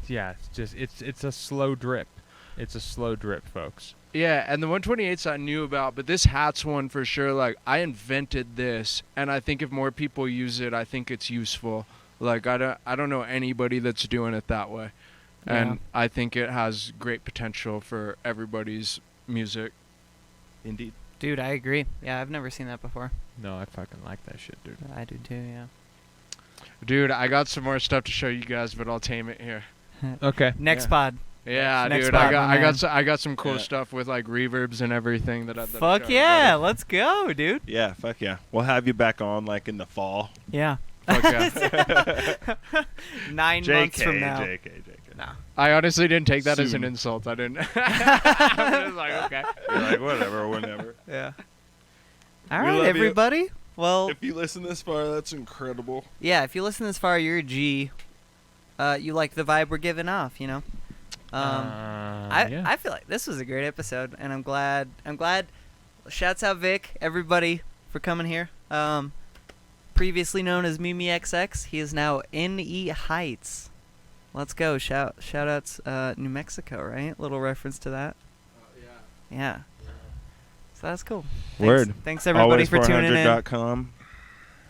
Yeah, it's a slow drip. It's a slow drip, folks. Yeah, and the 128s I knew about, but this hats one for sure. Like I invented this, and I think if more people use it, I think it's useful. Like I don't know anybody that's doing it that way, and Yeah. I think it has great potential for everybody's music. Indeed. Dude, I agree. Yeah, I've never seen that before. No, I fucking like that shit, dude. I do too, yeah. Dude, I got some more stuff to show you guys, but I'll tame it here. Okay. Next Yeah. pod. Yeah, Next dude, spot, my man. I got some cool Yeah. stuff with like reverbs and everything that I. that I'll Fuck show you yeah, guys. let's go, dude. Yeah, fuck yeah. We'll have you back on like in the fall. Yeah. Fuck yeah. 9 months from now. JK. Nah. I honestly didn't take that as an Soon. insult. I didn't. I was just like, okay. You're like, whatever, whenever. Yeah. All We right, love you. everybody. Well, If you listen this far, that's incredible. yeah, if you listen this far, you're a G. You like the vibe we're giving off, you know? Yeah. I feel like this was a great episode, and I'm glad. Shouts out Vic, everybody, for coming here. Previously known as Mimi XX, he is now NE Heights. Let's go. Shout outs New Mexico, right? Little reference to that. Yeah. So that's cool. Word. Thanks everybody for tuning in. Always400.com.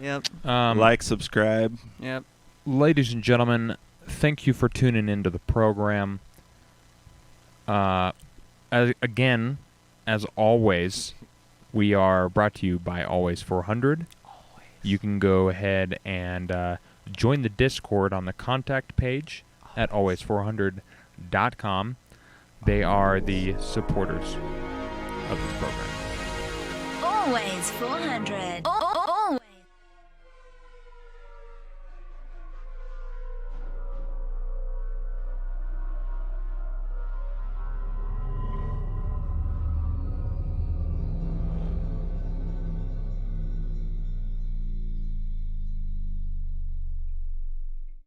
Yep. Like, subscribe. Yep. Ladies and gentlemen, thank you for tuning into the program. Again, as always, we are brought to you by Always 400. You can go ahead and join the Discord on the contact page at always400.com. They are the supporters of this program. Always 400.